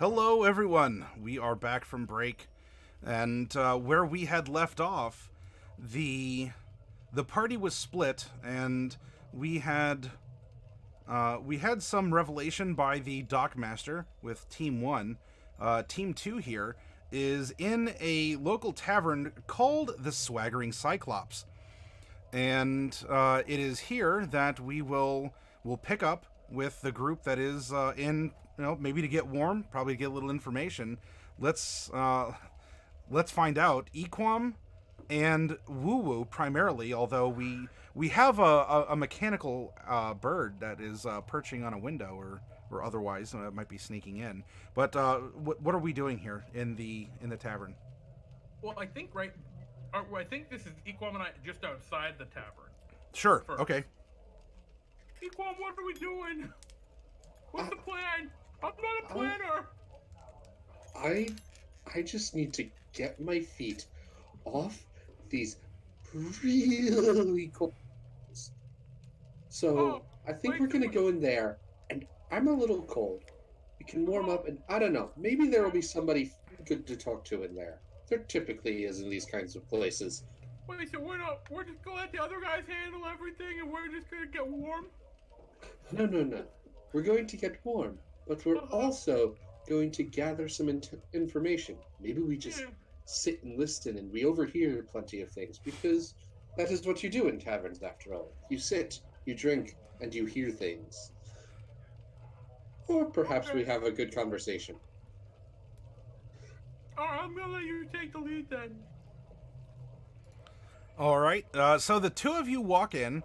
Hello, everyone. We are back from break, and where we had left off, the the party was split, and we had some revelation by the Dockmaster with Team One. Team Two here is in a local tavern called the Swaggering Cyclops, and it is here that will pick up with the group that is in, maybe to get warm, probably to get a little information. Let's find out. Equam and Woo Woo primarily, although we have a mechanical bird that is perching on a window or otherwise might be sneaking in. But what are we doing here in the tavern? Well, I think I think this is Equam and I just outside the tavern. Sure. First. Okay. Equam, what are we doing? What's the plan? I'm not a planner. I just need to get my feet off these really cold. So I think we're gonna go in there, and I'm a little cold. We can warm up, and I don't know. Maybe there will be somebody good to talk to in there. There typically is in these kinds of places. Wait, so we're just gonna let the other guys handle everything, and we're just gonna get warm? No. We're going to get warm, but we're also going to gather some information. Maybe we just sit and listen, and we overhear plenty of things, because that is what you do in taverns, after all. You sit, you drink, and you hear things. Or perhaps we have a good conversation. Alright, I'm gonna let you take the lead then. All right. So the two of you walk in.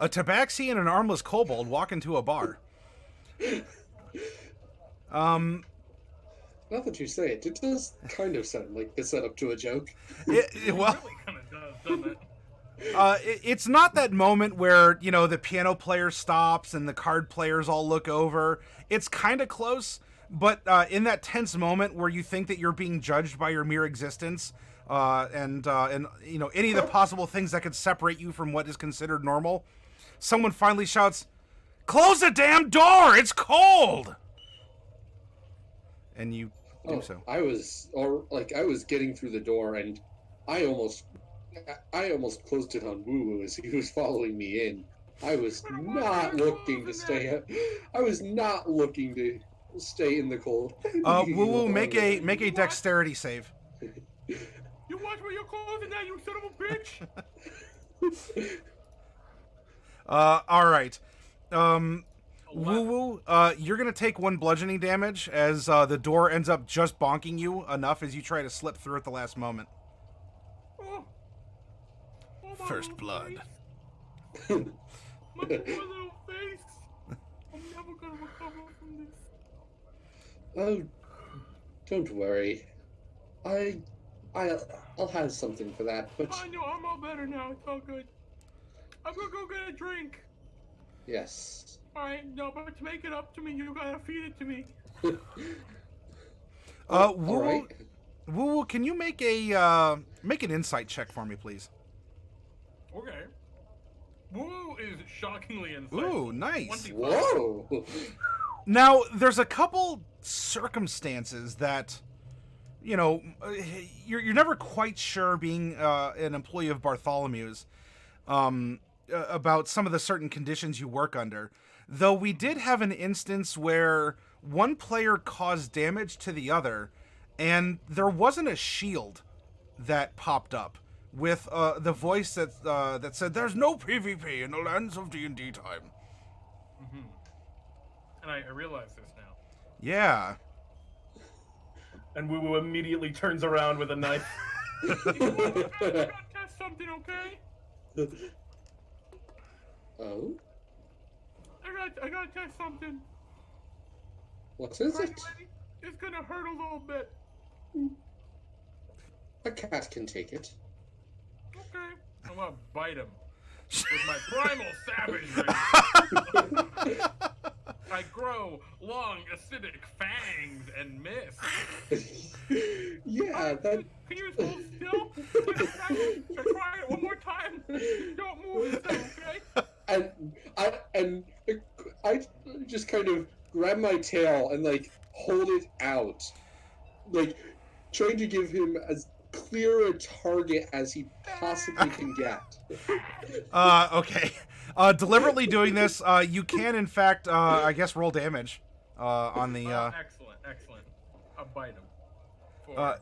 A tabaxi and an armless kobold walk into a bar. Now that you say it, it does kind of sound like the setup to a joke. Well, It really kind of does, doesn't it? it's not that moment where, the piano player stops and the card players all look over. It's kind of close, but in that tense moment where you think that you're being judged by your mere existence, and any of the possible things that could separate you from what is considered normal, someone finally shouts, "Close the damn door! It's cold!" And you do so. I was getting through the door, and I almost closed it on Woo Woo as he was following me in. I was not looking to stay. I was not looking to stay in the cold. Woo Woo, make a dexterity save. You watch where you're closing that, you son of a bitch! All right. Woo Woo, you're gonna take one bludgeoning damage as the door ends up just bonking you enough as you try to slip through at the last moment. Oh, my First little blood. face. My little face. I'm never gonna recover from this. Oh, don't worry. I'll have something for that. But I know, I'm all better now. It's all good. I'm gonna go get a drink. yes. Alright, no, but to make it up to me, you gotta feed it to me. Woo all Woo, right. Woo Woo, can you make an insight check for me, please? Okay. Woo is shockingly insightful. Ooh, nice. 25. Whoa. Now, there's a couple circumstances that, you're never quite sure, being an employee of Bartholomew's, about some of the certain conditions you work under. Though we did have an instance where one player caused damage to the other, and there wasn't a shield that popped up with the voice that said, "There's no PvP in the lands of DnD Time." Mm-hmm. And I realize this now. Yeah. And Woo Woo immediately turns around with a knife. I gotta test something, okay? Oh, I gotta test something. what is Are you it? ready? It's gonna hurt a little bit. A cat can take it. Okay. I'm gonna bite him with my primal savagery. I grow long, acidic fangs and miss. Yeah, that. Can you hold still? Try it one more time. Don't move still, okay? And I just kind of grab my tail and like hold it out, like trying to give him as clear a target as he possibly can get. Okay. Deliberately doing this, you can in fact, I guess, roll damage on the. Excellent. I'll bite him for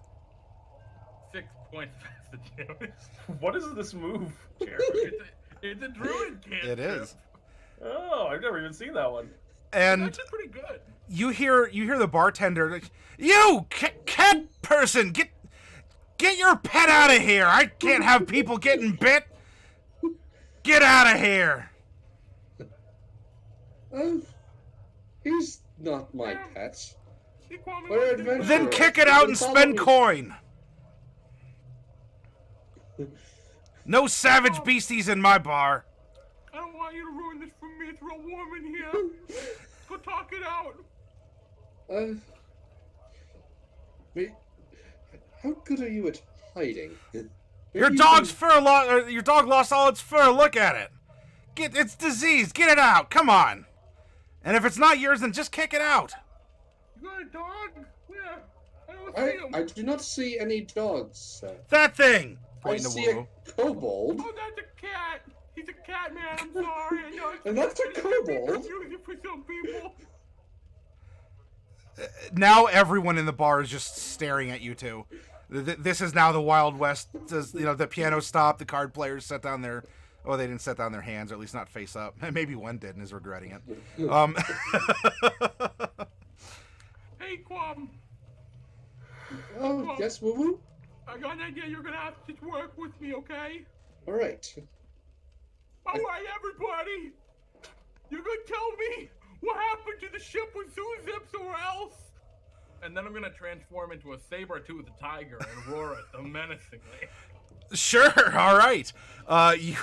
6 points of acid damage. What is this move, Jared? It's a druid cantrip. It is. Oh, I've never even seen that one. And It's actually pretty good. you hear the bartender, like, "You cat person, get your pet out of here! I can't have people getting bit. Get out of here!" He's not my pet. Equal me We're with the- adventurers. Then kick it out and Follow spend me. coin. No savage beasties in my bar. I don't want you to ruin this for me. It's real warm in here. Go talk it out. Wait, how good are you at hiding? Your Maybe your dog lost all its fur. Look at it. It's diseased. Get it out. Come on. And if it's not yours, then just kick it out. You got a dog? Where? I don't I, see him. I do not see any dogs. That thing. I Pointing to see Woo-Woo. a kobold. Oh, that's a cat. He's a cat man. I'm sorry. I know it's And that's a it's gonna be kobold? confusing for some people. Now everyone in the bar is just staring at you two. This is now the Wild West. You know, the piano stopped. The card players set down their. Oh, they didn't set down their hands, or at least not face up. Maybe one did and is regretting it. Hey, Quam. Oh, yes, woo woo. I got an idea. You're gonna have to work with me, okay? All right. All right, everybody. You're gonna tell me what happened to the ship with Zoo-Zips or else? And then I'm gonna transform into a saber-toothed tiger and roar at them menacingly. Sure. All right. You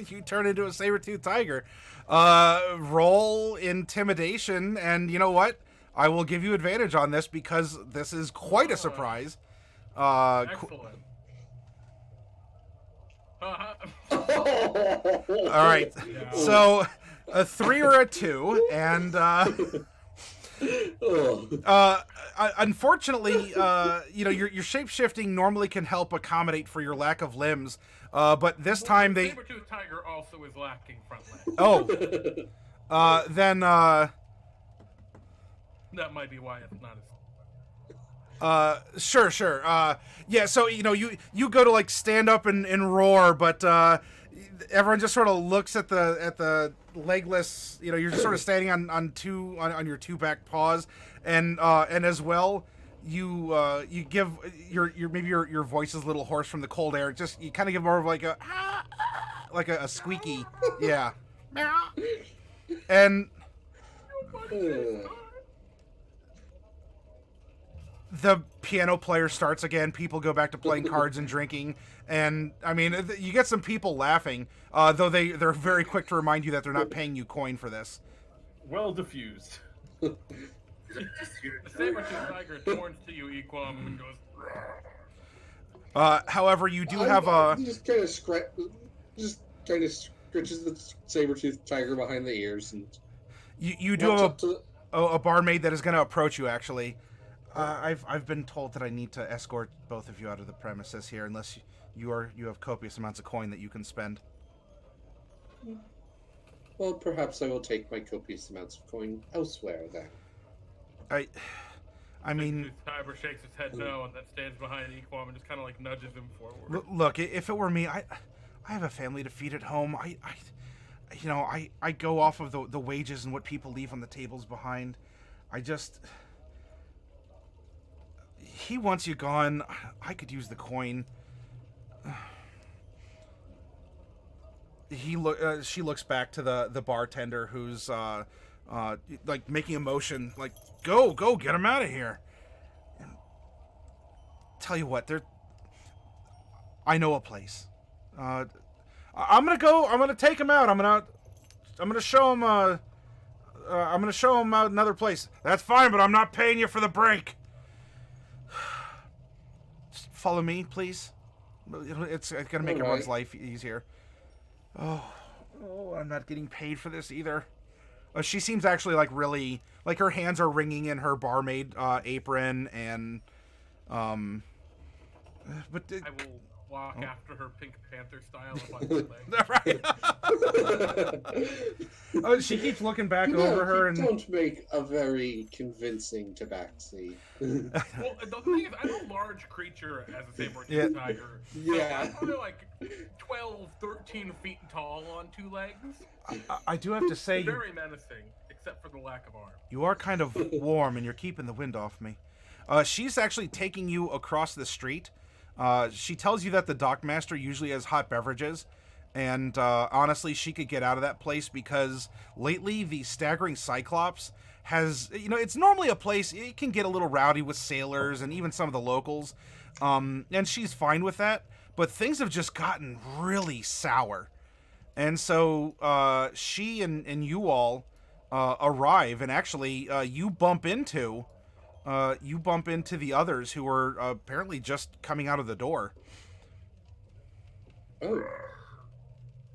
you turn into a saber-toothed tiger. Roll intimidation, and you know what? I will give you advantage on this because this is quite a surprise. Excellent. All right. So a 3 or a 2, and unfortunately, you know, your shape-shifting normally can help accommodate for your lack of limbs, but this time they. Saber-toothed tiger also is lacking front legs. Oh. Then. That might be why it's not as. Sure. Yeah, so, you know, you go to, like, stand up and roar, but, everyone just sort of looks at the legless, you know, you're just sort of standing on your two back paws, and as well, you give maybe your voice is a little hoarse from the cold air, just, you kind of give more of like a squeaky, yeah. And the piano player starts again. People go back to playing cards and drinking. And, I mean, you get some people laughing, though they're very quick to remind you that they're not paying you coin for this. Well diffused. The saber-toothed tiger turns to you, Equam, and goes. However, you do have a... Just kind of scratches the saber-toothed tiger behind the ears and. You do have a barmaid that is going to approach you, actually. I've been told that I need to escort both of you out of the premises here, unless you have copious amounts of coin that you can spend. Well, perhaps I will take my copious amounts of coin elsewhere then. I mean, The tiger shakes his head no, and then stands behind Equam and just kind of like nudges him forward. look, if it were me, I have a family to feed at home. I go off of the wages and what people leave on the tables behind. He wants you gone. I could use the coin. She looks back to the bartender who's like making a motion, like go get him out of here. And tell you what, I know a place. I'm gonna take him out. I'm gonna show him. I'm gonna show him out another place. That's fine, but I'm not paying you for the break. Just follow me, please. It's gonna make everyone's life easier. Oh, I'm not getting paid for this either. She seems actually like really like her hands are wringing in her barmaid apron, and but I will walk after her Pink Panther style up on her leg. right. She keeps looking back over her, and don't make a very convincing tabaxi. Well, the thing is, I'm a large creature as a saber-tooth tiger. Yeah. I'm probably like 12, 13 feet tall on 2 legs. I do have to say, Very menacing, except for the lack of arm. you are kind of warm, and you're keeping the wind off me. She's actually taking you across the street. She tells you that the dockmaster usually has hot beverages, and honestly, she could get out of that place because lately the Staggering Cyclops has, it's normally a place, it can get a little rowdy with sailors and even some of the locals, and she's fine with that, but things have just gotten really sour. And so she and you all arrive, and actually you bump into the others who are apparently just coming out of the door.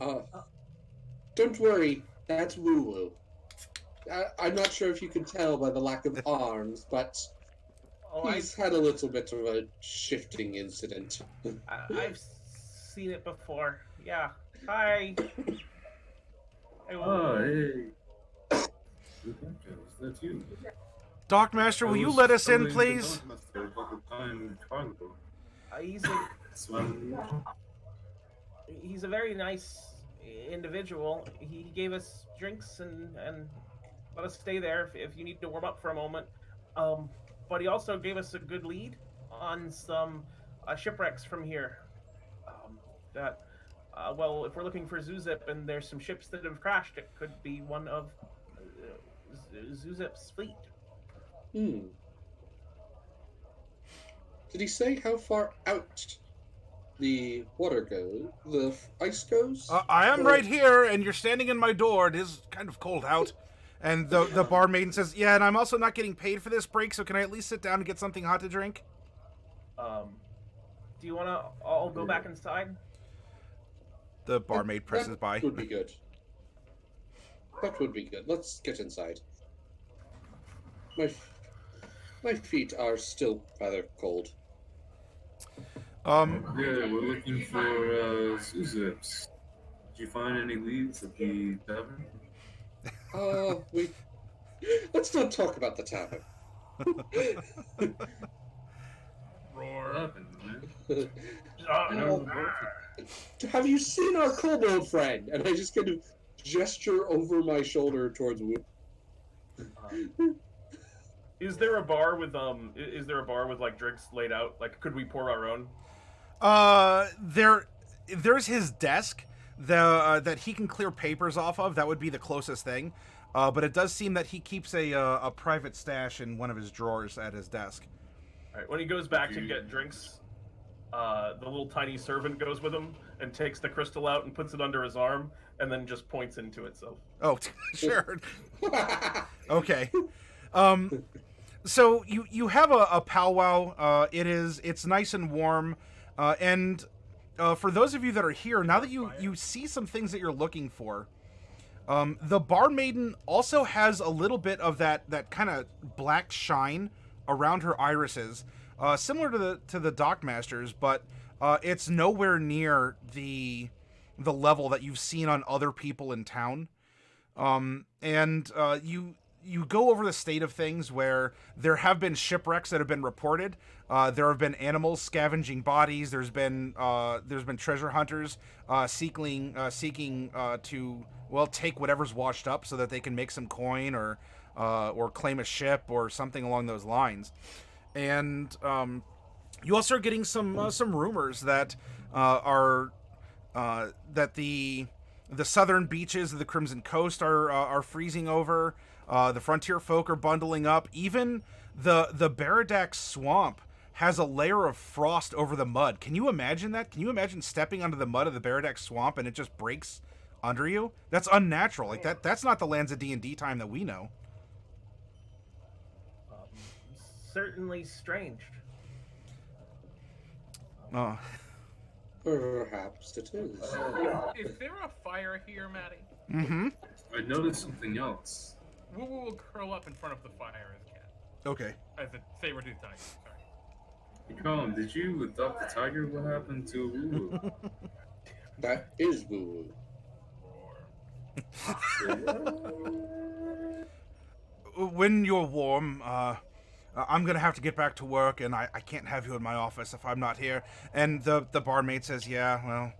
Oh. Don't worry, that's Woo-Woo. I'm not sure if you can tell by the lack of arms, but he's had a little bit of a shifting incident. I've seen it before. Yeah. Hi. Hey. That's you. Dockmaster, will you let us in, please? He's a very nice individual. He gave us drinks and let us stay there if you need to warm up for a moment. But he also gave us a good lead on some shipwrecks from here. Well, if we're looking for Zuzip and there's some ships that have crashed, it could be one of Zuzip's fleet. Did he say how far out the water goes? The ice goes? I am right here, and you're standing in my door. It is kind of cold out. And the barmaid says, yeah, and I'm also not getting paid for this break, so can I at least sit down and get something hot to drink? Do you want to all go back inside? The barmaid presses by. That would be good. That would be good. Let's get inside. My feet are still rather cold. Yeah, we're looking for Zuzips. Did you find any leads at the tavern? Let's not talk about the tavern. Roar. What happened, man? Have you seen our kobold friend? And I just kind of gesture over my shoulder towards Wu. Is there a bar with like drinks laid out? Like, could we pour our own? There's his desk that he can clear papers off of. That would be the closest thing. But it does seem that he keeps a private stash in one of his drawers at his desk. All right. When he goes back to get drinks, the little tiny servant goes with him and takes the crystal out and puts it under his arm, and then just points into itself. Oh, sure. Okay. So you have a powwow. It's nice and warm, and for those of you that are here, now that you see some things that you're looking for, the barmaiden also has a little bit of that kind of black shine around her irises, similar to the dockmasters, but it's nowhere near the level that you've seen on other people in town. And you go over the state of things where there have been shipwrecks that have been reported. There have been animals scavenging bodies. There's been treasure hunters seeking to take whatever's washed up so that they can make some coin or claim a ship or something along those lines. And you also are getting some rumors that that the southern beaches of the Crimson Coast are freezing over. The frontier folk are bundling up. Even the Baradak swamp has a layer of frost over the mud. Can you imagine that? Can you imagine stepping onto the mud of the Baradak swamp and it just breaks under you? That's unnatural. Like that's not the lands of D&D time that we know. Certainly strange. Oh. Perhaps it is. Is there a fire here, Matty? Mm-hmm. I noticed something else. Woo Woo will curl up in front of the fire as a cat. Okay. As a saber-tooth tiger. Sorry. Hey, Colin, did you adopt the tiger? What happened to Woo? That is woo When you're warm, I'm gonna have to get back to work, and I can't have you in my office if I'm not here. And the barmaid says, yeah,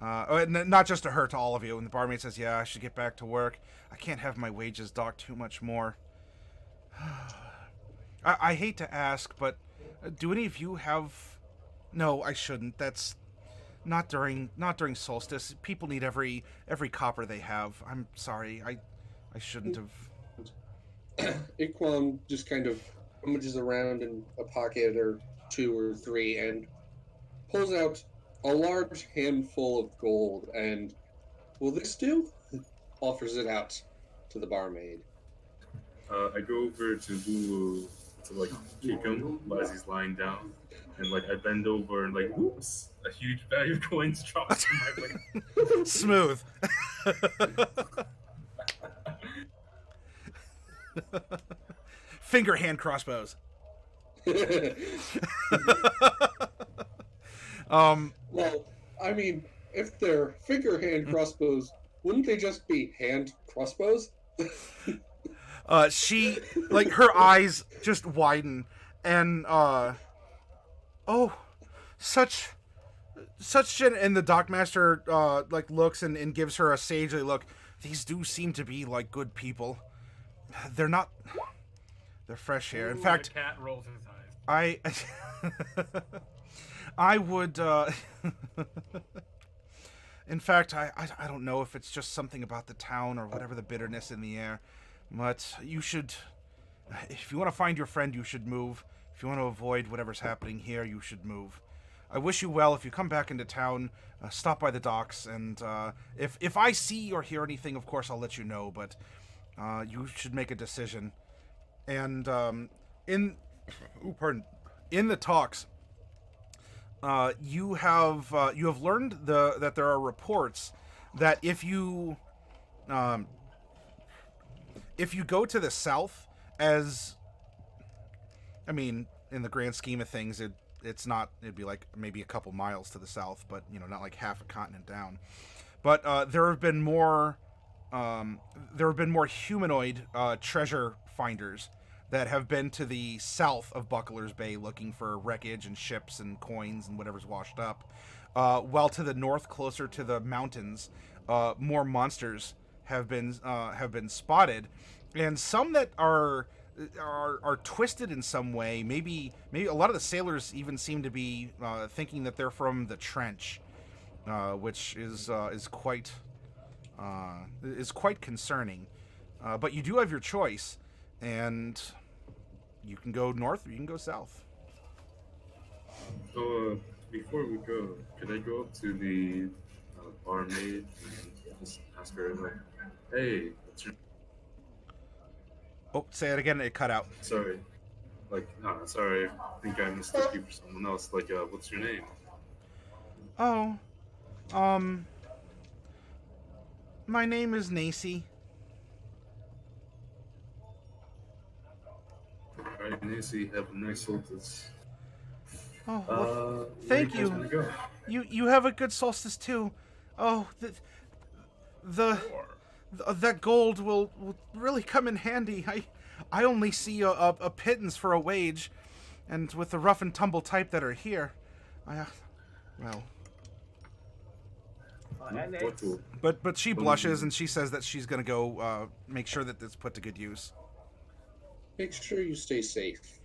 well, not just to her, to all of you. And the barmaid says, yeah, I should get back to work. I can't have my wages docked too much more. I hate to ask, but do any of you have... No, I shouldn't. That's not during Solstice. People need every copper they have. I'm sorry. I shouldn't have... Iquam just kind of rummages around in a pocket or two or three and pulls out a large handful of gold and, will this do? Offers it out to the barmaid. I go over to Woo to like kick him as he's lying down, and like I bend over and like whoops, a huge bag of coins drops in my way. Smooth. Finger hand crossbows. Well, I mean, if they're finger hand crossbows, wouldn't they just be hand crossbows? She, like, her eyes just widen, and, oh, such, and the Dockmaster, like, looks and gives her a sagely look. These do seem to be, like, good people. They're not, they're fresh here. In fact, the cat rolls his eyes. I would, in fact, I don't know if it's just something about the town or whatever, the bitterness in the air, but you should, if you want to find your friend, you should move. If you want to avoid whatever's happening here, you should move. I wish you well. If you come back into town, stop by the docks, and if I see or hear anything, of course, I'll let you know, but you should make a decision. And in the talks, you have learned that there are reports that if you go to the south, as I mean, in the grand scheme of things, it'd be like maybe a couple miles to the south, but not like half a continent down. But there have been more humanoid treasure finders that have been to the south of Buckler's Bay looking for wreckage and ships and coins and whatever's washed up. While to the north, closer to the mountains, more monsters have been spotted, and some that are twisted in some way. Maybe a lot of the sailors even seem to be thinking that they're from the trench, which is quite concerning. But you do have your choice, and you can go north or you can go south. So before we go, could I go up to the barmaid and just ask her like, "Hey, what's your..." Oh, say it again. It cut out. Sorry. Like, no, sorry. I think I mistook you for someone else. Like, what's your name? Oh, my name is Nacy. Alright, Nancy, have a nice Solstice. Oh, well, Where thank do you guys wanna go? You have a good solstice too. Oh, that gold will really come in handy. I only see a pittance for a wage, and with the rough and tumble type that are here, well. And What it's, tool? But she blushes and she says that she's gonna go make sure that it's put to good use. Make sure you stay safe.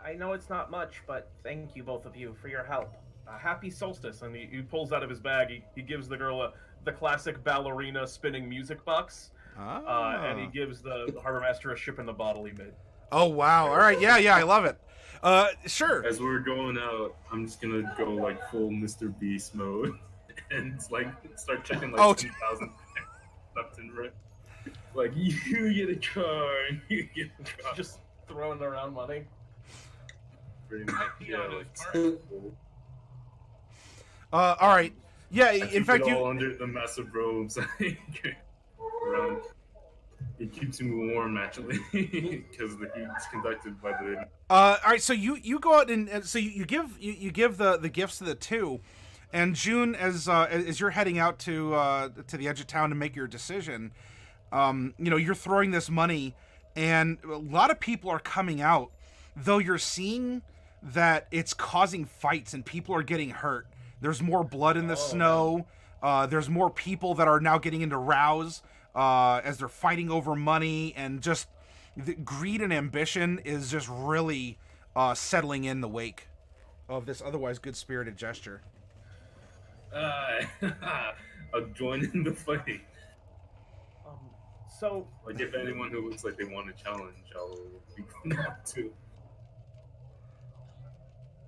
I know it's not much, but thank you both of you for your help. Happy Solstice, and he pulls out of his bag. He gives the girl the classic ballerina spinning music box, and he gives the harbor master a ship in the bottle he made. Oh wow! All right, yeah, I love it. Sure. As we're going out, I'm just gonna go like full Mr. Beast mode and like start checking like 10,000 left and right. Like, you get a car, you get a car. Just throwing around money. Pretty much, yeah, like, All right. Yeah. In fact, all under the massive robes. around. It keeps me warm actually, because the heat is conducted by the. All right, so you go out and so you give the gifts to the two, and June, as you're heading out to the edge of town to make your decision, you're throwing this money, and a lot of people are coming out, though you're seeing that it's causing fights and people are getting hurt. There's more blood in the snow. There's more people that are now getting into rows as they're fighting over money, and just the greed and ambition is just really settling in the wake of this otherwise good-spirited gesture. I'll join in the fight. So, like, if anyone who looks like they want a challenge, I'll be going up too.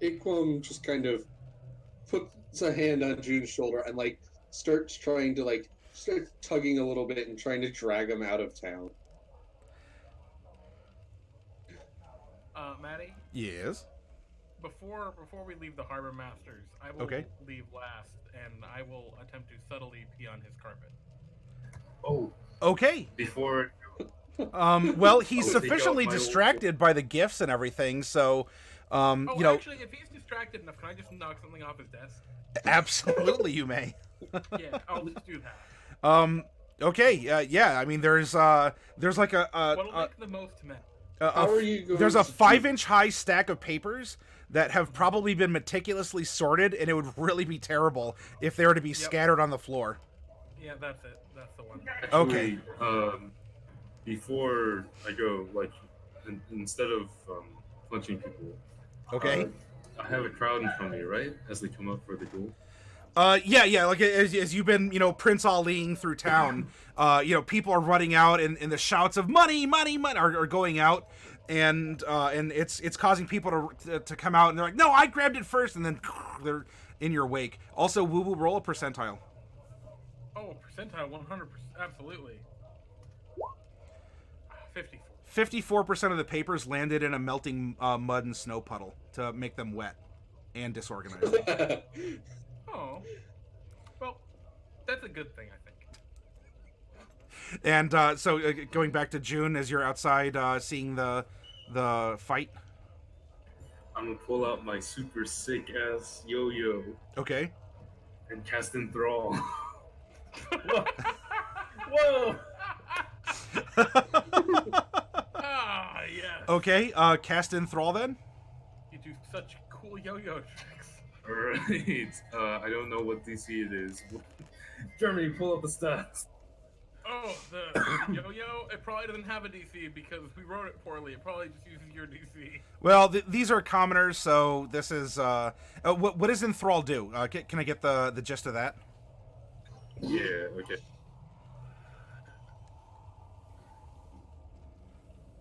Aquam just kind of puts a hand on June's shoulder and like starts trying to start tugging a little bit and trying to drag him out of town. Matty? Yes. Before we leave the Harbor Masters, I will leave last, and I will attempt to subtly pee on his carpet. Oh. Okay. Before. Well, he's sufficiently distracted by the gifts and everything, so. Actually, if he's distracted enough, can I just knock something off his desk? Absolutely, you may. Yeah, I'll just do that. Okay. Yeah. I mean, there's like What'll make the most men? How are you going there's a to 5-inch high stack of papers that have probably been meticulously sorted, and it would really be terrible if they were to be scattered on the floor. Yeah, that's it. That's the one. Okay. Before I go, instead of punching people. Okay. I have a crowd in front of me, right? As they come up for the duel. Yeah. Like as you've been, Prince Aliing through town, people are running out, and the shouts of money are going out, and it's causing people to come out, and they're like, no, I grabbed it first, and then they're in your wake. Also, woo roll a percentile. Oh, percentile, 100%, absolutely. 54% of the papers landed in a melting mud and snow puddle to make them wet and disorganized. Oh, well, that's a good thing, I think. And so going back to June, as you're outside seeing the fight. I'm gonna pull out my super sick ass yo-yo. Okay. And cast Enthrall. whoa! Ah, yes. Okay, cast Enthrall then. You do such cool yo-yo tricks. Alright, I don't know what DC it is. Germany, pull up the stats. Oh, the yo-yo, it probably doesn't have a DC because we wrote it poorly. It probably just uses your DC. Well, these are commoners, so this is... what does Enthrall do? Can I get the gist of that? Yeah, okay.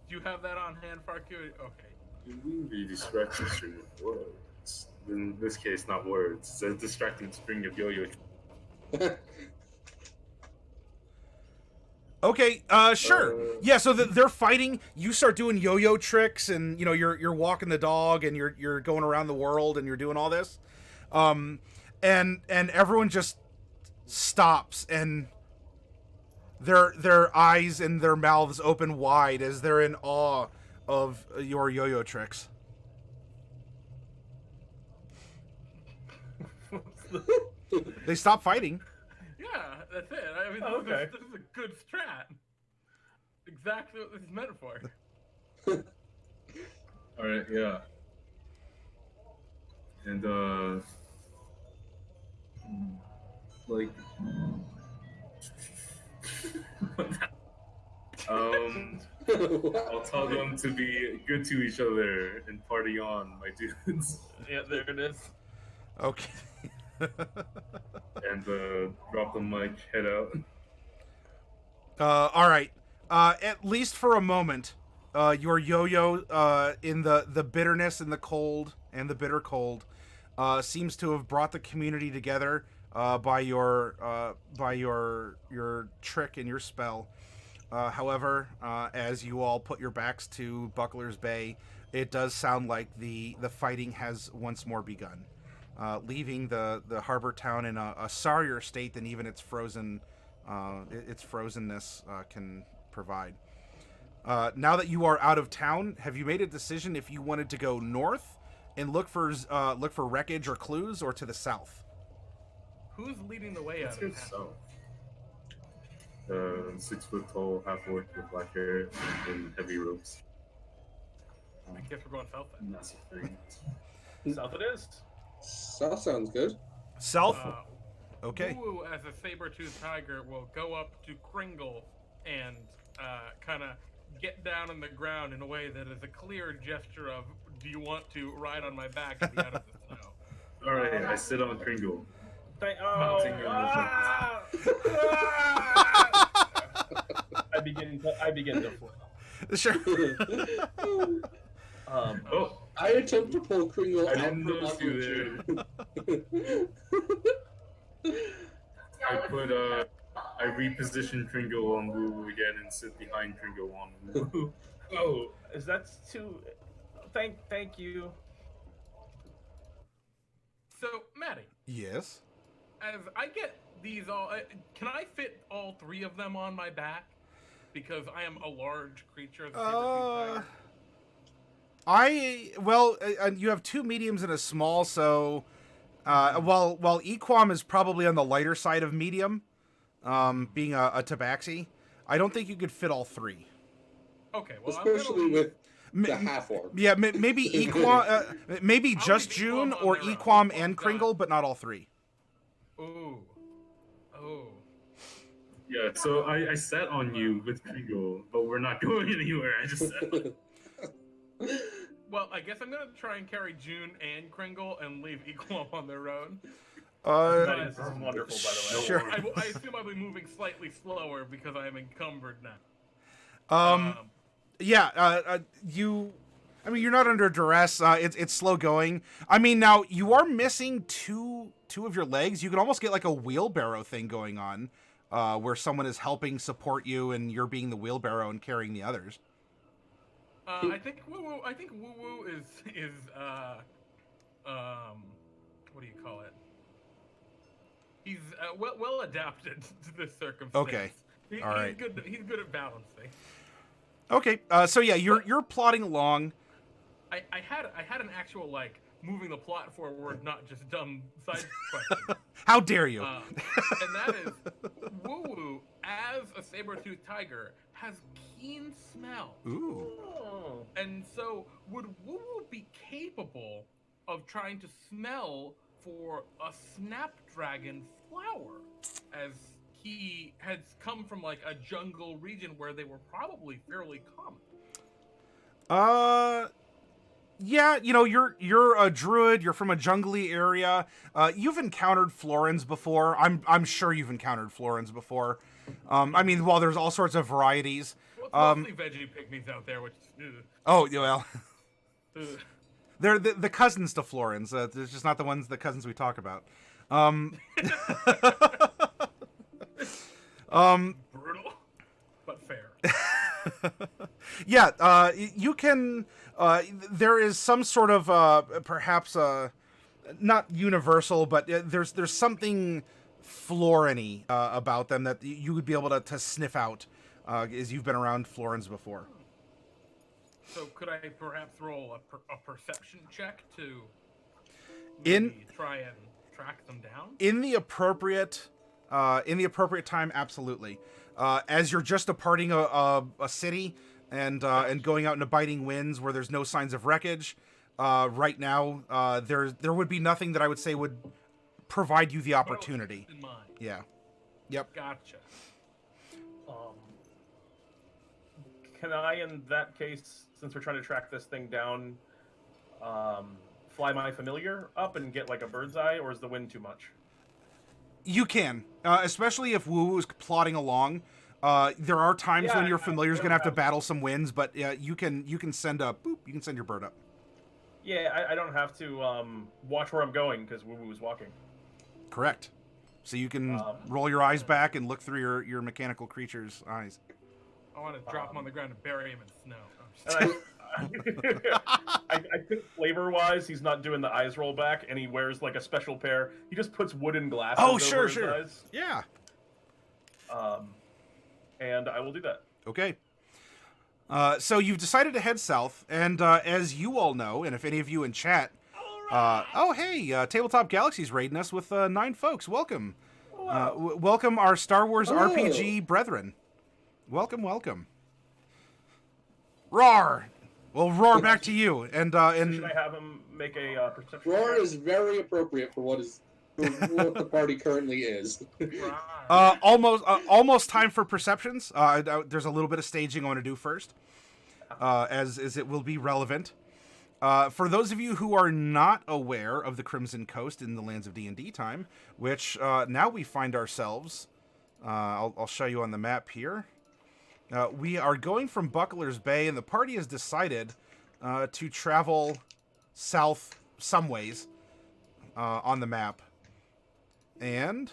Do you have that on hand, Farku? Okay. It wouldn't be distracting string of words. In this case, not words. It's a distracting string of yo-yo. Okay, sure. Yeah, so they're fighting. You start doing yo-yo tricks, and you're walking the dog, and you're going around the world, and you're doing all this, and everyone just stops, and their eyes and their mouths open wide as they're in awe of your yo-yo tricks. They stop fighting. Yeah, that's it. I mean, this is a good strat. Exactly what this is meant for. Alright, yeah. And, I'll tell them to be good to each other and party on, my dudes. Yeah, there it is. Okay. And drop the mic, head out. All right. At least for a moment, your yo-yo in the bitterness and the cold and the bitter cold seems to have brought the community together by your trick and your spell. However, as you all put your backs to Buckler's Bay, it does sound like the fighting has once more begun, leaving the harbor town in a sorrier state than even its frozen its frozenness can provide. Now that you are out of town, have you made a decision if you wanted to go north and look for wreckage or clues, or to the south? Who's leading the way Let's out go of town? south. 6 foot tall, half orc with black hair and heavy ropes. I guess we're going south then. Massive thing. South it is. South sounds good. South. Okay. Woo, as a saber-toothed tiger, will go up to Kringle and kind of get down on the ground in a way that is a clear gesture of, do you want to ride on my back and be out of the snow? All right, I sit on Kringle. Mounting your I begin to flip. Sure. Oh, I attempt to pull Kringle I out didn't from notice under you I put I reposition Kringle on Woo again and sit behind Kringle on Woo. Oh, Is that too? Thank you. So, Matty, Yes. as I get these all, can I fit all 3 of them on my back? Because I am a large creature. The saber-toothed tiger. You have 2 mediums and a small, so while Equam is probably on the lighter side of medium, being a tabaxi, I don't think you could fit all 3. Okay, well, Especially with the M- half orc. Yeah, maybe Equam, maybe I'll just leave June, Equam on or their own. Equam Fuck and that. Kringle, but not all 3. Ooh. Oh. yeah. So I sat on you with Kringle, but we're not going anywhere. I just sat on Well, I guess I'm gonna try and carry June and Kringle and leave Equam on their own. This is wonderful, by the way. Sure. I assume I'll be moving slightly slower because I am encumbered now. You're not under duress. It's slow going. I mean, now you are missing two of your legs. You can almost get like a wheelbarrow thing going on, where someone is helping support you and you're being the wheelbarrow and carrying the others. I think Woo Woo is what do you call it? He's well adapted to this circumstance. Okay. All right. He's good at balancing. Okay. So yeah, you're plodding along. I had an actual like moving the plot forward, not just dumb side question. How dare you? And that is, Woo Woo, as a saber-toothed tiger, has keen smell. Ooh. Oh. And so, would Woo Woo be capable of trying to smell for a snapdragon flower? As he has come from like a jungle region where they were probably fairly common. Yeah, you're a druid. You're from a jungly area. You've encountered Florins before. I'm sure you've encountered Florins before. I mean, while there's all sorts of varieties. Well, it's mostly veggie pygmies out there, which is... Oh, well, ugh. they're the cousins to Florins. They're just not the cousins we talk about. Brutal, but fair. Yeah, you can. There is some sort of perhaps not universal, but there's something Florin-y about them that you would be able to sniff out, as you've been around Florins before. So could I perhaps roll a perception check to In try and track them down? in the appropriate time, absolutely. As you're just departing a city and going out into biting winds where there's no signs of wreckage, right now there would be nothing that I would say would provide you the opportunity. In mind. Yeah. Yep. Gotcha. Can I, in that case, since we're trying to track this thing down, fly my familiar up and get like a bird's eye, or is the wind too much? You can, especially if Woo is plodding along. There are times when your familiar's gonna have to battle some winds, but you can send your bird up. Yeah, I don't have to watch where I'm going because Woo Woo is walking. Correct. So you can roll your eyes back and look through your mechanical creature's eyes. I want to drop him on the ground and bury him in snow. I think flavor-wise, he's not doing the eyes roll back, and he wears like a special pair. He just puts wooden glasses. Oh, over sure, his sure. eyes. Yeah. And I will do that. Okay. So you've decided to head south, and as you all know, and if any of you in chat, oh hey, Tabletop Galaxy's raiding us with 9 folks. Welcome, welcome our Star Wars RPG brethren. Welcome, welcome. Roar. Well, roar back to you, and Should I have him make a perception? Roar check? is very appropriate for what the party currently is. almost time for perceptions. There's a little bit of staging I want to do first, as it will be relevant. For those of you who are not aware of the Crimson Coast in the lands of D&D Time, which now we find ourselves, I'll show you on the map here. We are going from Buckler's Bay, and the party has decided to travel south some ways on the map. And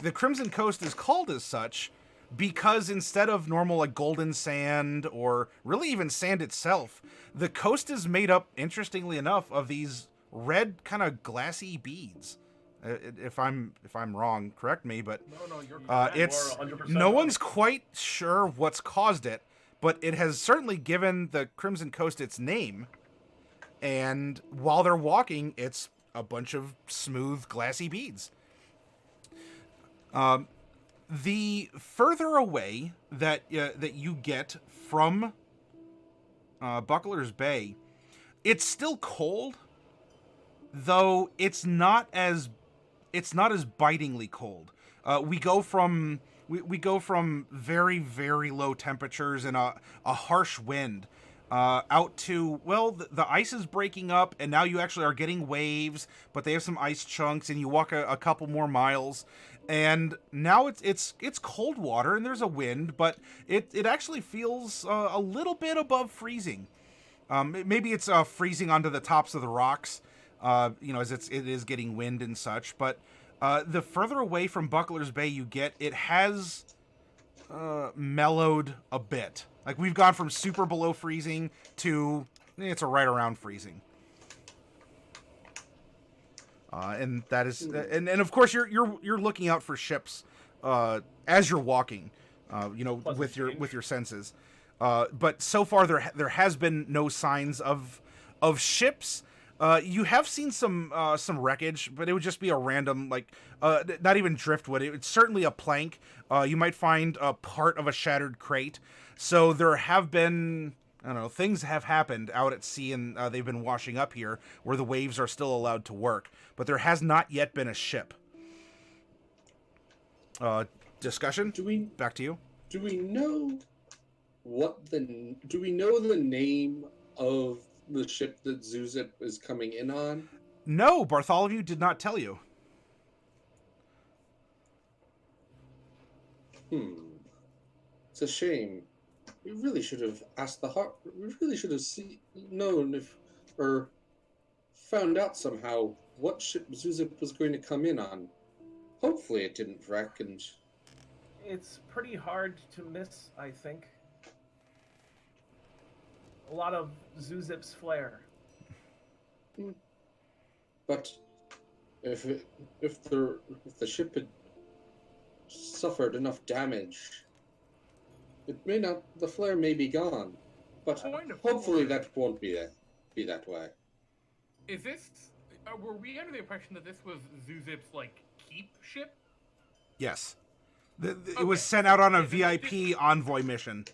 the Crimson Coast is called as such because instead of normal like golden sand or really even sand itself, the coast is made up, interestingly enough, of these red kind of glassy beads. If I'm wrong, correct me, but No, you're correct. it's You are 100% no one's quite sure what's caused it, but it has certainly given the Crimson Coast its name. And while they're walking, it's a bunch of smooth, glassy beads. The further away that you get from Buckler's Bay, it's still cold, though it's not as bitingly cold. We go from very, very low temperatures and a harsh wind out to, well, the ice is breaking up, and now you actually are getting waves, but they have some ice chunks, and you walk a couple more miles, and now it's cold water, and there's a wind, but it actually feels a little bit above freezing. Maybe it's freezing onto the tops of the rocks, as it is getting wind and such, but the further away from Buckler's Bay you get, it has mellowed a bit. Like, we've gone from super below freezing to it's right around freezing. And that is, and of course you're looking out for ships as you're walking, with your senses. But so far there has been no signs of ships. You have seen some wreckage, but it would just be a random, not even driftwood. It's certainly a plank. You might find a part of a shattered crate. So there have been, things have happened out at sea, and they've been washing up here where the waves are still allowed to work. But there has not yet been a ship. Discussion? Back to you. Do we know the name of the ship that Zuzip is coming in on? No, Bartholomew did not tell you. It's a shame. We really should have asked we really should have known or found out somehow what ship Zuzip was going to come in on. Hopefully it didn't wreck, and It's pretty hard to miss, I think. A lot of Zuzip's flair. But if the ship had suffered enough damage, the flare may be gone, but hopefully that won't be that way. Is this? Were we under the impression that this was Zuzip's keep ship? Yes, it was sent out on a VIP envoy mission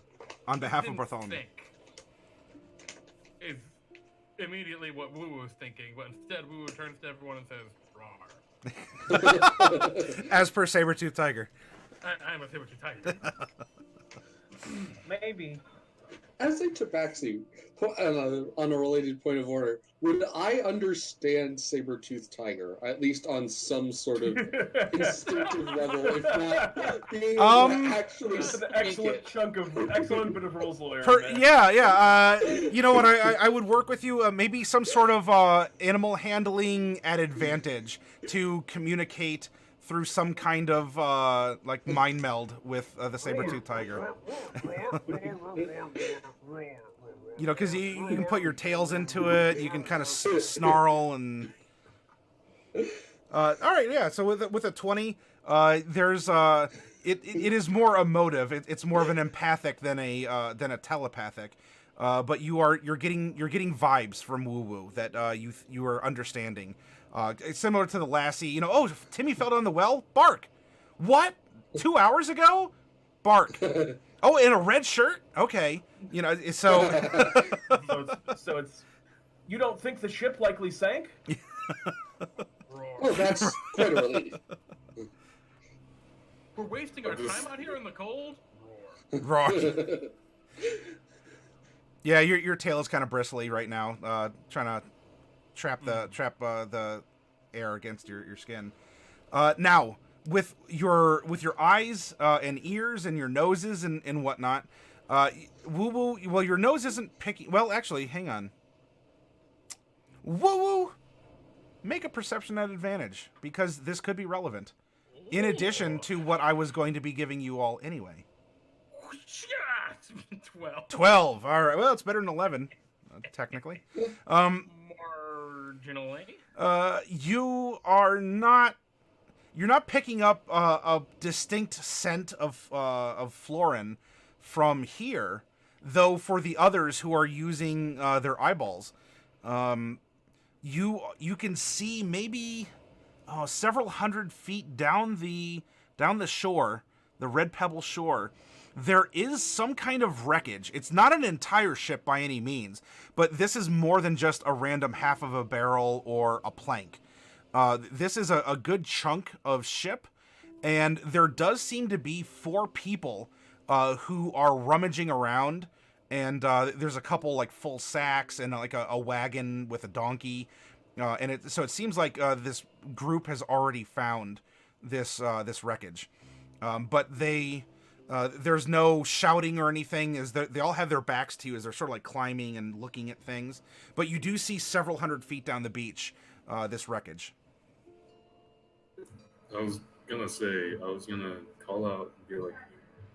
on behalf of Bartholomew. Is immediately what Woo was thinking, but instead Woo turns to everyone and says, "Rawr." As per Saber-Tooth Tiger. I'm a saber-tooth tiger. Maybe. As a tabaxi, on a related point of order, would I understand saber-tooth tiger, at least on some sort of instinctive level, if not being able to actually That's an speak excellent bit of rules lawyer. Yeah. You know what? I would work with you. Maybe some sort of animal handling at advantage to communicate through some kind of mind meld with the saber-tooth tiger. Because you can put your tails into it. You can kind of snarl and. All right, yeah. So with a 20, there's it is more emotive. It's more of an empathic than a telepathic. But you're getting vibes from Woo Woo that you are understanding. It's similar to the lassie. You know, oh, Timmy fell down the well. Bark. What? 2 hours ago? Bark. Oh, in a red shirt? Okay. You know, so. so it's. You don't think the ship likely sank? Oh, that's quite a relief. We're wasting our time out here in the cold. Roar. Yeah, your tail is kind of bristly right now, trying to trap the air against your skin. Now, with your eyes and ears and your noses and whatnot, Woo Woo. Well, your nose isn't picking. Well, actually, hang on. Woo Woo, make a perception at advantage because this could be relevant. In addition to what I was going to be giving you all anyway. 12. 12. All right. Well, it's better than 11, technically. Marginally. You are not. You're not picking up a distinct scent of Florin from here, though. For the others who are using their eyeballs, you can see maybe several hundred feet down the shore, the Red Pebble shore. There is some kind of wreckage. It's not an entire ship by any means, but this is more than just a random half of a barrel or a plank. This is a good chunk of ship, and there does seem to be 4 people who are rummaging around, and there's a couple like full sacks and like a wagon with a donkey, so it seems like this group has already found this wreckage, but there's no shouting or anything, as they all have their backs to you as they're sort of like climbing and looking at things. But you do see several hundred feet down the beach this wreckage. I was gonna call out and be like,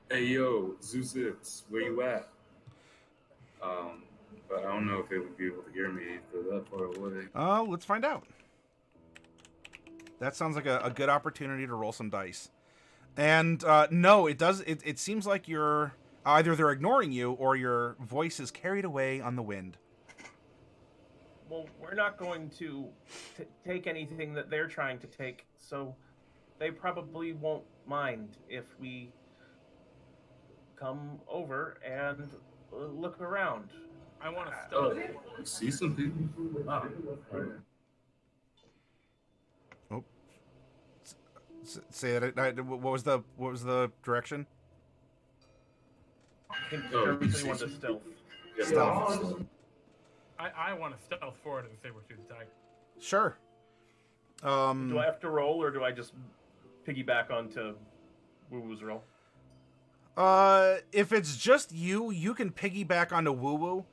"Hey yo, Zoozips, where you at?" But I don't know if they would be able to hear me if they're that far away. Let's find out. That sounds like a good opportunity to roll some dice. And no, it does. It seems like you're either they're ignoring you or your voice is carried away on the wind. Well, we're not going to take anything that they're trying to take, so they probably won't mind if we come over and look around. I want to stealth. Oh, see some people. Wow. Oh, say that. What was the direction? I think everybody wants to stealth. Yeah. Stealth. I want to stealth forward and saber-tooth tiger. Sure. Do I have to roll, or do I just piggyback onto Woo Woo's roll? If it's just you, you can piggyback onto Woo Woo.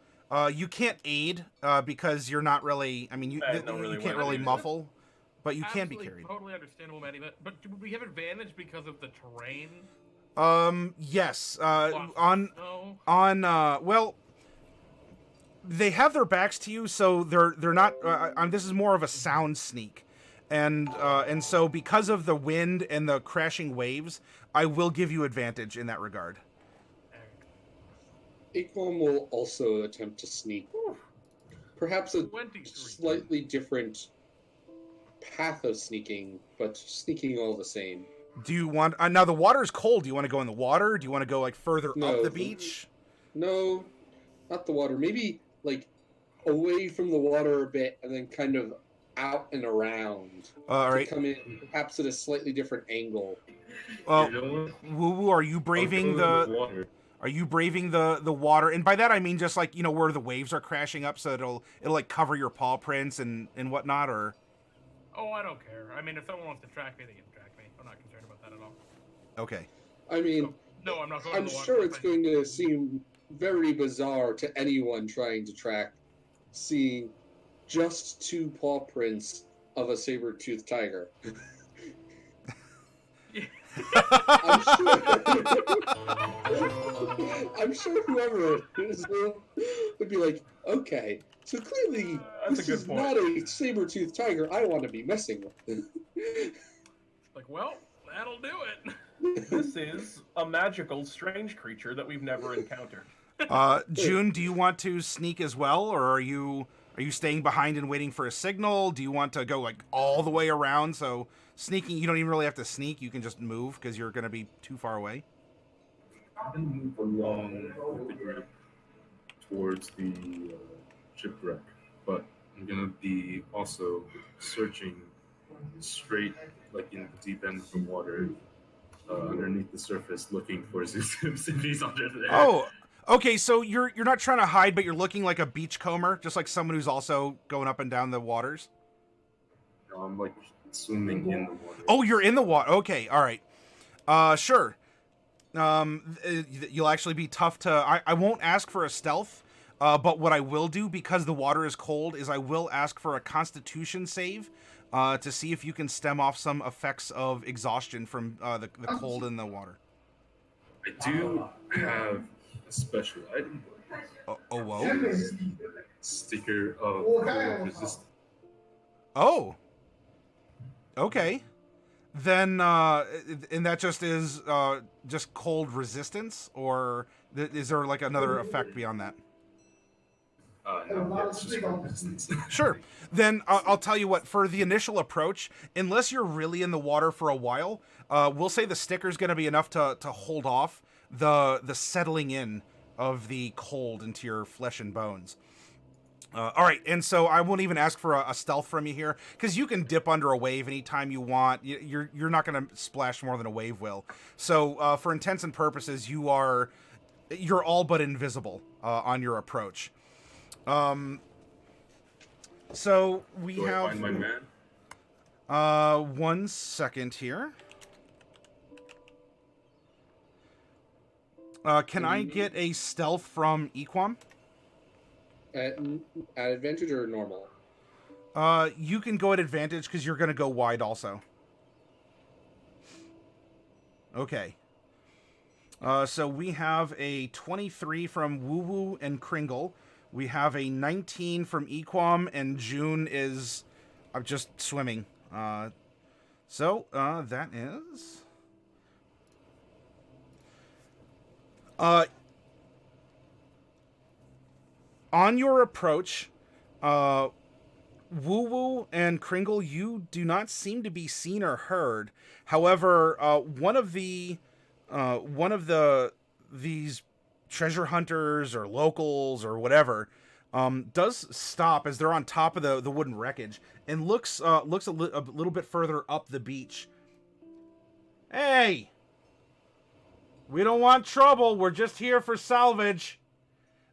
You can't aid because you're not really. I mean, you can't really muffle, but you can be carried. Totally understandable, Matty. But do we have advantage because of the terrain? Yes. No. Well, they have their backs to you, so they're not. This is more of a sound sneak, and so because of the wind and the crashing waves, I will give you advantage in that regard. Acorn will also attempt to sneak. Perhaps a 23. slightly different path of sneaking, but sneaking all the same. Do you want... now, the water's cold. Do you want to go in the water? Do you want to go, like, further up the beach? No, not the water. Maybe, like, away from the water a bit, and then kind of out and around. All right. Come in, perhaps at a slightly different angle. Woo Woo, are you braving the... Are you braving the water? And by that I mean just like, you know, where the waves are crashing up, so it'll like cover your paw prints and whatnot, or? Oh, I don't care. I mean, if someone wants to track me, they can track me. I'm not concerned about that at all. Okay. I mean, no, I'm not going. I'm sure it's going to seem very bizarre to anyone trying to track, seeing just 2 paw prints of a saber-toothed tiger. I'm sure whoever it is would be like, okay, so clearly this is not a saber-toothed tiger I want to be messing with. Like, well, that'll do it. This is a magical, strange creature that we've never encountered. June, do you want to sneak as well, or are you staying behind and waiting for a signal? Do you want to go like all the way around? So sneaking, you don't even really have to sneak. You can just move because you're going to be too far away. I'm gonna move along with the group towards the shipwreck, but I'm gonna be also searching straight, like in the deep end of the water, underneath the surface, looking for Zeus if he's under there. Oh, okay. So you're not trying to hide, but you're looking like a beachcomber, just like someone who's also going up and down the waters. No, I'm like swimming in the water. Oh, you're in the water. Okay, all right. Sure. You'll actually be tough to. I won't ask for a stealth, but what I will do, because the water is cold, is I will ask for a Constitution save to see if you can stem off some effects of exhaustion from the cold in the water. I do have a special item. Oh, whoa. Sticker of cold resistance. Oh. Okay. Then, and that just is just cold resistance, or is there like another effect beyond that? No, yeah, it's just cold resistance. Sure. Then I'll tell you what, for the initial approach, unless you're really in the water for a while, we'll say the sticker's going to be enough to hold off the settling in of the cold into your flesh and bones. All right, and so I won't even ask for a stealth from you here, because you can dip under a wave anytime you want. You're not going to splash more than a wave will. So for intents and purposes, you're all but invisible on your approach. So we Do have. I find my man? 1 second here. Can I get a stealth from Equam? At advantage or normal? You can go at advantage because you're going to go wide also. Okay. So we have a 23 from Woo Woo and Kringle. We have a 19 from Equam, and June is just swimming. So that is... on your approach, Woo Woo and Kringle, you do not seem to be seen or heard. However, one of these treasure hunters or locals or whatever does stop as they're on top of the wooden wreckage and looks a little bit further up the beach. Hey, we don't want trouble. We're just here for salvage.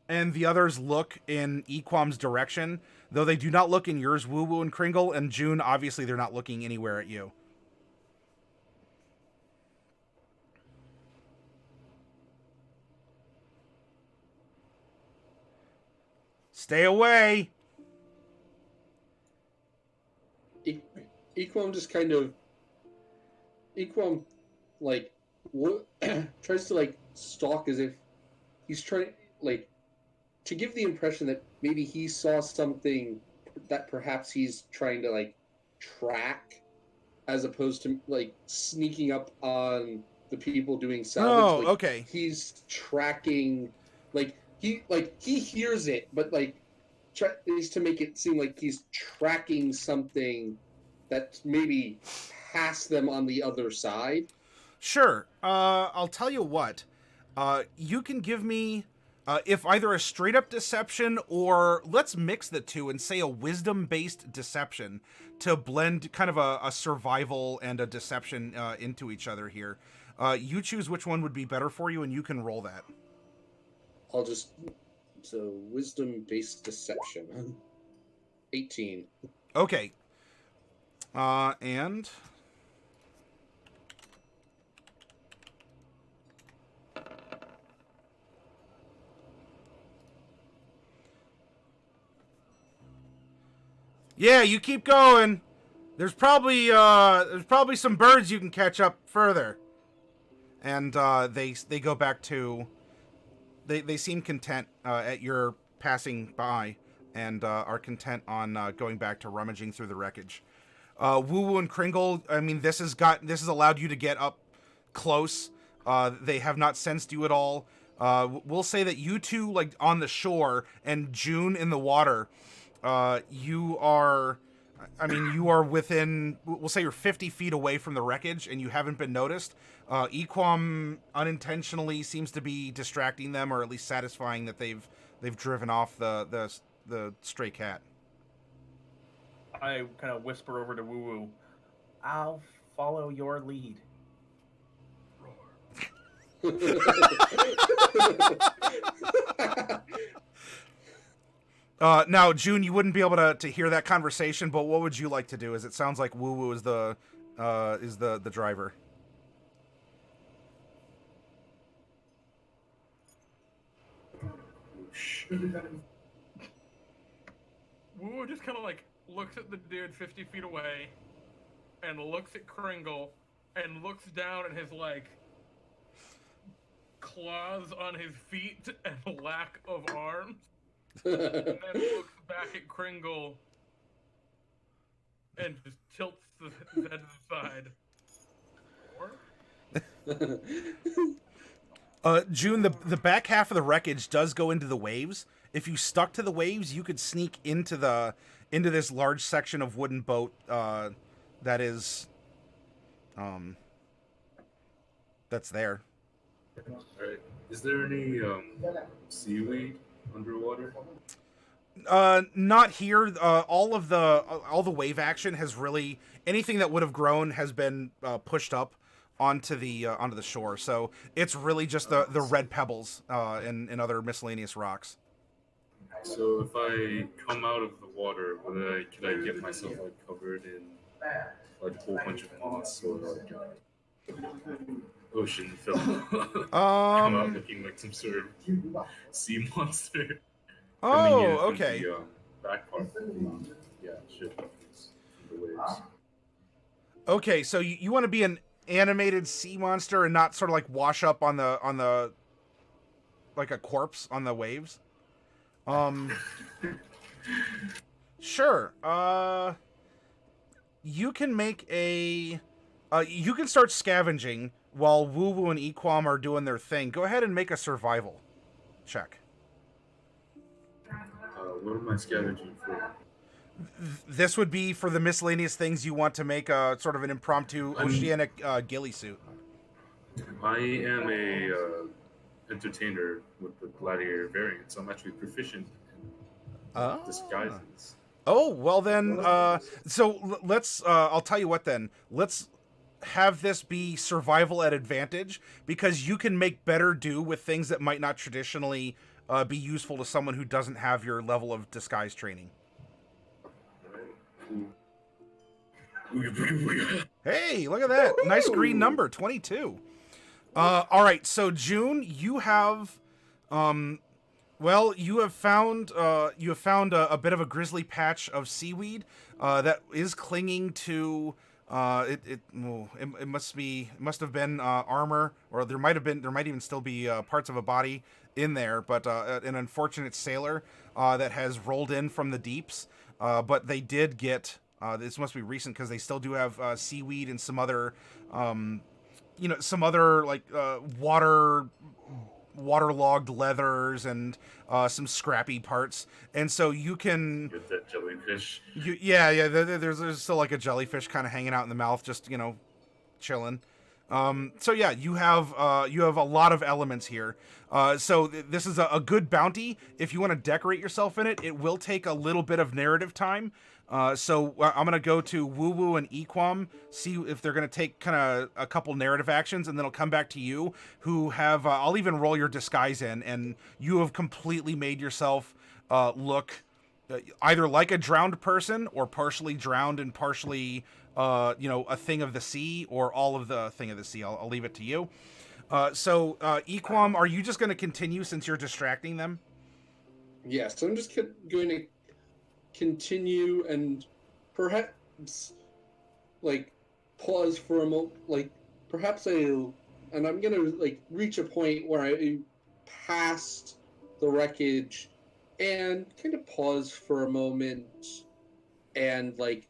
And the others look in Equam's direction, though they do not look in yours, Woo Woo and Kringle, and June, obviously they're not looking anywhere at you. Stay away! Equam just kind of... Equam, like, tries to, like, stalk as if he's trying, like, to give the impression that maybe he saw something that perhaps he's trying to, like, track, as opposed to, like, sneaking up on the people doing salvage. Oh, like, okay. He's tracking, he hears it, but, like, tries to make it seem like he's tracking something that maybe past them on the other side. Sure. I'll tell you what. You can give me... if either a straight-up deception or let's mix the two and say a wisdom-based deception to blend kind of a survival and a deception into each other here. You choose which one would be better for you, and you can roll that. So wisdom-based deception. 18. Okay. And... yeah, you keep going. There's probably some birds you can catch up further. And they go back to... They seem content at your passing by and are content on going back to rummaging through the wreckage. Woo Woo and Kringle, I mean, this has allowed you to get up close. They have not sensed you at all. We'll say that you two, like on the shore, and June in the water. You are within. We'll say you're 50 feet away from the wreckage, and you haven't been noticed. Equam unintentionally seems to be distracting them, or at least satisfying that they've driven off the stray cat. I kind of whisper over to Woo Woo, "I'll follow your lead." Now, June, you wouldn't be able to hear that conversation, but what would you like to do? As it sounds like Woo Woo is the driver. Woo just kind of like looks at the dude 50 feet away, and looks at Kringle, and looks down at his like claws on his feet and lack of arms, and then looks back at Kringle and just tilts his head to the side. June, the back half of the wreckage does go into the waves. If you stuck to the waves, you could sneak into this large section of wooden boat that is that's there. Alright. Is there any seaweed underwater? Not here. All the wave action has really, anything that would have grown has been pushed up onto the shore. So it's really just the red pebbles and other miscellaneous rocks. So if I come out of the water, could I get myself like covered in like a whole bunch of moss or like ocean film? Come out looking like some sort of sea monster. Oh, okay. The back part of the ship from the waves. Okay, so you want to be an animated sea monster and not sort of like wash up on the like a corpse on the waves? Sure. You can make you can start scavenging while Woo Woo and Equam are doing their thing. Go ahead and make a survival check. What am I scavenging for? This would be for the miscellaneous things you want to make a sort of an impromptu oceanic ghillie suit. I am a entertainer with the gladiator variant, so I'm actually proficient in disguises. Oh, well then, so let's, I'll tell you what then. Let's have this be survival at advantage, because you can make better do with things that might not traditionally be useful to someone who doesn't have your level of disguise training. Hey, look at that. Nice green number, 22. All right, so June, you have, you have found a bit of a grisly patch of seaweed that is clinging to it must have been armor, or there might even still be parts of a body in there, but an unfortunate sailor that has rolled in from the deeps. But they did get this must be recent, because they still do have seaweed and some other like waterlogged leathers and some scrappy parts, and so you can get that jellyfish. There's still like a jellyfish kind of hanging out in the mouth, just chilling. So yeah, you have a lot of elements here. So this is a good bounty. If you want to decorate yourself in it, it will take a little bit of narrative time. So I'm gonna go to Woo Woo and Equam, see if they're gonna take kind of a couple narrative actions, and then I'll come back to you, who have I'll even roll your disguise in, and you have completely made yourself look either like a drowned person, or partially drowned and partially a thing of the sea, or all of the thing of the sea. I'll leave it to you. So Equam, are you just going to continue since you're distracting them? Yeah, so I'm just going to continue and perhaps like pause for a moment, like perhaps I'm going to like reach a point where I past the wreckage and kind of pause for a moment and like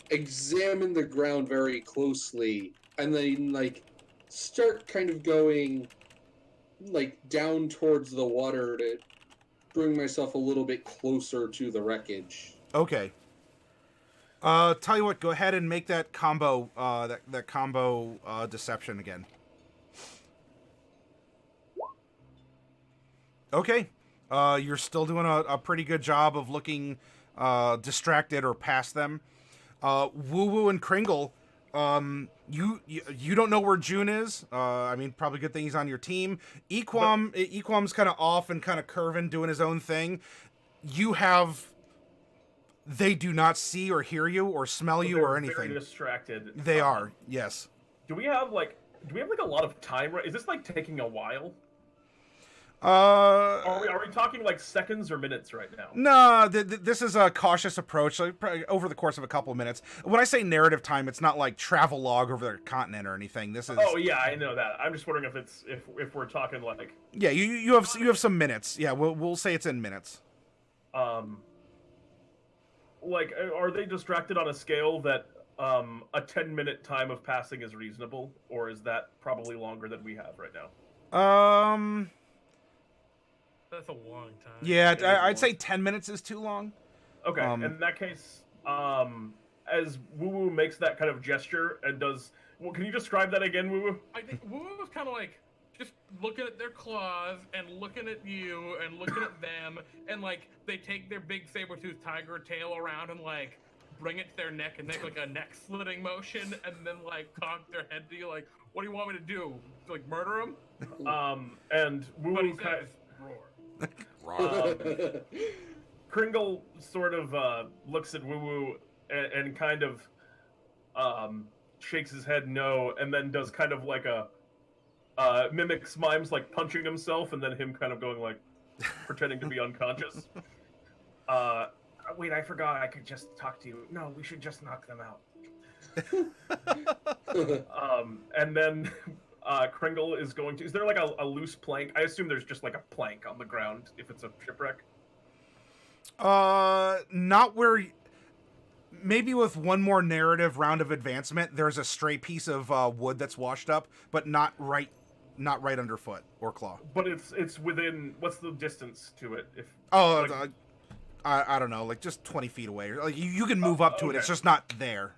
examine the ground very closely and then like start kind of going like down towards the water to bring myself a little bit closer to the wreckage. Okay. Tell you what, go ahead and make that combo, that combo deception again. Okay. You're still doing a pretty good job of looking distracted or past them. Woo Woo and Kringle, you don't know where June is. I mean, probably good thing he's on your team. Equam's kind of off and kind of curving, doing his own thing. They do not see or hear you or smell you or anything. Very distracted. They are, yes. Do we have like a lot of time? Is this like taking a while? Are Are we talking like seconds or minutes right now? No, this is a cautious approach, like probably over the course of a couple of minutes. When I say narrative time, it's not like travel log over the continent or anything. This is. Oh yeah, I know that. I'm just wondering if we're talking like. Yeah, you have some minutes. Yeah, we'll say it's in minutes. Like, are they distracted on a scale that a 10-minute time of passing is reasonable, or is that probably longer than we have right now? That's a long time. Yeah, I'd say 10 minutes is too long. Okay, in that case, as Woo Woo makes that kind of gesture and does, well, can you describe that again, Woo Woo? I think Woo was kind of like just looking at their claws and looking at you and looking at them, and like they take their big saber-toothed tiger tail around and like bring it to their neck and make like a neck slitting motion, and then like cock their head to you like, what do you want me to do? Like murder him? And Woo But he Woo kind says, roar. of Kringle sort of looks at Woo Woo and kind of shakes his head no, and then does kind of like a mimics mimes like punching himself, and then him kind of going like pretending to be unconscious. Wait, I forgot I could just talk to you. No, we should just knock them out. And then Kringle is going to. Is there like a loose plank? I assume there's just like a plank on the ground if it's a shipwreck. Not where. Maybe with one more narrative round of advancement, there's a stray piece of wood that's washed up, but not right underfoot or claw. But it's within. What's the distance to it? If I don't know, like just 20 feet away. Like you can move up to it. Okay. It's just not there.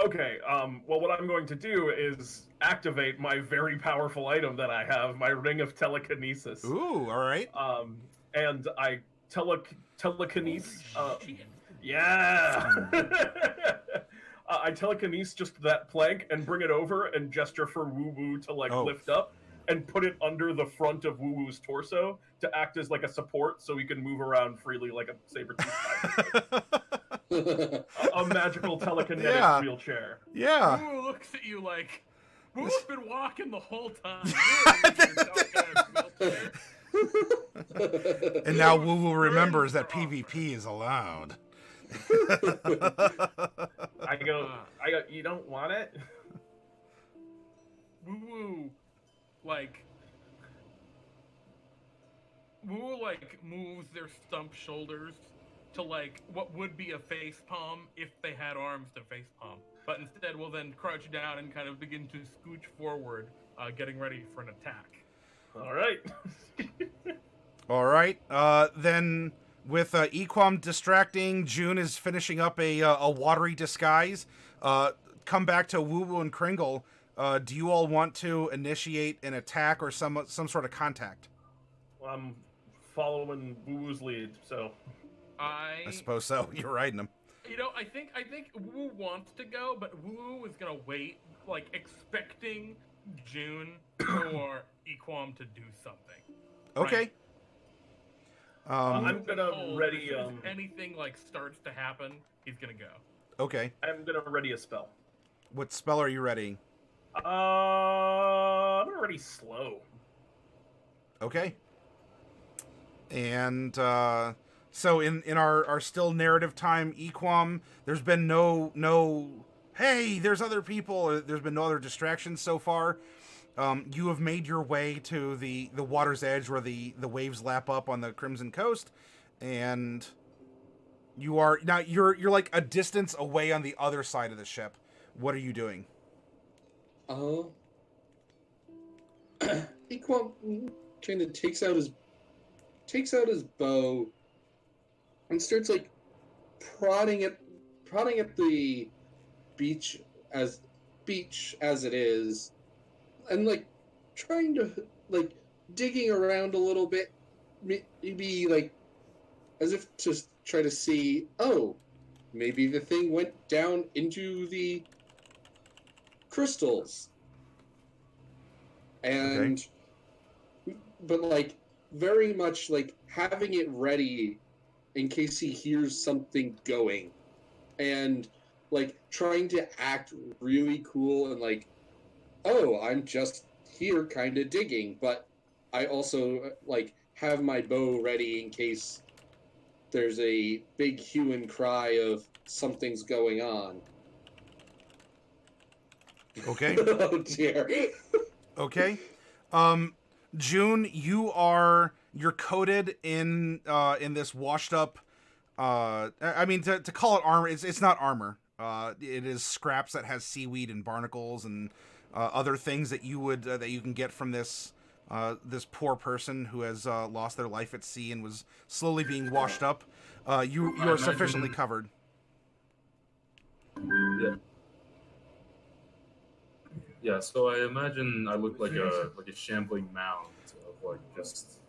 Okay. Well, what I'm going to do is activate my very powerful item that I have, my ring of telekinesis. Ooh, all right. And I telekinesis. Yeah. I telekinesis just that plank and bring it over and gesture for Woo Woo to lift up and put it under the front of Woo Woo's torso to act as like a support so he can move around freely like a saber-toothed tiger. A magical telekinetic wheelchair. Yeah. Woo looks at you like, Woo's been walking the whole time. And now Woo Woo remembers that PvP is allowed. I go, you don't want it? Woo moves their stump shoulders to like what would be a face palm if they had arms to face palm, but instead will then crouch down and kind of begin to scooch forward, getting ready for an attack. All right. All right. Then with Equam distracting, June is finishing up a watery disguise. Come back to Woo Woo and Kringle. Do you all want to initiate an attack or some sort of contact? Well, I'm following Woo Woo's lead, so. I suppose so. You're riding him. You know, I think Woo wants to go, but Woo is gonna wait, like expecting June or Equam to do something. Okay. Right? I'm gonna ready. If anything like starts to happen, he's gonna go. Okay. I'm gonna ready a spell. What spell are you readying? I'm gonna ready slow. Okay. And so in our still narrative time, Equam, there's been no hey, there's other people. There's been no other distractions so far. You have made your way to the water's edge where the waves lap up on the Crimson Coast, and you're like a distance away on the other side of the ship. What are you doing? Equan kind of takes out his bow and starts like prodding at the beach as it is, and like trying to like digging around a little bit, maybe like as if to try to see, oh, maybe the thing went down into the crystals. And but like very much like having it ready in case he hears something going, and like trying to act really cool and like, oh, I'm just here kind of digging, but I also like have my bow ready in case there's a big hue and cry of something's going on. Okay. Oh dear. Okay. June, you're coated in this washed up. I mean, to call it armor, it's not armor. It is scraps that has seaweed and barnacles and other things that you would that you can get from this poor person who has lost their life at sea and was slowly being washed up. You are sufficiently covered. Yeah. Yeah, so I imagine I look like a shambling mound of like just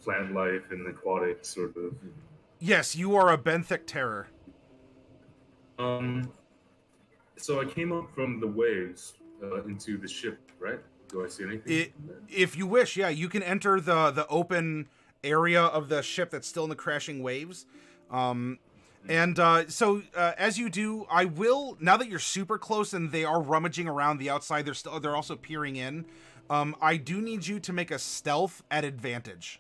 plant life and aquatic sort of. Yes, you are a benthic terror. So I came up from the waves into the ship, right? Do I see anything? If you wish, yeah, you can enter the open area of the ship that's still in the crashing waves. So as you do, I will, now that you're super close and they are rummaging around the outside, they're also peering in. I do need you to make a stealth at advantage.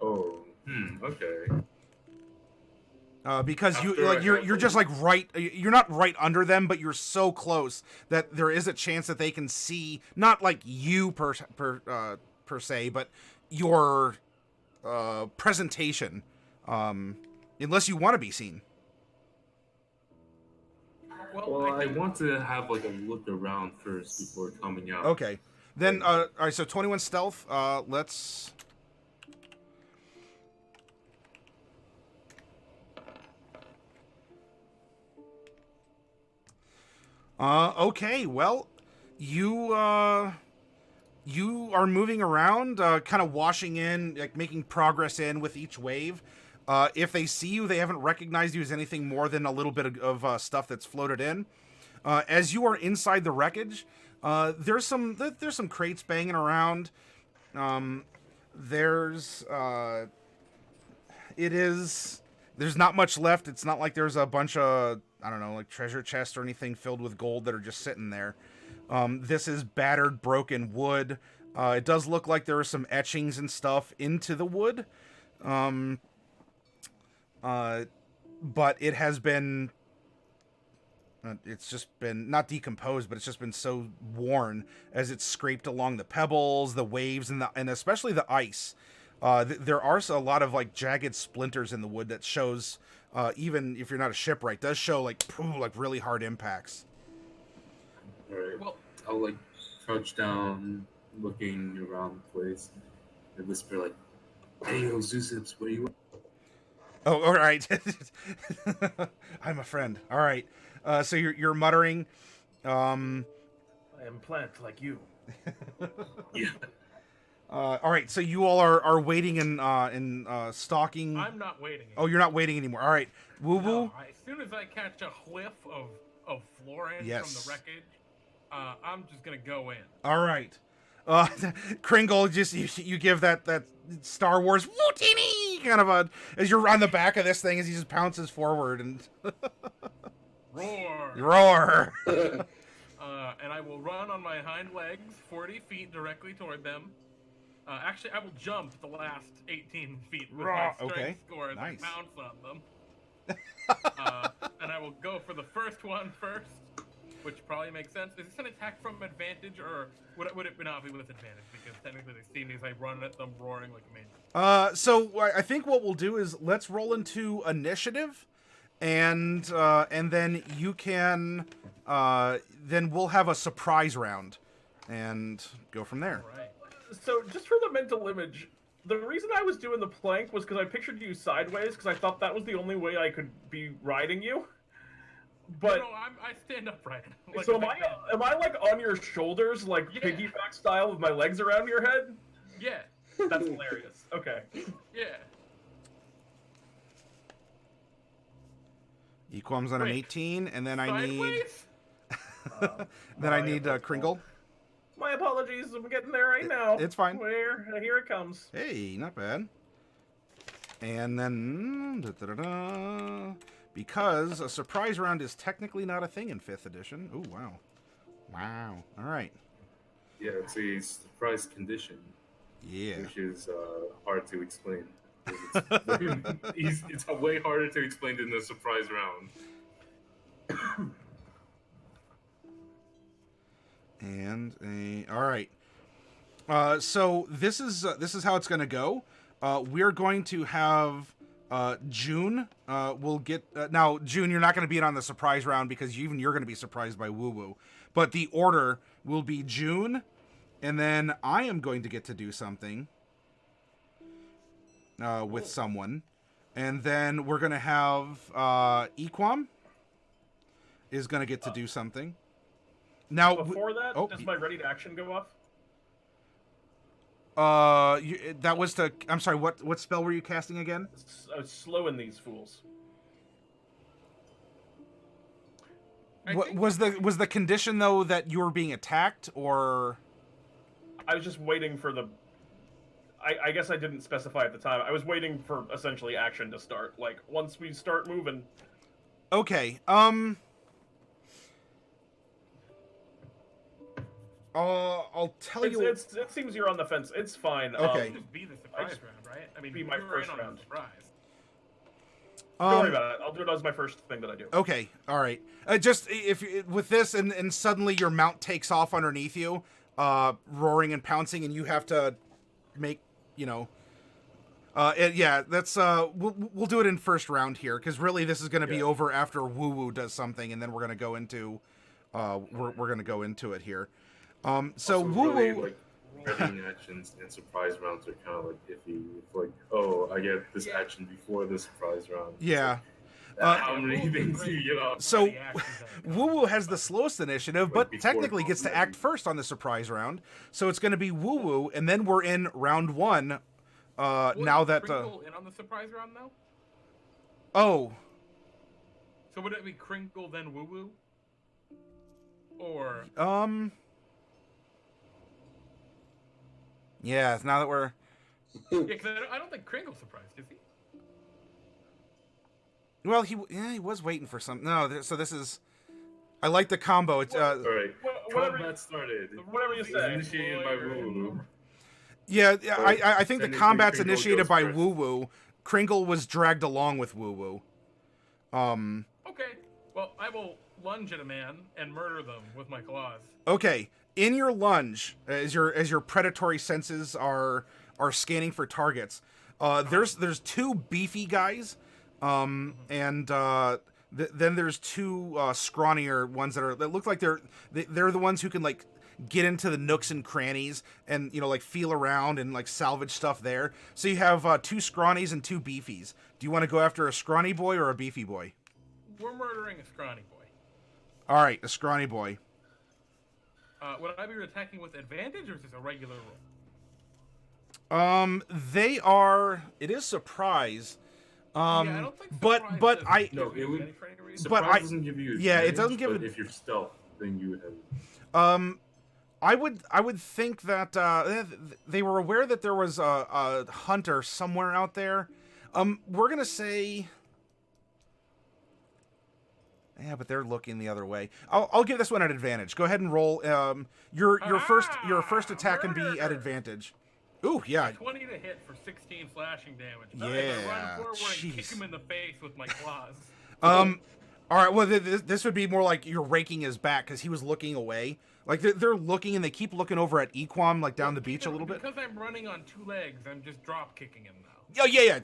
Oh, okay. Because you're just like you're not right under them, but you're so close that there is a chance that they can see, not like you per se, but your presentation. Unless you want to be seen. Well, I want to have like a look around first before coming out. Okay. Then, all right, so 21 stealth. Let's... Okay, well, you are moving around, kind of washing in, like making progress in with each wave. If they see you, they haven't recognized you as anything more than a little bit of stuff that's floated in. As you are inside the wreckage, there's some crates banging around. There's not much left. It's not like there's a bunch of, I don't know, like treasure chests or anything filled with gold that are just sitting there. This is battered, broken wood. It does look like there are some etchings and stuff into the wood. But it has been, it's just been, not decomposed, but it's just been so worn as it's scraped along the pebbles, the waves, and especially the ice. There are a lot of like jagged splinters in the wood that shows, even if you're not a shipwright, does show like really hard impacts. Alright, well, I'll like crouch down, looking around the place, and whisper like, "Hey, yo, Zoozips, what do you want?" Oh, all right. I'm a friend. All right. So you're muttering. I am plant like you. Yeah. All right. So you all are waiting in stalking. I'm not waiting anymore. Oh, you're not waiting anymore. All right. Woo woo. No, as soon as I catch a whiff of fluorine Yes. from the wreckage, I'm just gonna go in. All right. Kringle, just you give that Star Wars Wootini kind of as you're on the back of this thing as he just pounces forward and roar. And I will run on my hind legs 40 feet directly toward them. Actually, I will jump the last 18 feet with my strength score as I pounce on them. And I will go for the first one first, which probably makes sense. Is this an attack from advantage, or would it not be with advantage? Because technically they see me as I run at them roaring like a maniac. So I think what we'll do is let's roll into initiative, and then you can then we'll have a surprise round and go from there. All right. So, just for the mental image, the reason I was doing the plank was because I pictured you sideways, because I thought that was the only way I could be riding you. But no, I stand upright. Like so a big man. am I like on your shoulders, like Yeah. piggyback style, with my legs around your head? Yeah. That's hilarious. Okay. Yeah. Equam's on an Wait. 18, and then I need Sideways? then I need Kringle. My apologies. I'm getting there right now. It's fine. Here it comes. Hey, not bad. And then because a surprise round is technically not a thing in 5th edition. Oh wow, wow. All right. Yeah, it's a surprise condition, Yeah. which is hard to explain. It's way harder to explain than the surprise round. And all right. So this is how it's going to go. We're going to have June. We'll get now. June, you're not going to be in on the surprise round because you're going to be surprised by Woo Woo. But the order will be June, and then I am going to get to do something with someone, and then we're going to have Equam is going to get to do something. Now, Before that, oh, does my ready to action go off? that was to. I'm sorry. What spell were you casting again? Slowing these fools. What was the condition though that you were being attacked, or? I was just waiting for the. I guess I didn't specify at the time. I was waiting for essentially action to start. Like once we start moving. Okay. I'll tell you. It seems you're on the fence. It's fine. Okay. Just be the surprise round, right? I mean, Be my you were first in on the round. surprise. Don't worry about it. I'll do it as my first thing that I do. Okay. All right. Just if with this and suddenly your mount takes off underneath you, roaring and pouncing, and you have to make yeah. That's we'll do it in first round here because really this is going to be over after Woo Woo does something, and then we're going to go into we're going to go into it here. So Also, Woo really, Woo. like, ready actions and surprise rounds are kind of like iffy. It's like, oh, I get this action before the surprise round. Yeah. How many things do you get off? So, Ready actions are- Woo Woo has the slowest initiative, but before technically gets to combat. act first on the surprise round. So it's going to be Woo Woo, and then we're in round 1. Now Would that Crinkle in on the surprise round though? oh, So would it be Crinkle then Woo Woo? Or yeah. Now that we're yeah, because I don't think Crinkle's surprised, is he? well, he was waiting for something. No, so this is. I like the combo. It's All right, Whatever, combat started. whatever you say. Initiated by Woo. yeah. I think the Technically, combat's Kringle initiated goes by first. Woo Woo. Kringle was dragged along with Woo Woo. Okay. Well, I will lunge at a man and murder them with my claws. Okay, in your lunge, as your predatory senses are scanning for targets, there's 2 beefy guys, and then there's 2 scrawnier ones that look like they're the ones who can like get into the nooks and crannies and like feel around and like salvage stuff there. So you have 2 scrawnies and 2 beefies. Do you want to go after a scrawny boy or a beefy boy? We're murdering a scrawny boy. All right, a scrawny boy. Would I be attacking with advantage, or is this a regular roll? They are. It is surprise. Yeah, I don't think but surprise doesn't I give No, you it would- any for any reason. But Surprise I- doesn't give you. yeah, it advantage, doesn't give but it- if you're stealth, then you have. I would think that they were aware that there was a hunter somewhere out there. We're gonna say. Yeah, but they're looking the other way. I'll give this one an advantage. Go ahead and roll. Your first attack can be at Murder! advantage. Ooh, yeah. 20 to hit for 16 slashing damage. Yeah, I run forward and kick jeez. him in the face with my claws. All right. Well, this would be more like you're raking his back because he was looking away. Like they're looking and they keep looking over at Equam, like down the beach a little bit. Because I'm running on 2 legs, I'm just drop kicking him now. Oh yeah.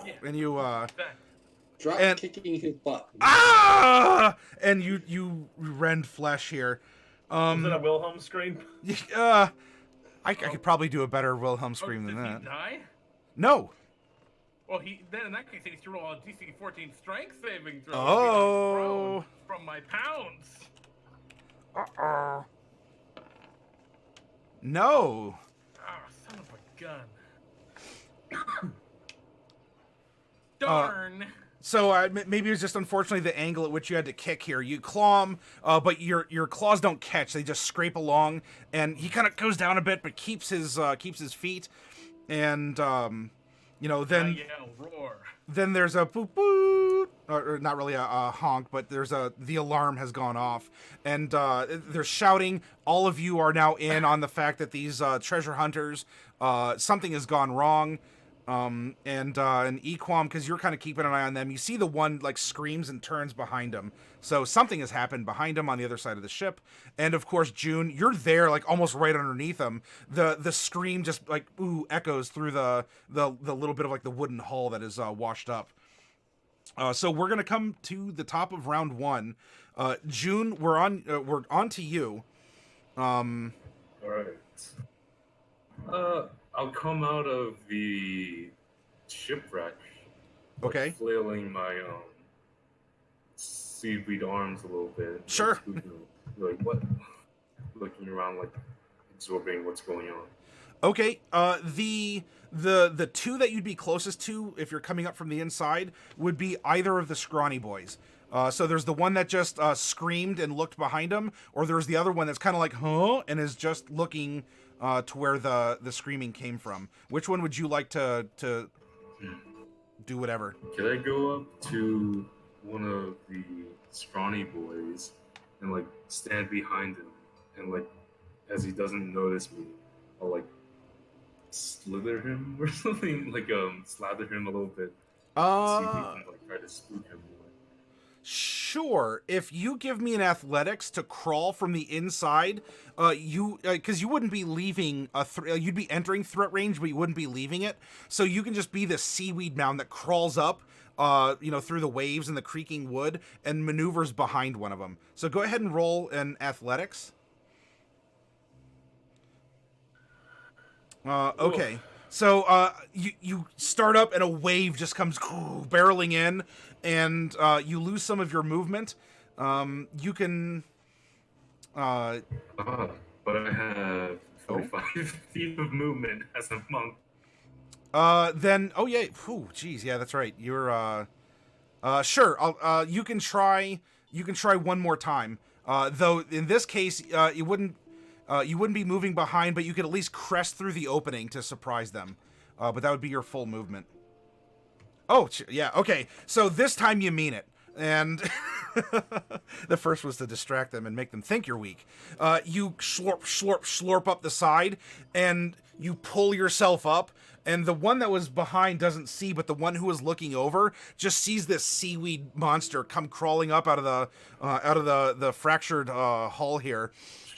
Yeah. And you Exactly. Drop And- kicking his butt. Ah! And you rend flesh here. Was it a Wilhelm scream? I could probably do a better Wilhelm scream does than he that. die? No. Well, then in that case, he needs to roll a DC 14 strength saving throw. Oh. From my pounds. Uh-oh. No. Ah, son of a gun. Darn. So maybe it was just unfortunately the angle at which you had to kick here. You claw him, but your claws don't catch; they just scrape along, and he kind of goes down a bit, but keeps his feet, and then Yell, roar. then there's a boop boop, or not really a honk, but there's the alarm has gone off, and they're shouting. All of you are now in on the fact that these treasure hunters, something has gone wrong. And Equam, because you're kind of keeping an eye on them, you see the one like screams and turns behind him. So something has happened behind him on the other side of the ship. And of course, June, you're there, like almost right underneath him. The scream just like echoes through the little bit of like the wooden hull that is washed up. So we're gonna come to the top of round 1. June, we're on to you. All right. I'll come out of the shipwreck. Okay. Flailing my seaweed arms a little bit. Sure. Like what? Looking around, like absorbing what's going on. Okay. The two that you'd be closest to if you're coming up from the inside would be either of the scrawny boys. So there's the one that just screamed and looked behind him, or there's the other one that's kind of like, huh, and is just looking to where the screaming came from. Which one would you like to do whatever? Can I go up to one of the scrawny boys and like stand behind him and like as he doesn't notice me, I'll like slither him or something, like slather him a little bit. See if he can like try to spook him more. Sure. If you give me an athletics to crawl from the inside, because you wouldn't be leaving you'd be entering threat range, but you wouldn't be leaving it. So you can just be the seaweed mound that crawls up, through the waves and the creaking wood and maneuvers behind one of them. So go ahead and roll an athletics. Okay. Oof. So you start up and a wave just comes barreling in, and you lose some of your movement. You can. But I have 45 feet of movement as a monk. Then yeah. Geez, yeah, that's right. You're. Sure. You can try. You can try one more time. Though in this case, you wouldn't be moving behind, but you could at least crest through the opening to surprise them. But that would be your full movement. Oh, yeah, okay. So this time you mean it. And the first was to distract them and make them think you're weak. You slurp up the side, and you pull yourself up, and the one that was behind doesn't see, but the one who was looking over just sees this seaweed monster come crawling up out of the fractured hull here.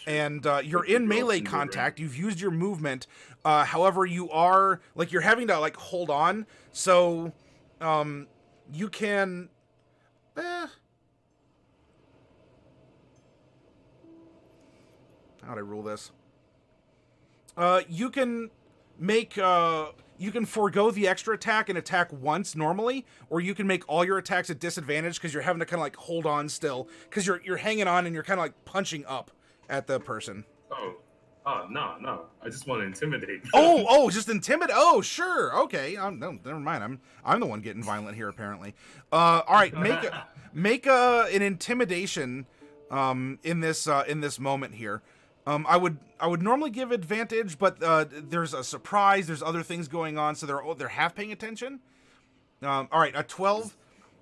And you're in melee contact. You've used your movement. However, you are you're having to hold on. So you can. How'd I rule this? You can make. You can forego the extra attack and attack once normally, or you can make all your attacks at disadvantage because you're having to kind of hold on still because you're hanging on and you're kind of punching up at the person. No. I just want to intimidate. Just intimidate. Oh, sure. Okay. No, never mind. I'm the one getting violent here, apparently. All right. Make an intimidation in this moment here. I would normally give advantage, but there's a surprise. There's other things going on, so they're half paying attention. All right. A 12.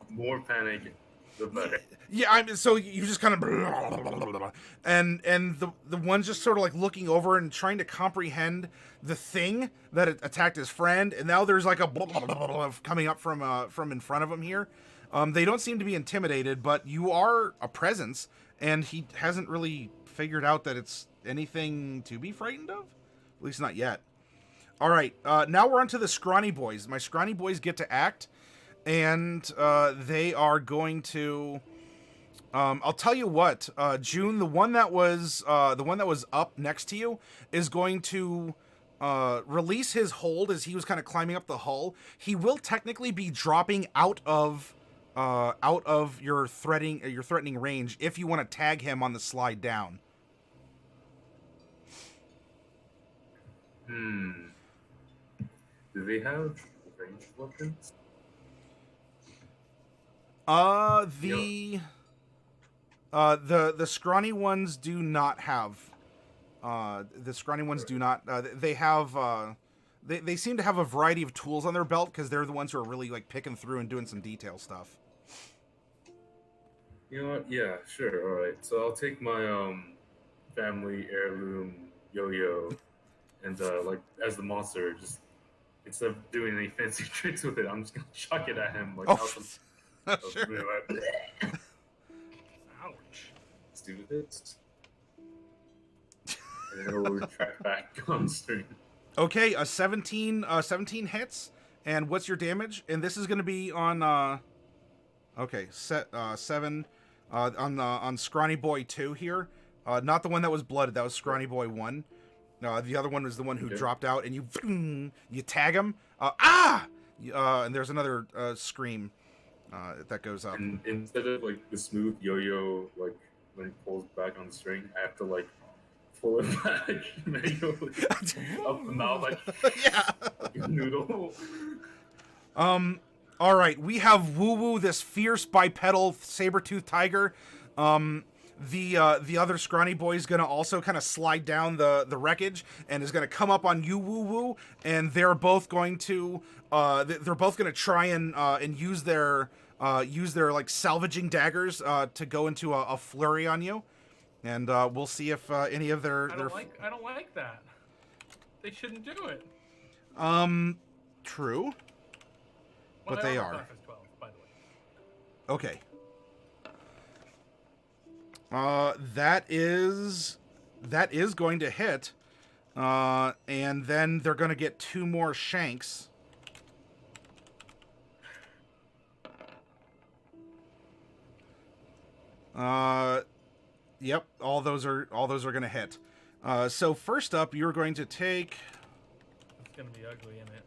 More panic, the better. Yeah, so you just kind of and the one's just sort of looking over and trying to comprehend the thing that attacked his friend, and now there's a coming up from in front of him here. They don't seem to be intimidated, but you are a presence, and he hasn't really figured out that it's anything to be frightened of, at least not yet. All right, now we're on to the scrawny boys. My scrawny boys get to act. and they are going to. I'll tell you what, June, the one that was up next to you is going to release his hold as he was kind of climbing up the hull. He will technically be dropping out of your threatening range if you want to tag him on the slide down. Do they have ranged weapons? The scrawny ones do not have. The scrawny ones do not. They have. They seem to have a variety of tools on their belt because they're the ones who are really like picking through and doing some detail stuff. You know what? Yeah, sure. All right. So I'll take my family heirloom yo-yo, and like as the monster, just instead of doing any fancy tricks with it, I'm just gonna chuck it at him like. Sure. Ouch. Let's do this. And then it'll retract back on screen. Okay, a 17 hits. And what's your damage? And this is going to be on set 7 on Scrawny Boy 2 here. Not the one that was blooded, that was Scrawny Boy 1. The other one was the one who dropped out, and you tag him. And there's another scream that goes up. And instead of like the smooth yo-yo, like when it pulls back on the string, I have to like pull it back manually up the mouth like a noodle. All right, we have Woo Woo, this fierce bipedal saber-toothed tiger. The other scrawny boy is gonna also kind of slide down the wreckage and is gonna come up on you, Woo Woo, and they're both going to try and use their like salvaging daggers to go into a flurry on you, and we'll see if any of their. I don't like that. They shouldn't do it. True. Well, But they are. 12, by the way. Okay. That is going to hit, and then they're going to get 2 more shanks. Yep, all those are going to hit. So first up, you're going to take. It's going to be ugly, isn't it?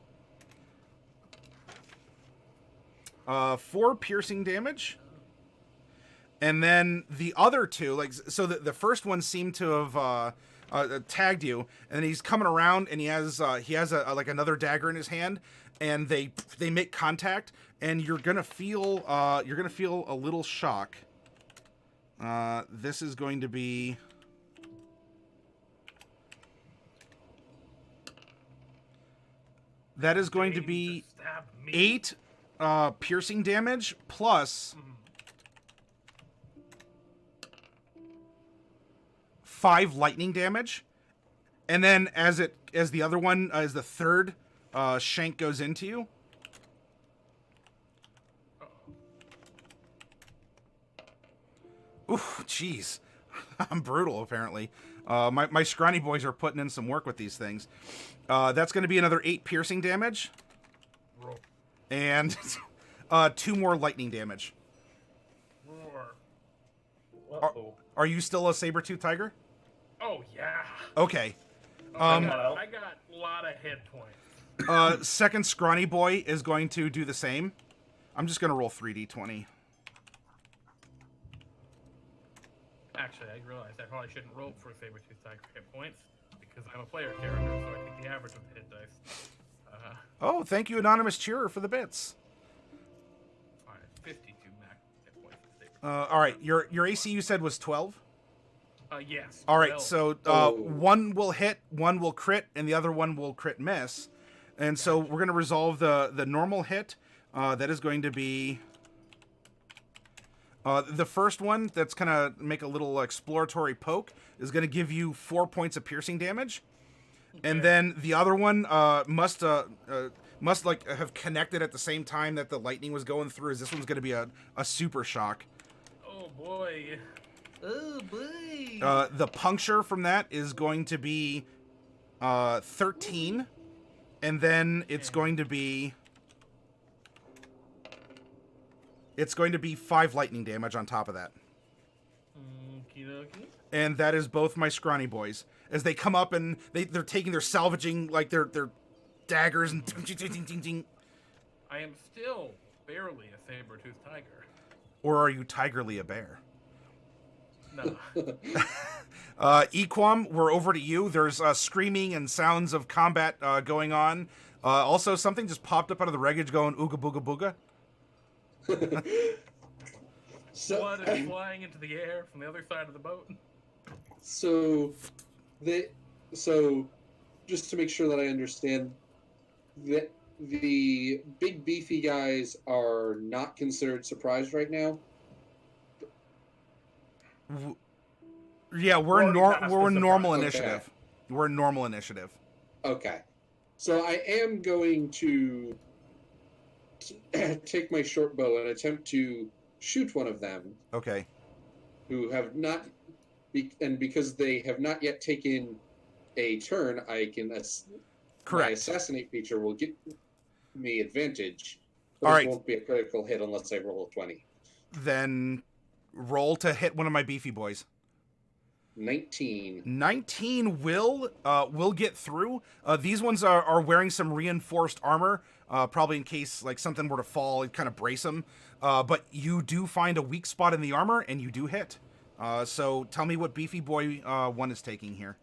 4 piercing damage. And then the other 2, like, so the first one seemed to have tagged you, and then he's coming around, and he has like another dagger in his hand, and they make contact, and you're gonna feel a little shock. This is going to be. That is going to be 8 piercing damage plus 5 lightning damage, and then as the other one, as the third shank goes into you. Oof, jeez. I'm brutal, apparently. My scrawny boys are putting in some work with these things. That's going to be another 8 piercing damage. And 2 more lightning damage. Are you still a saber-tooth tiger? Oh, yeah. Okay. I got a lot of hit points. Second scrawny boy is going to do the same. I'm just going to roll 3d20. Actually, I realized I probably shouldn't roll for saber-tooth tiger hit points because I'm a player character, so I take the average of the hit dice. Oh, thank you, Anonymous Cheerer, for the bits. All right, 52 max hit points. All right, your AC you said was 12? Yes. All right, 12. so one will hit, one will crit, and the other one will crit miss. And so we're going to resolve the normal hit. That is going to be... the first one that's going to make a little exploratory poke is going to give you 4 points of piercing damage. Okay. And then the other one must like have connected at the same time that the lightning was going through, as this one's going to be a super shock. Oh, boy. Oh, boy. The puncture from that is going to be 13. And then it's going to be It's going to be 5 lightning damage on top of that. Okie dokie. And that is both my scrawny boys. As they come up and they're salvaging like their daggers and ting, ting, ting. I am still barely a saber-toothed tiger. Or are you tigerly a bear? No. Equam, we're over to you. There's screaming and sounds of combat going on. Also, something just popped up out of the wreckage going ooga booga booga. Blood is flying into the air from the other side of the boat. So just to make sure that I understand, that the big beefy guys are not considered surprised right now. Yeah, we're in normal Okay. initiative. We're in normal initiative. Okay. So I am going to take my short bow and attempt to shoot one of them Okay. who have not, and because they have not yet taken a turn, I can my Correct. assassinate feature will get me advantage. But All it right. won't be a critical hit unless I roll a 20. Then roll to hit one of my beefy boys. 19. 19 will get through. These ones are wearing some reinforced armor, probably in case like something were to fall and kind of brace them. But you do find a weak spot in the armor and you do hit. So tell me what beefy boy 1 is taking here.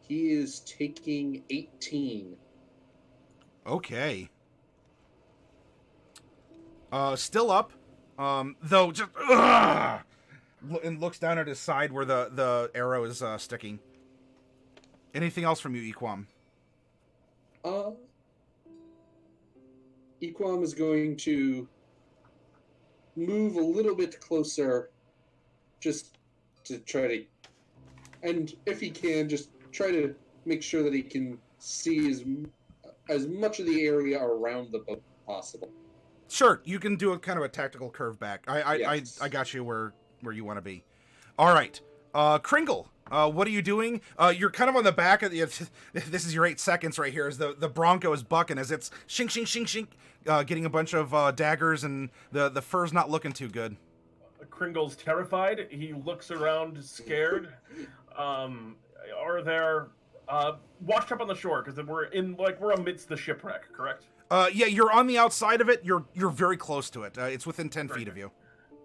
He is taking 18. Okay. Still up. Though just and looks down at his side where the arrow is sticking. Anything else from you, Equam? Equam is going to move a little bit closer just to try to, and if he can, just try to make sure that he can see as much of the area around the boat as possible. Sure, you can do a kind of a tactical curve back. Yes. I got you where you want to be. All right, Kringle, what are you doing? You're kind of on the back of the. This is your 8 seconds right here. As the Bronco is bucking, as it's shink shink shink shink, getting a bunch of daggers, and the fur's not looking too good. Kringle's terrified. He looks around, scared. Are there washed up on the shore? Because we're amidst the shipwreck, correct? Yeah, you're on the outside of it. You're very close to it. It's within 10 feet of you.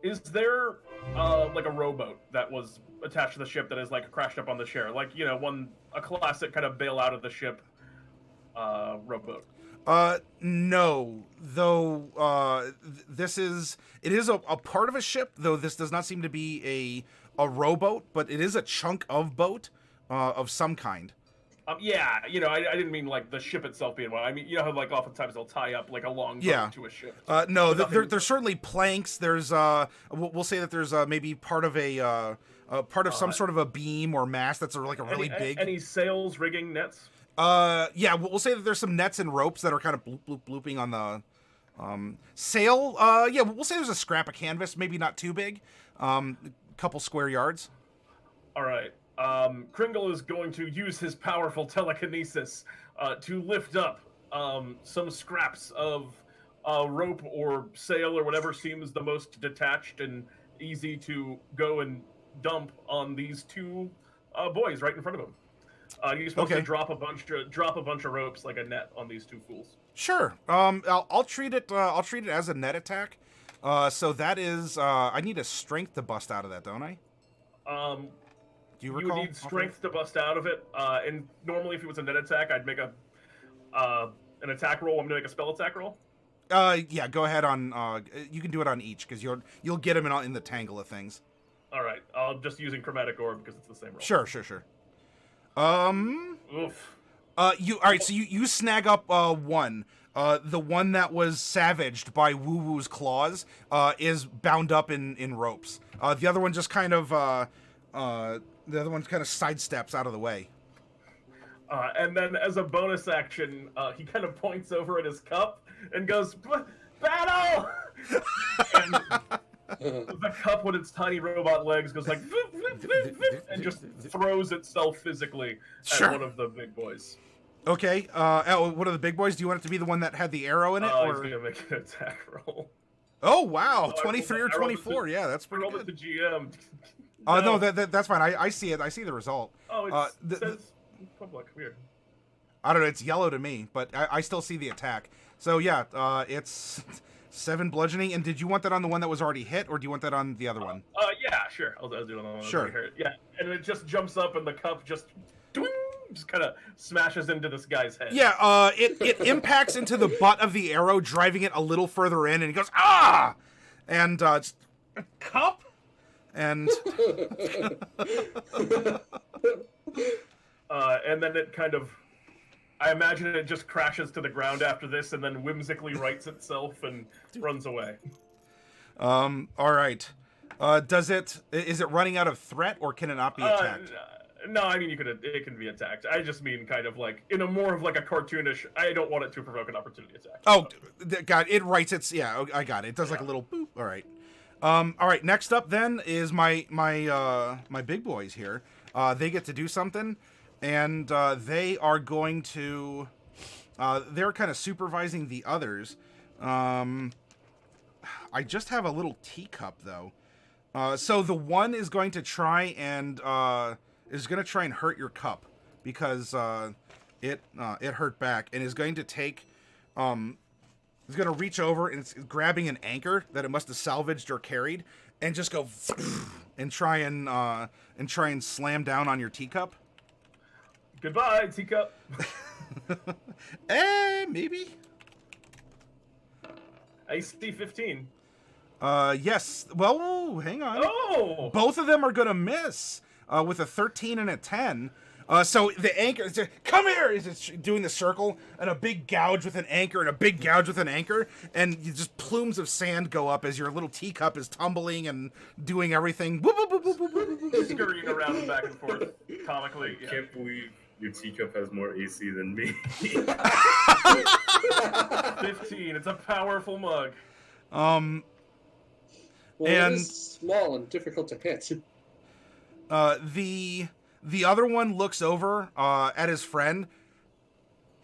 Is there like a rowboat that was attached to the ship that is like crashed up on the shore? Like, you know, a classic kind of bail out of the ship rowboat. No, though it is a part of a ship, though this does not seem to be a rowboat, but it is a chunk of boat of some kind. Yeah, you know, I didn't mean like the ship itself being one. I mean, you know how like oftentimes they'll tie up like a long boat to a ship. No, there's certainly planks. There's we'll say that there's maybe part of part of some sort of a beam or mast that's like a really big. Any sails, rigging, nets? Yeah, we'll say that there's some nets and ropes that are kind of bloop bloop blooping on the sail. Yeah, we'll say there's a scrap of canvas, maybe not too big, couple square yards. All right. Kringle is going to use his powerful telekinesis to lift up some scraps of rope or sail or whatever seems the most detached and easy to go and dump on these two boys right in front of him. He's supposed to drop a bunch of ropes like a net on these two fools. Sure. I'll treat it as a net attack. So that is I need a strength to bust out of that, don't I? Do you recall? You would need strength to bust out of it. And normally, if it was a net attack, I'd make an attack roll. I'm gonna make a spell attack roll. Yeah. Go ahead on. You can do it on each because you'll get him in the tangle of things. All right. I'll just using chromatic orb because it's the same roll. Sure. Oof. All right. So you snag up one. The one that was savaged by Woo Woo's claws is bound up in ropes. The other one just kind of sidesteps out of the way. And then as a bonus action, he kind of points over at his cup and goes, "Battle!" And the cup with its tiny robot legs goes like, and just throws itself physically at one of the big boys. Okay. What are the big boys? Do you want it to be the one that had the arrow in it, He's or? gonna make an attack roll. Oh wow, Oh, 23 or 24. Yeah, that's I pretty rolled at good. the GM. No, that's fine. I see it. I see the result. Oh, it says public. Weird. I don't know. It's yellow to me, but I still see the attack. So yeah, it's 7 bludgeoning. And did you want that on the one that was already hit, or do you want that on the other one? Yeah, sure. I'll do it on the one that Sure. already hurt. Yeah, and it just jumps up, and the cup just kind of smashes into this guy's head. Yeah. It impacts into the butt of the arrow, driving it a little further in, and he goes ah, and it's a cup, and and then it kind of, I imagine it just crashes to the ground after this, and then whimsically rights itself and runs away. All right. Is it running out of threat, or can it not be attacked? No, I mean it can be attacked. I just mean kind of like in a more of like a cartoonish. I don't want it to provoke an opportunity attack. Oh, God! It writes its. Yeah, I got it. It does like a little boop. All right. All right. Next up then is my big boys here. They get to do something, and they are going to. They're kind of supervising the others. I just have a little teacup though. So the one is going to try and hurt your cup because it hurt back, and is going to take is going to reach over and it's grabbing an anchor that it must have salvaged or carried, and just go and try and slam down on your teacup. Goodbye, teacup. Maybe. AC 15. Yes. Well, hang on. Oh! Both of them are gonna miss with a 13 and a 10. So the anchor, come here, is doing the circle, and a big gouge with an anchor, and a big gouge with an anchor, and just plumes of sand go up as your little teacup is tumbling and doing everything. Boop, boop, boop, boop, boop, boop, boop, boop. Scurrying around and back and forth, comically. I can't believe your teacup has more AC than me. 15. It's a powerful mug. Well, And- it is small and difficult to hit. The other one looks over at his friend.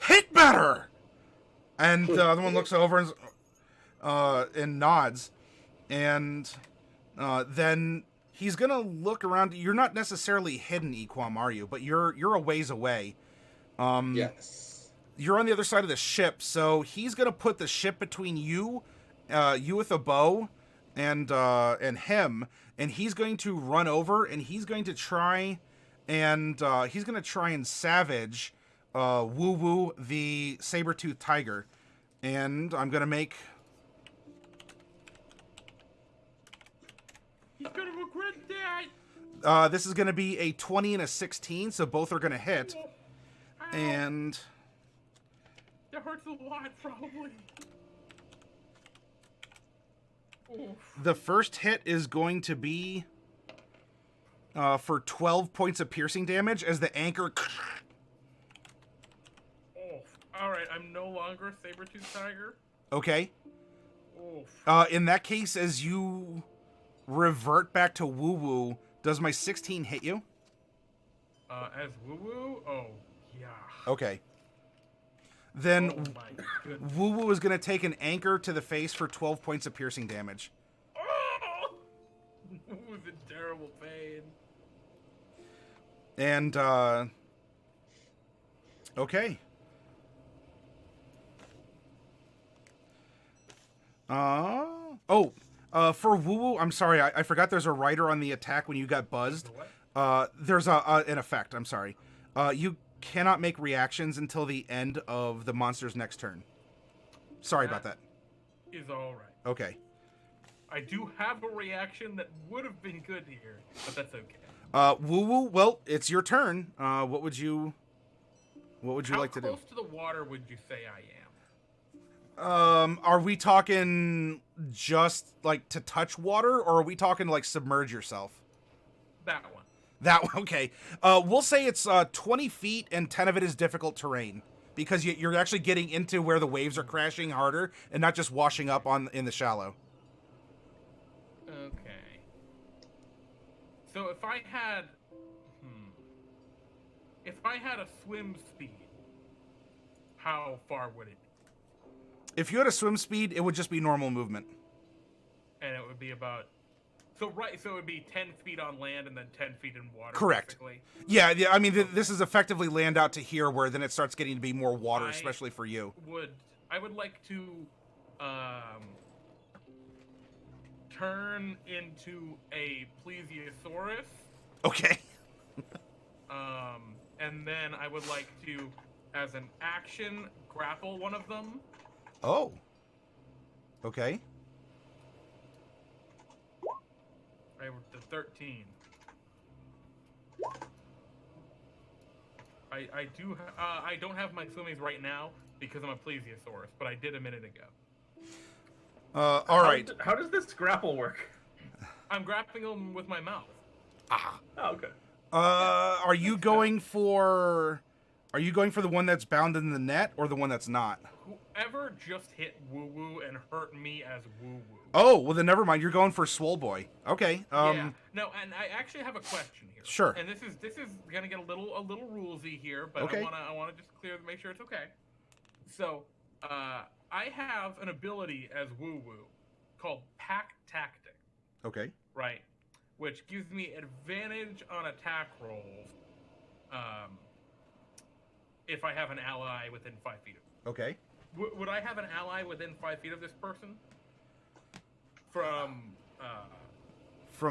Hit better. And the other one looks over and nods, and then he's gonna look around. You're not necessarily hidden, Equam, are you? But you're a ways away. Yes. You're on the other side of the ship, so he's gonna put the ship between you, you with a bow, and him, and he's going to run over, and he's going to try and savage Woo Woo, the saber-toothed tiger. And I'm gonna make. He's gonna regret that. This is gonna be a 20 and a 16, so both are gonna hit. Ow. And That hurts a lot, probably. Oof. the first hit is going to be for 12 points of piercing damage as the anchor. Oof. Alright, I'm no longer a saber-toothed tiger. Okay. Oof. In that case, as you revert back to Woo Woo, does my 16 hit you? As woo-woo? Oh, yeah. Okay. Then Oh my goodness. Woo Woo is going to take an anchor to the face for 12 points of piercing damage. Oh! Woo-woo's in terrible pain. And, okay. For Woo Woo, I'm sorry, I forgot there's a rider on the attack when you got buzzed. What? There's an effect, I'm sorry. You cannot make reactions until the end of the monster's next turn. Sorry about that. Is alright. Okay. I do have a reaction that would have been good here, but that's okay. Woo Woo, well, it's your turn. What would you like to do? How close to the water would you say I am? Are we talking just like to touch water, or are we talking like submerge yourself? That one. That one, okay. We'll say it's 20 feet and 10 of it is difficult terrain because you're actually getting into where the waves are crashing harder and not just washing up in the shallow. Okay. So if I had a swim speed, how far would it? If you had a swim speed, it would just be normal movement. And it would be about. So it would be 10 feet on land and then 10 feet in water. Correct. Basically. Yeah. I mean, this is effectively land out to here, where then it starts getting to be more water, especially for you. I would like to turn into a plesiosaurus. Okay. And then I would like to, as an action, grapple one of them. Oh. Okay. I have the 13. I don't have my swimmies right now because I'm a plesiosaurus, but I did a minute ago. All right. How does this grapple work? I'm grappling them with my mouth. Ah. Oh, okay. Are you going for the one that's bound in the net or the one that's not? Whoever just hit Woo Woo and hurt me as Woo Woo. Oh, well then never mind. You're going for Swole Boy. Okay. Yeah. No, and I actually have a question here. Sure. And this is gonna get a little rulesy here, but okay. I wanna just make sure it's okay. So, I have an ability as Woo Woo called Pack Tactic. Okay. Right. Which gives me advantage on attack rolls, if I have an ally within 5 feet of me. Okay. Would I have an ally within 5 feet of this person? From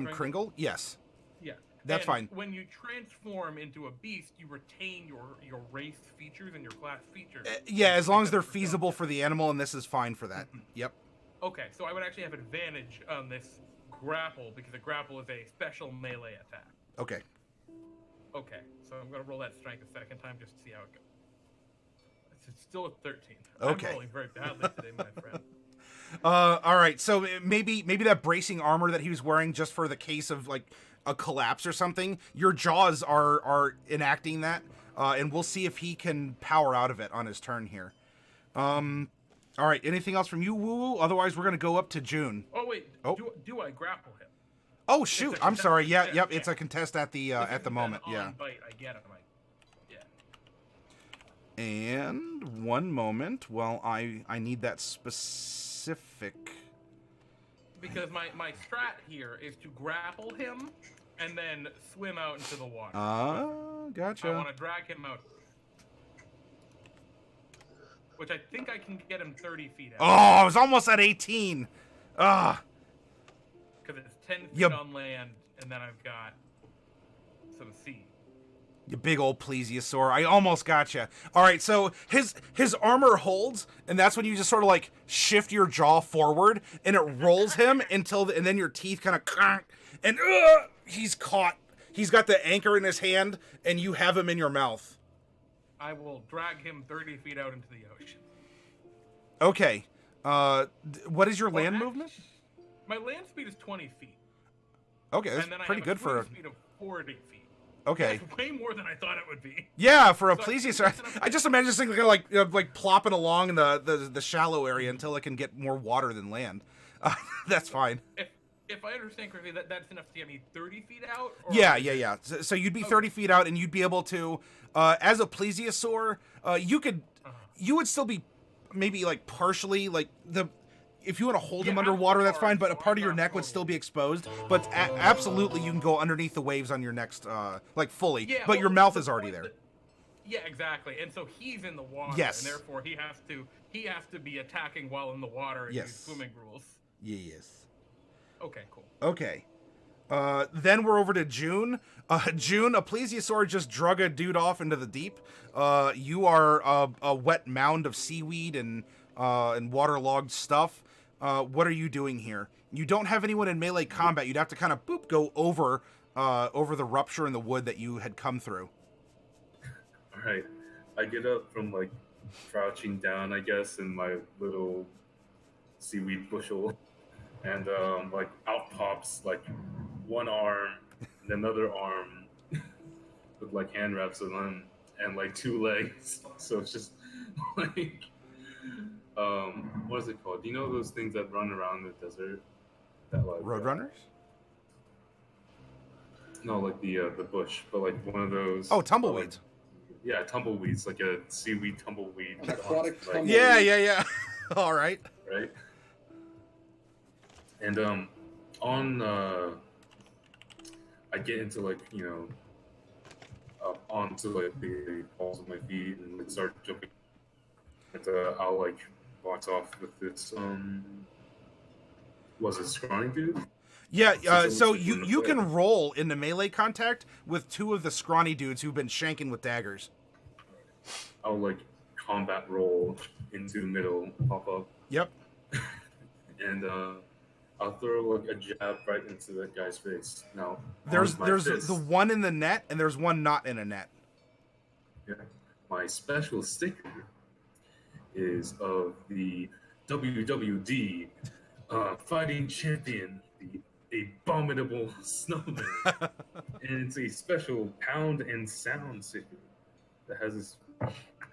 Kringle? Yes. Yeah. That's fine. When you transform into a beast, you retain your race features and your class features. Yeah, as long as they're feasible for the animal, and this is fine for that. Yep. Okay, so I would actually have advantage on this grapple because a grapple is a special melee attack. Okay. Okay, so I'm gonna roll that strength a second time just to see how it goes. It's still a 13. Okay. I'm rolling very badly today, my friend. All right. So maybe that bracing armor that he was wearing, just for the case of like a collapse or something, your jaws are enacting that, and we'll see if he can power out of it on his turn here. All right. Anything else from you, Woo? Otherwise, we're gonna go up to June. Oh wait. Oh. Do I grapple him? Oh shoot! I'm sorry. Yeah. Contest, Yep. yeah. It's a contest at the moment. Yeah. Bite, I get him. Yeah. And one moment while I need that specific. Because my strat here is to grapple him and then swim out into the water. Gotcha. I want to drag him out. Which I think I can get him 30 feet out. Oh, I was almost at 18. Ah. Because it's 10 feet on land, and then I've got some sea. You big old plesiosaur. I almost got you. All right, so his armor holds, and that's when you just sort of like shift your jaw forward, and it rolls him and then your teeth kind of and he's caught. He's got the anchor in his hand, and you have him in your mouth. I will drag him 30 feet out into the ocean. Okay. What is your land movement? My land speed is 20 feet. Okay, that's pretty good for a speed of 40 feet. Okay. That's way more than I thought it would be. Yeah, for a plesiosaur. I just imagine this thing like plopping along in the shallow area until it can get more water than land. That's fine. If I understand correctly, that's enough to get me 30 feet out? Or Yeah. So you'd be 30 feet out, and you'd be able to, as a plesiosaur, you would still be maybe like partially like if you want to hold him underwater, that's fine, but a part of your neck would still be exposed. But absolutely, you can go underneath the waves on your next, like fully. Yeah, but your mouth is already there. Yeah, exactly. And so he's in the water, yes. And therefore he has to be attacking while in the water and use swimming rules. Yes. Okay, cool. Okay. Then we're over to June. June, a plesiosaur just drug a dude off into the deep. You are a wet mound of seaweed and waterlogged stuff. What are you doing here? You don't have anyone in melee combat. You'd have to kind of go over the rupture in the wood that you had come through. All right. I get up from like crouching down, I guess, in my little seaweed bushel, and like out pops like one arm and another arm with like hand wraps on them and like two legs. So it's just like what is it called? Do you know those things that run around the desert? That like Roadrunners? No, like the bush, but like one of those. Oh, tumbleweeds. yeah, tumbleweeds, like a seaweed tumbleweed. An aquatic like, tumbleweed. Yeah. All right. right? And on I get into like up onto like the balls of my feet and like, start jumping. And I'll like box off with this was it scrawny dude? Yeah, Since it so looks like we're in you a can fight. roll into melee contact with two of the scrawny dudes who've been shanking with daggers. I'll like combat roll into the middle, pop up, Yep. and I'll throw like a jab right into that guy's face. Now There's on my there's fist, the one in the net and there's one not in a net. yeah, my special sticker is of the WWD fighting champion, the abominable snowman, and it's a special pound and sound sticker that has this.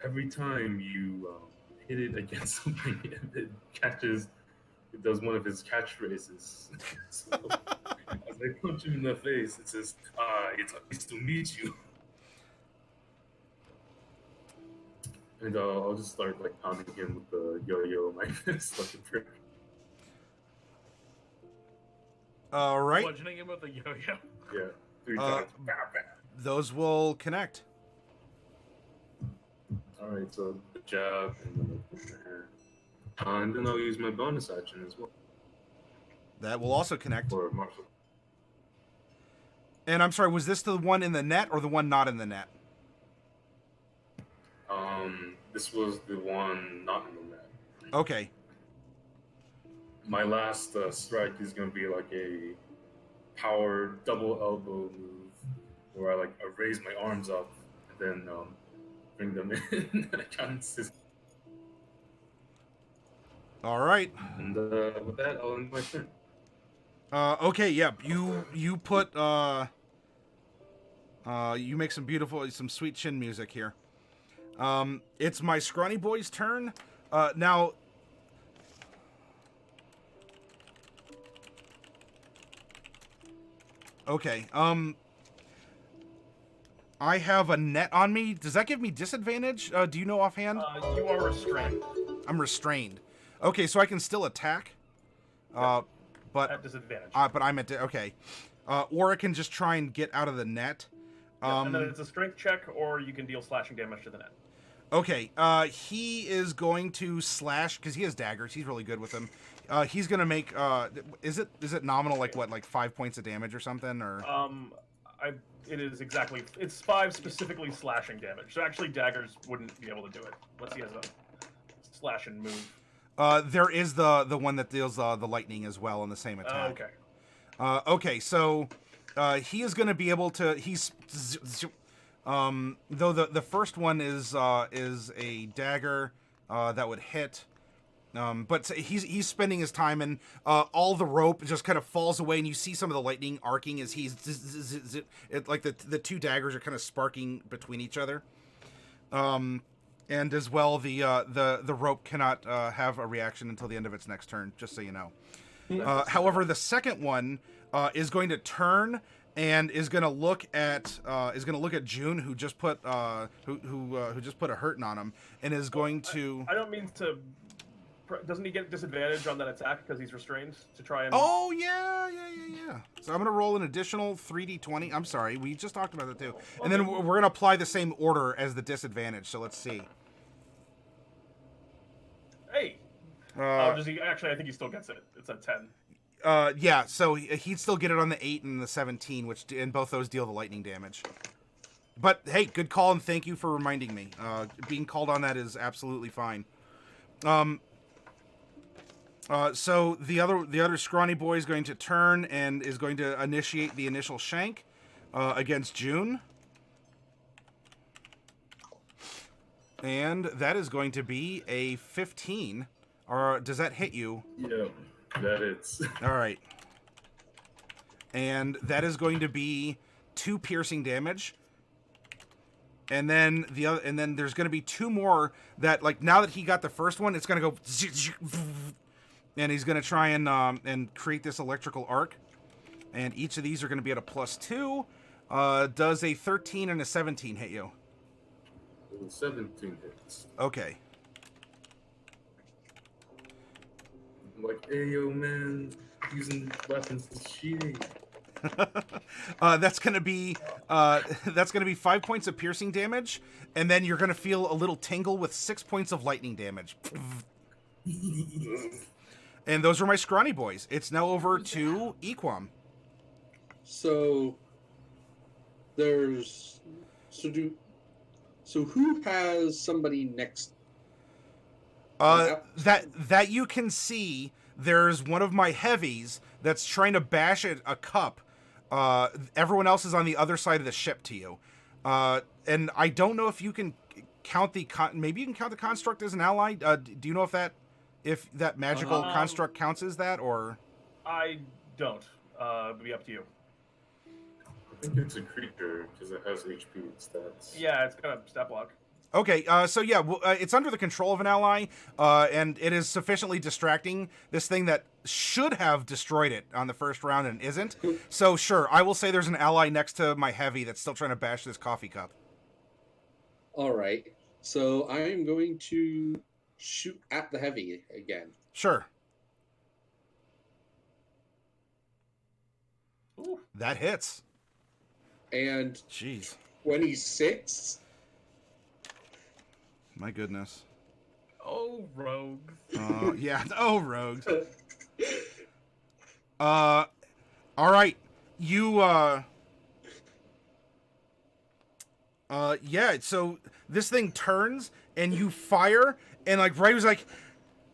Every time you hit it against something, it catches. It does one of his catchphrases. So, as I punch him in the face, it says, "It's nice to meet you." And I'll just start like pounding him with the yo-yo in my fist like a prick. All right. Bludgeoning him with a yo-yo. Yeah, 3 Uh, times. Bah, bah. Those will connect. All right, so the jab, and then I'll put my hand. And then I'll use my bonus action as well That will also connect. for martial. And I'm sorry, was this the one in the net or the one not in the net? This was the one not in the net. Okay. My last strike is going to be like a power double elbow move where I raise my arms up and then bring them in. All right. And with that, I'll end my turn. Okay, yeah. You put you make some sweet chin music here. It's my scrawny boy's turn. Now okay. I have a net on me. Does that give me disadvantage? Do you know offhand? You are restrained I'm restrained. Okay, so I can still attack. But at disadvantage. but I'm at okay. Or I can just try and get out of the net. And then it's a strength check, or you can deal slashing damage to the net. Okay, he is going to slash because he has daggers. He's really good with them. He's gonna make. Is it nominal like 5 points of damage or something or? It is exactly. It's 5 specifically slashing damage. So actually, daggers wouldn't be able to do it unless he has a slash and move. There is the one that deals the lightning as well in the same attack. Okay. Okay, so he is going to be able to. Though the first one is a dagger that would hit. But he's spending his time and all the rope just kind of falls away and you see some of the lightning arcing as he's like the two daggers are kind of sparking between each other. And as well the rope cannot have a reaction until the end of its next turn, just so you know. However, the second one is going to turn and is going to look at June, who just put who just put a hurting on him, and is going to. I don't mean to. Doesn't he get disadvantage on that attack because he's restrained to try and? Oh yeah. So I'm gonna roll an additional 3d20. I'm sorry, we just talked about that too. And then we're gonna apply the same order as the disadvantage. So let's see. Hey. Does he actually? I think he still gets it. It's a 10. Yeah. So he'd still get it on the 8 and the 17, which and both those deal the lightning damage. But hey, good call and thank you for reminding me. Being called on that is absolutely fine. So the other scrawny boy is going to turn and is going to initiate the initial shank against June. And that is going to be a 15. Or does that hit you? Yeah, that is. All right. And that is going to be 2 piercing damage. And then there's going to be 2 more that now that he got the first one, it's going to go and he's going to try and create this electrical arc. And each of these are going to be at a +2. Does a 13 and a 17 hit you? 17 hits. Okay. I'm like, hey, yo, man, using weapons is cheating. That's gonna be 5 points of piercing damage, and then you're gonna feel a little tingle with 6 points of lightning damage. And those are my scrawny boys. It's now over to Equam. So there's so who has somebody next? That you can see, there's one of my heavies that's trying to bash at a cup. Everyone else is on the other side of the ship to you. And I don't know if you can count maybe you can count the construct as an ally. Do you know if that magical construct counts as that, or? I don't. It'll be up to you. I think it's a creature because it has HP stats. Yeah, it's got a stat block. Okay, so yeah, it's under the control of an ally, and it is sufficiently distracting, this thing that should have destroyed it on the first round and isn't. So sure, I will say there's an ally next to my heavy that's still trying to bash this coffee cup. All right. So I am going to shoot at the heavy again. Sure. Ooh. That hits. And Jeez. 26. My goodness. Oh, rogues. Yeah. Oh, rogues. All right. You, yeah, so this thing turns and you fire, and like Ray was like,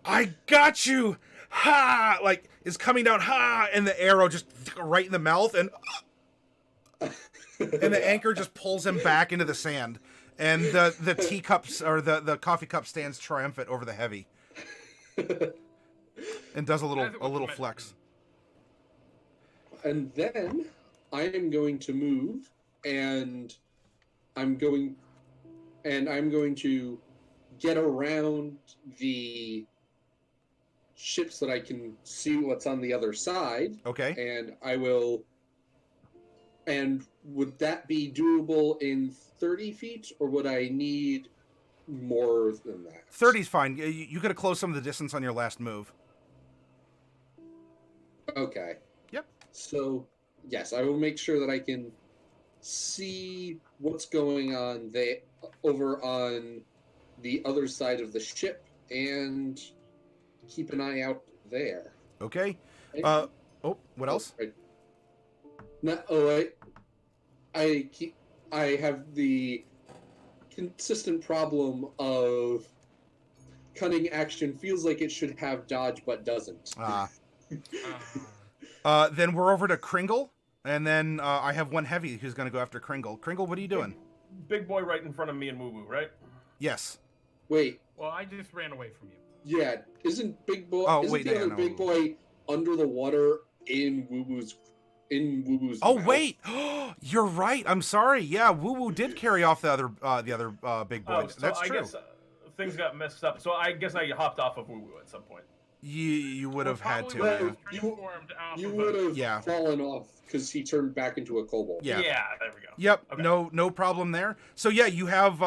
I got you! Ha! Like, is coming down, ha! And the arrow just right in the mouth, and the anchor just pulls him back into the sand. And the teacups, or the coffee cup, stands triumphant over the heavy. And does a little flex. And then I am going to move, and I'm going to get around the ships so that I can see what's on the other side. Okay. And I will. And would that be doable in 30 feet, or would I need more than that? 30's fine. You could have closed some of the distance on your last move. Okay. Yep. So, yes, I will make sure that I can see what's going on over on the other side of the ship and keep an eye out there. Okay. What else? I have the consistent problem of cunning action feels like it should have dodge but doesn't. Then we're over to Kringle, and then I have one heavy who's going to go after Kringle. Kringle, what are you doing? Big boy right in front of me and Woo Woo, right? Yes. Wait. Well, I just ran away from you. Yeah, isn't Big Boy? Oh, isn't wait, the no, other no. Big Boy under the water in Woo Woo's Oh mouth? wait, you're right. I'm sorry. Yeah, Woo Woo did carry off the other big boy. Oh, so That's I true. guess things got messed up. So I guess I hopped off of Woo Woo at some point. You would have had to. Probably Well, Yeah. transformed off You of would have Yeah. fallen off because he turned back into a kobold. Yeah. There we go. Yep. Okay. No problem there. So yeah, you have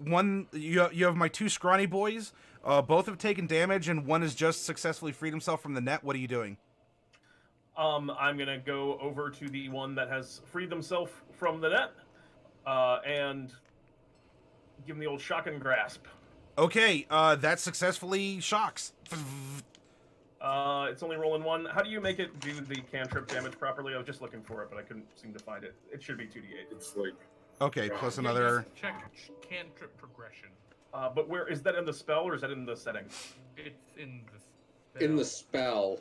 one. You have my two scrawny boys. Both have taken damage, and one has just successfully freed himself from the net. What are you doing? I'm gonna go over to the one that has freed themselves from the net, and give him the old shotgun grasp. Okay. That successfully shocks. It's only rolling one. How do you make it do the cantrip damage properly? I was just looking for it, but I couldn't seem to find it. It should be 2d8. It's like Okay. Plus Yeah, another. just check cantrip progression. But where is that in the spell or is that in the settings? It's in the In the spell.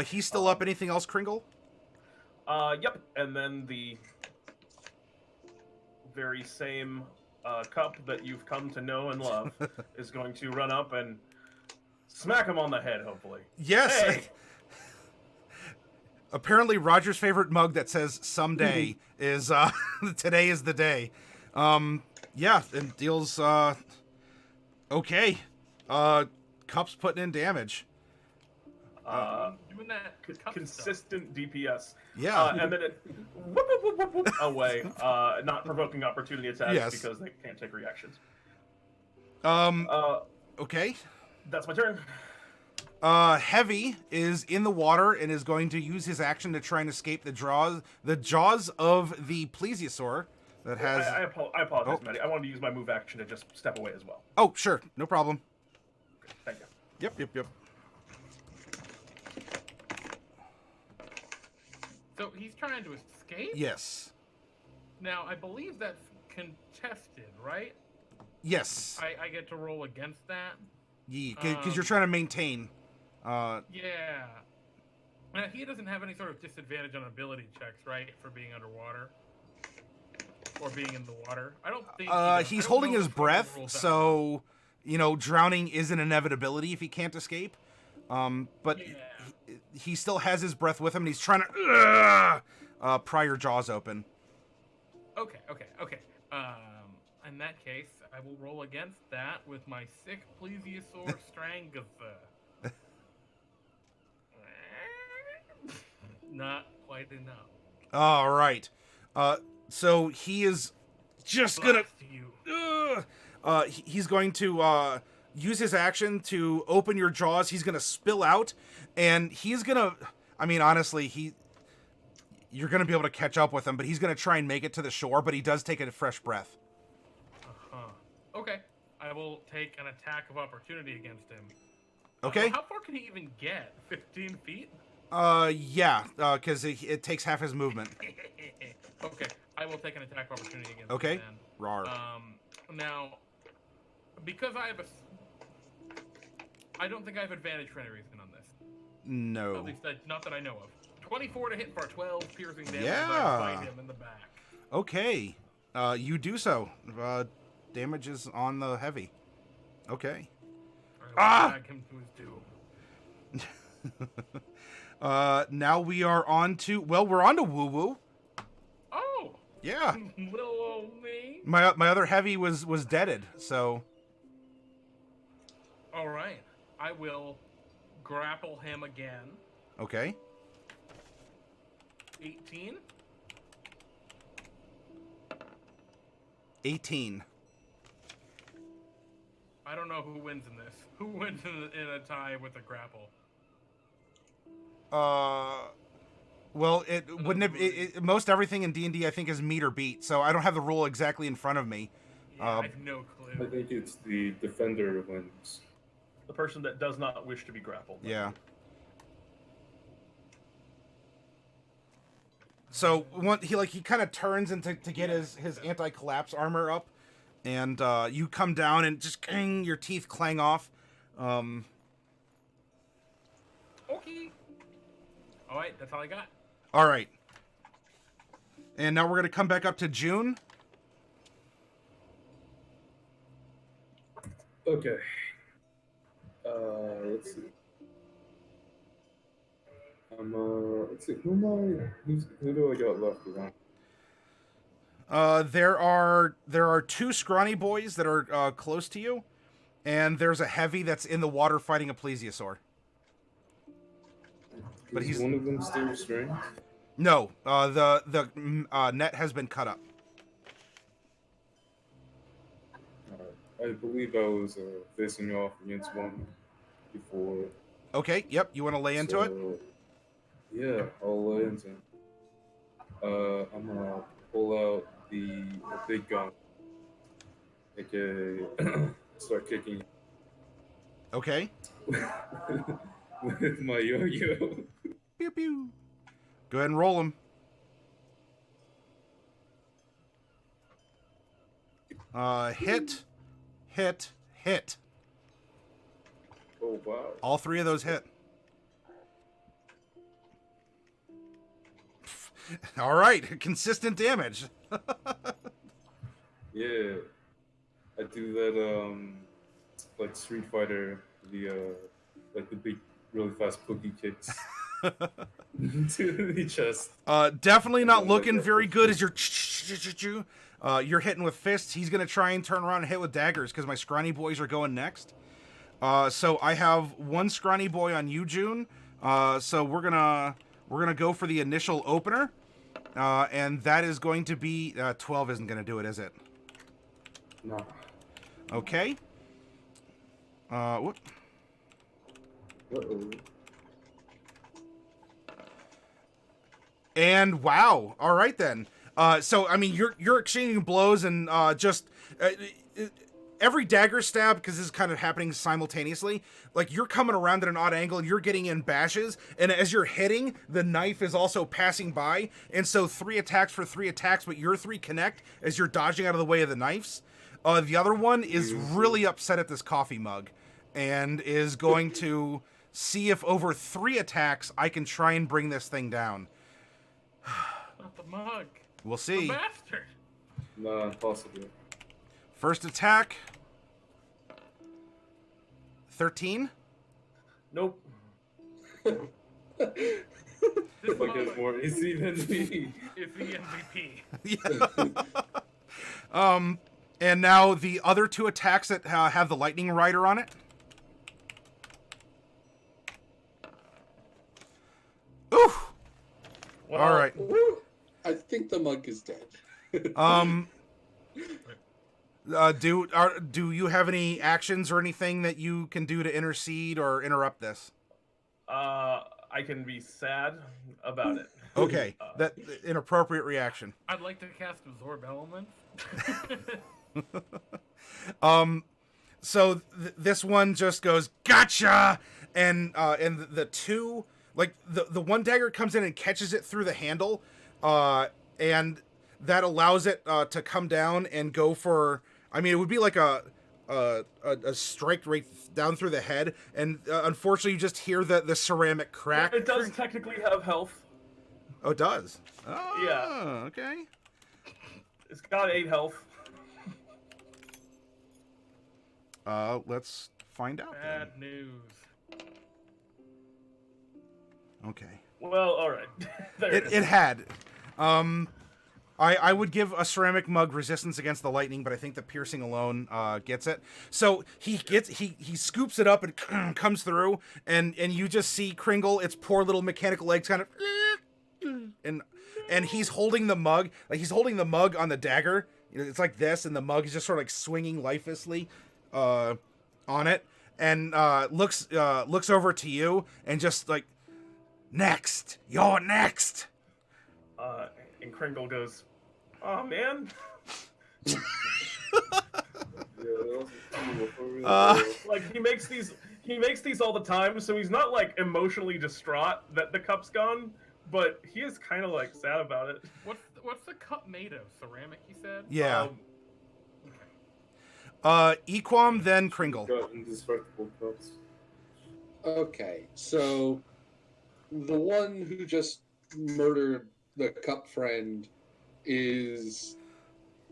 He's still up. Anything else, Kringle? Yep. And then the very same cup that you've come to know and love is going to run up and smack him on the head, hopefully. Yes. Hey! Apparently, Roger's favorite mug that says "someday" is today is the day. Yeah, and deals. Okay. Cup's putting in damage. Doing that cup consistent DPS. Yeah. And then it whoop, whoop, whoop, whoop, whoop, away, not provoking opportunity attacks Yes. because they can't take reactions. Okay. That's my turn. Heavy is in the water and is going to use his action to try and escape the jaws of the plesiosaur that has. I apologize, Matty. I wanted to use my move action to just step away as well. Oh, sure, no problem. Okay, thank you. Yep. So he's trying to escape? Yes. Now, I believe that's contested, right? Yes. I get to roll against that? Yeah, because you're trying to maintain. Yeah. Now, he doesn't have any sort of disadvantage on ability checks, right? For being underwater? Or being in the water? I don't think he's holding his breath, so, drowning is an inevitability if he can't escape. But yeah. he still has his breath with him, and he's trying to pry your jaws open. Okay. In that case, I will roll against that with my sick plesiosaur strangler. Not quite enough. All right. So he is just gonna. He's going to use his action to open your jaws. He's gonna spill out, and he's gonna. I mean, honestly, you're gonna be able to catch up with him, but he's gonna try and make it to the shore. But he does take a fresh breath. Okay. I will take an attack of opportunity against him. Okay. How far can he even get? 15 feet? Yeah, because it takes half his movement. Okay. I will take an attack of opportunity against Okay. him then. Rar. Now, because I don't think I have advantage for any reason on this. No. At least not that I know of. 24 to hit for 12 piercing damage. Yeah. I bite him in the back. Okay. You do so. Damage is on the heavy. Okay. Drag him to his doom. Now we are on to... Well, we're on to Woo Woo. Oh! Yeah. Little old me. My other heavy was deaded, so... All right. I will grapple him again. Okay. 18. 18. I don't know who wins in this. Who wins in a tie with a grapple? Well, most everything in D&D I think is meet or beat, so I don't have the rule exactly in front of me. Yeah, I have no clue. I think it's the defender wins. The person that does not wish to be grappled. Yeah. So he kind of turns to get his anti-collapse armor up, and you come down and just your teeth clang off. Okay. All right, that's all I got. All right. And now we're gonna come back up to June. Okay. Let's see. Let's see. Who do I got left around? There are two scrawny boys that are close to you, and there's a heavy that's in the water fighting a plesiosaur. But Is one of them still restrained? No. The net has been cut up. I believe I was facing off against one before. Okay. Yep. You want to lay into it? Yeah, I'll lay into it. I'm gonna pull out the big gun. AKA start kicking. Okay. With my yo-yo. Pew pew. Go ahead and roll him. Hit. Oh wow. All three of those hit. All right, consistent damage. Yeah, I do that like Street Fighter, the big, really fast pookie kicks to the chest. Definitely not looking very good as you're hitting with fists. He's gonna try and turn around and hit with daggers because my scrawny boys are going next. So I have one scrawny boy on you, June. So we're gonna go for the initial opener, and that is going to be 12. Isn't gonna do it, is it? No. Okay. Whoop. Uh-oh. And wow. All right then. So I mean, you're exchanging blows and just every dagger stab, because this is kind of happening simultaneously. Like you're coming around at an odd angle and you're getting in bashes, and as you're hitting, the knife is also passing by, and so 3 attacks for 3 attacks, but your 3 connect as you're dodging out of the way of the knives. The other one is really upset at this coffee mug, and is going to see if over 3 attacks I can try and bring this thing down. Not the mug. We'll The see. bastard. No, impossible. First attack. 13. Nope. This Like mug it's more easy than me. is the MVP. Yeah. And now the other 2 attacks that have the lightning rider on it. Oof. Well, All right. Woo! I think the mug is dead. Do you have any actions or anything that you can do to intercede or interrupt this? I can be sad about it. Okay, that an appropriate reaction. I'd like to cast Absorb Element. So this one just goes gotcha, and the 2, like the one dagger comes in and catches it through the handle, and that allows it to come down and go for. I mean, it would be like a strike right down through the head, and unfortunately, you just hear the ceramic crack. It does technically have health. Oh, it does. Oh, Yeah. Okay. It's got 8 health. Let's find out. Then. Bad news. Okay. Well, all right. There it is. It had. I would give a ceramic mug resistance against the lightning, but I think the piercing alone gets it. So he scoops it up and comes through, and you just see Kringle, its poor little mechanical legs kind of, and he's holding the mug, like he's holding the mug on the dagger. You know, it's like this, and the mug is just sort of like swinging lifelessly on it, and looks over to you and just like, next, you're next. And Kringle goes, "Oh man." Like he makes these all the time, so he's not like emotionally distraught that the cup's gone, but he is kind of like sad about it. What's the cup made of? Ceramic, he said? Yeah. Okay. Equam, then Kringle. Got indestructible cups. Okay, so the one who just murdered the cup friend does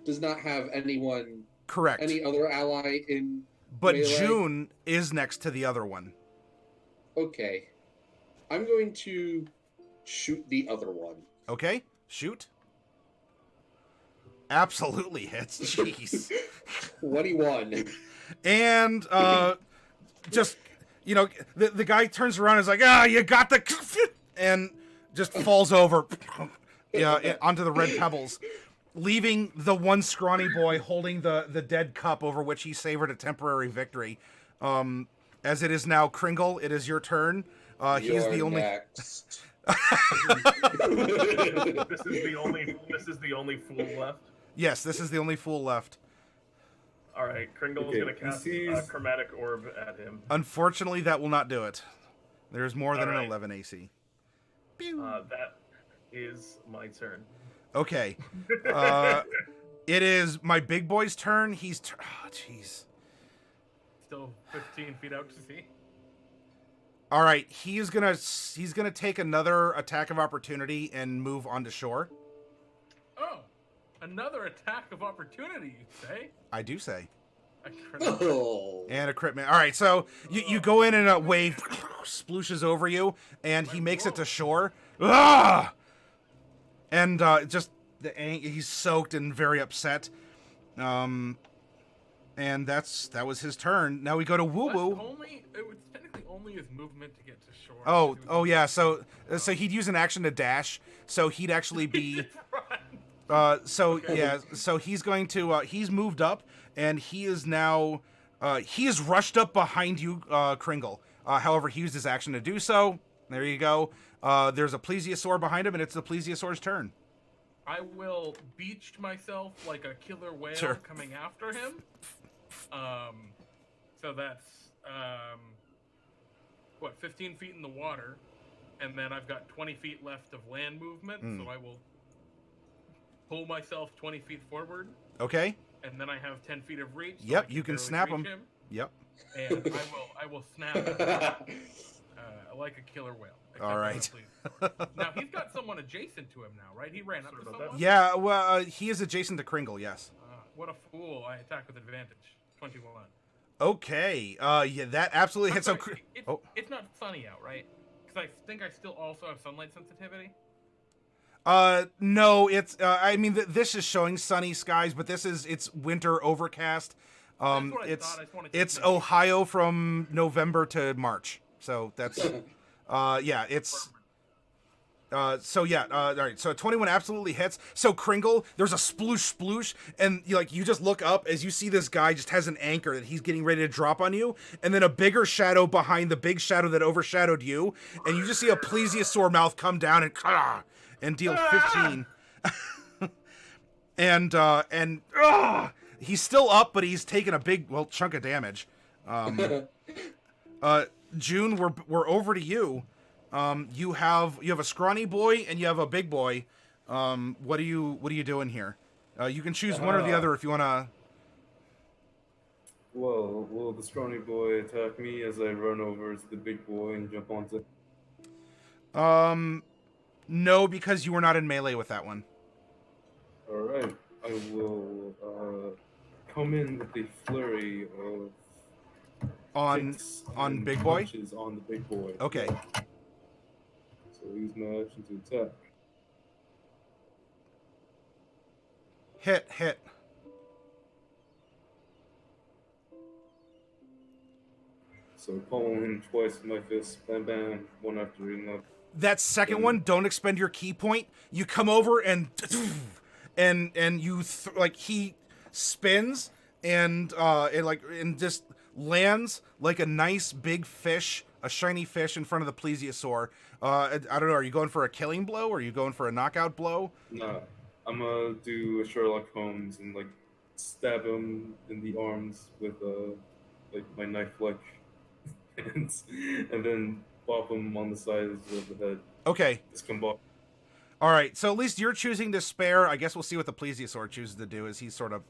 not have anyone, Correct. any other ally in But melee? June is next to the other one. Okay. I'm going to shoot the other one. Okay, shoot. Absolutely hits. Jeez. 21. And just, you know, the guy turns around and is like, you got the... And just falls over onto the red pebbles, leaving the one scrawny boy holding the dead cup over which he savored a temporary victory. As it is now Kringle, it is your turn. He is the only... Next. This is the only fool left. Yes, this is the only fool left. All right, Kringle Okay, is going to cast he a sees- chromatic orb at him. Unfortunately, that will not do it. There's more than an Alright. 11 AC. Pew. That is my turn. Okay. It is my big boy's turn. He's... Oh, jeez. Still 15 feet out to sea. All right, he's gonna take another attack of opportunity and move onto shore. Oh, another attack of opportunity, you say? I do say. A critical. Oh. And a crit man. All right, so you go in and a wave splooshes over you, and he makes it to shore. Ah! And just he's soaked and very upset. And that was his turn. Now we go to Woo That's Woo. only, it was technically only his movement to get to shore. Oh yeah. So he'd use an action to dash. So he'd actually be. So he's going to. He's moved up, and he is now. He is rushed up behind you, Kringle. However, he used his action to do so. There you go. There's a plesiosaur behind him, and it's the plesiosaur's turn. I will beach myself like a killer whale coming after him. So that's 15 feet in the water, and then I've got 20 feet left of land movement. So I will pull myself 20 feet forward. Okay. And then I have 10 feet of reach. So yep, you can snap him. Yep. And I will snap him, like a killer whale. All right. Now he's got someone adjacent to him now, right? He ran up to someone. Yeah, well, he is adjacent to Kringle. Yes. What a fool! I attack with advantage. 21. Okay. Yeah, that absolutely hits. It's not sunny out, right? Because I think I still also have sunlight sensitivity. No, it's. I mean, this is showing sunny skies, but it's winter overcast. It's Ohio from November to March, so that's. Yeah, it's. All right. So 21 absolutely hits. So Kringle, there's a sploosh, and you just look up as you see this guy just has an anchor that he's getting ready to drop on you, and then a bigger shadow behind the big shadow that overshadowed you, and you just see a plesiosaur mouth come down and deal 15. and he's still up, but he's taken a big chunk of damage. June, we're over to you. You have a scrawny boy and you have a big boy. What are you doing here? You can choose one or the other if you wanna. Well, will the scrawny boy attack me as I run over to the big boy and jump onto? No, because you were not in melee with that one. All right, I will come in with a flurry of on big boy. Punches on the big boy. Okay. So use my action to attack. Hit. So pummel him twice with my fist, bam bam, one after another. That second one, don't expend your key point. You come over and you he spins and just lands like a nice big fish, a shiny fish in front of the plesiosaur. I don't know. Are you going for a killing blow or are you going for a knockout blow? Nah, I'm gonna do a Sherlock Holmes and stab him in the arms with my knife-like hands, and then bop him on the sides of the head. Okay. Just come back. All right. So at least you're choosing to spare. I guess we'll see what the plesiosaur chooses to do. As he's sort of.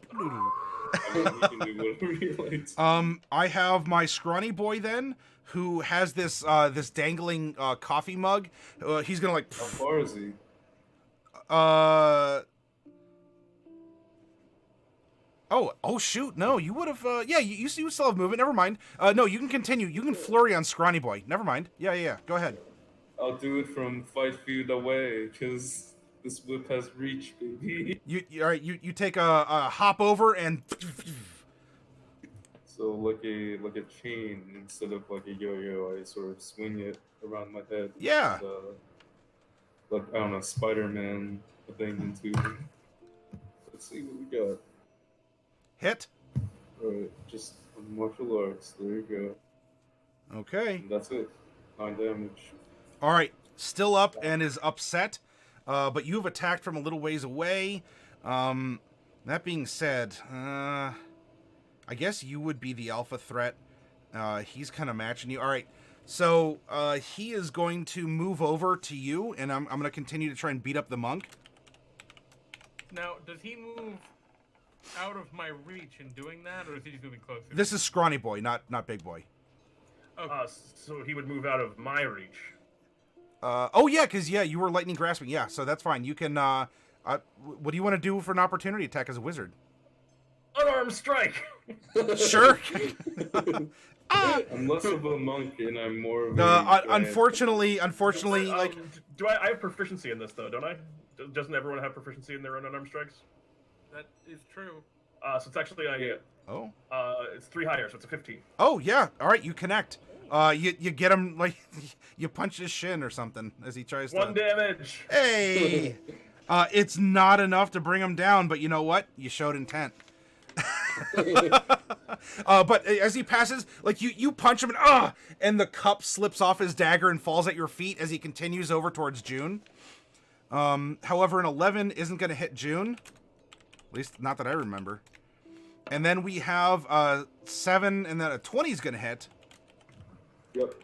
I have my scrawny boy then, who has this dangling coffee mug. He's gonna How far is he? Oh shoot! No, you would have. You still have movement. Never mind. No, you can continue. You can flurry on scrawny boy. Never mind. Yeah. Go ahead. I'll do it from 5 feet away because this whip has reach, baby. All right. You take a hop over and. So like a chain instead of like a yo-yo, I sort of swing it around my head. Yeah. And, I don't know, Spider-Man thing into. Let's see what we got. Hit. Alright, just martial arts. There you go. Okay. And that's it. 9 damage. All right. Still up and is upset, but you've attacked from a little ways away. That being said, I guess you would be the alpha threat. He's kind of matching you. All right. So he is going to move over to you, and I'm going to continue to try and beat up the monk. Now, does he move out of my reach in doing that, or is he just moving closer? This is scrawny boy, not big boy. Okay. So he would move out of my reach. Because you were lightning grasping. Yeah, so that's fine. You can. What do you want to do for an opportunity attack as a wizard? Unarmed strike. Sure. I'm less of a monk and I'm more of a. Unfortunately, do I have proficiency in this though? Don't I? Doesn't everyone have proficiency in their own unarmed strikes? That is true. So it's actually it's 3 higher, so it's a 15. Oh yeah. All right, you connect. You get him, like, you punch his shin or something as he tries 1 to... damage. Hey! It's not enough to bring him down, but you know what? You showed intent. But as he passes, like, you punch him, and the cup slips off his dagger and falls at your feet as he continues over towards June. However, an 11 isn't going to hit June. At least, not that I remember. And then we have 7, and then a 20 is going to hit. Yep.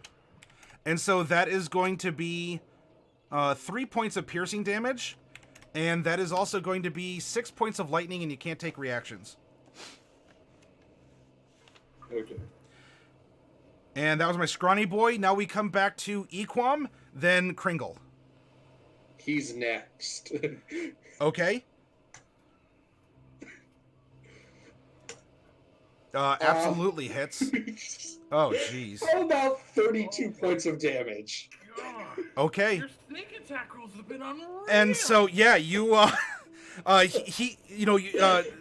And so that is going to be 3 points of piercing damage. And that is also going to be 6 points of lightning, and you can't take reactions. Okay. And that was my scrawny boy. Now we come back to Equam, then Kringle. He's next. Okay. Absolutely hits. Oh, jeez. How about 32 points of damage? God, Okay. your sneak attack rolls have been unreal. And so, yeah, you,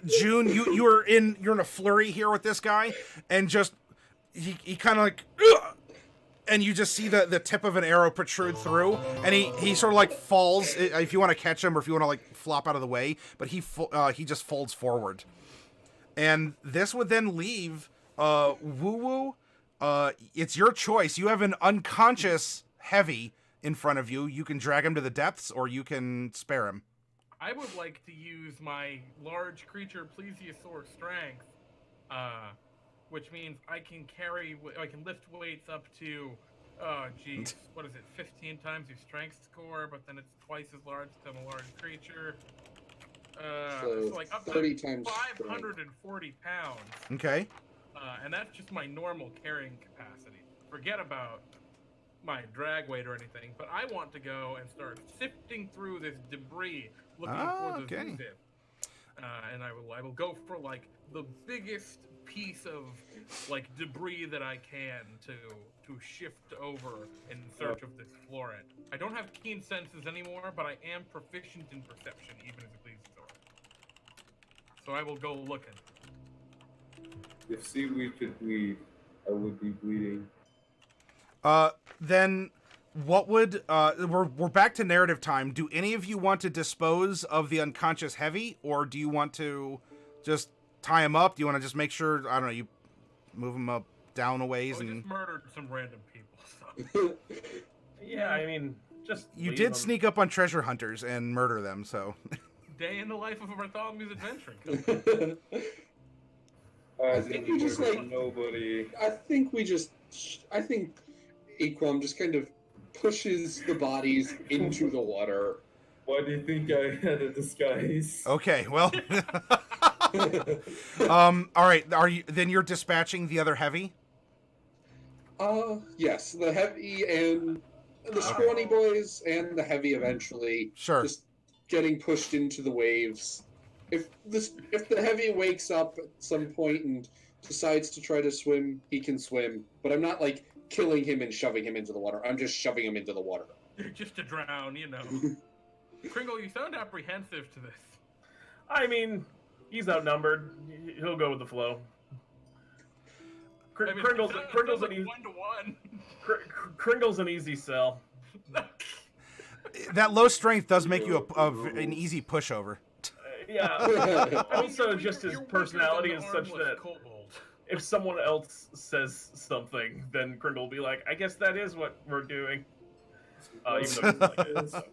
June, you're in a flurry here with this guy, and just, he kind of like, ugh! And you just see the tip of an arrow protrude through, and he sort of like falls, if you want to catch him or if you want to like flop out of the way, but he just folds forward. And this would then leave, Woo Woo, it's your choice. You have an unconscious heavy in front of you. You can drag him to the depths, or you can spare him. I would like to use my large creature plesiosaur strength, which means I can lift weights up to, what is it, 15 times your strength score, but then it's twice as large because I'm a large creature. So like up 30 to times 540 pounds. Okay. And that's just my normal carrying capacity. Forget about my drag weight or anything, but I want to go and start sifting through this debris looking for the okay. zoo zip. And I will go for like the biggest piece of like debris that I can to shift over in search of this floret. I don't have keen senses anymore, but I am proficient in perception, even as a plesiosaur. So I will go looking. If seaweed could bleed, I would be bleeding. Then what would we're back to narrative time. Do any of you want to dispose of the unconscious heavy, or do you want to just tie him up? Do you want to just make sure, I don't know, you move him up down a ways? I And just murdered some random people. So. Yeah, I mean, just you leave did him. sneak up on treasure hunters and murder them, so Day in the life of a Bartholomew's adventure. I think we just like. Nobody. I think Equam just kind of pushes the bodies into the water. Why do you think I had a disguise? okay, well all right, you're dispatching the other heavy? Yes, the heavy and the scrawny boys and the heavy eventually. Sure. Just getting pushed into the waves. If the heavy wakes up at some point and decides to try to swim, he can swim. But I'm not like killing him and shoving him into the water. I'm just shoving him into the water. Just to drown, you know. Kringle, you sound apprehensive to this. I mean, he's outnumbered. He'll go with the flow. I mean, Kringle's like an 1-to-1. Kringle's an easy sell. That low strength does make you an easy pushover. Yeah. Also, just his Your weapons personality on is the such arm was that cold. if someone else says something, then Kringle will be like, I guess that is what we're doing. Even though he doesn't like it. So.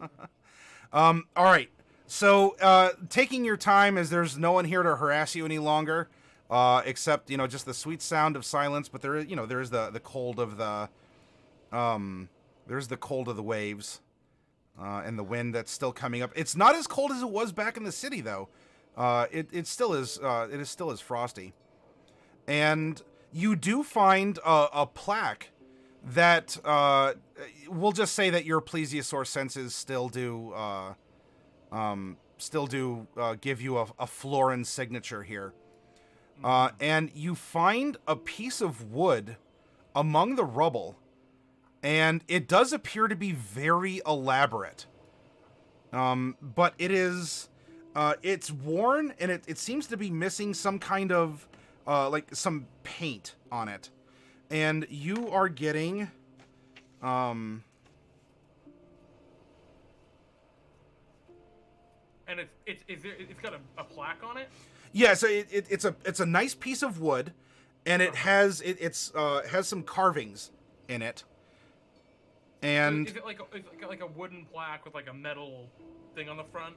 All right. So, taking your time, as there's no one here to harass you any longer, except just the sweet sound of silence. But there is the cold of the there's the cold of the waves, and the wind that's still coming up. It's not as cold as it was back in the city, though. It still is. It is still as frosty, and you do find a plaque that we'll just say that your plesiosaur senses still do give you a Florin signature here. And you find a piece of wood among the rubble, and it does appear to be very elaborate. But it is it's worn, and it seems to be missing some kind of like some paint on it. and you are getting, And it's got a plaque on it. yeah. So it's a nice piece of wood, and it has has some carvings in it. And Is it like a wooden plaque with like a metal thing on the front?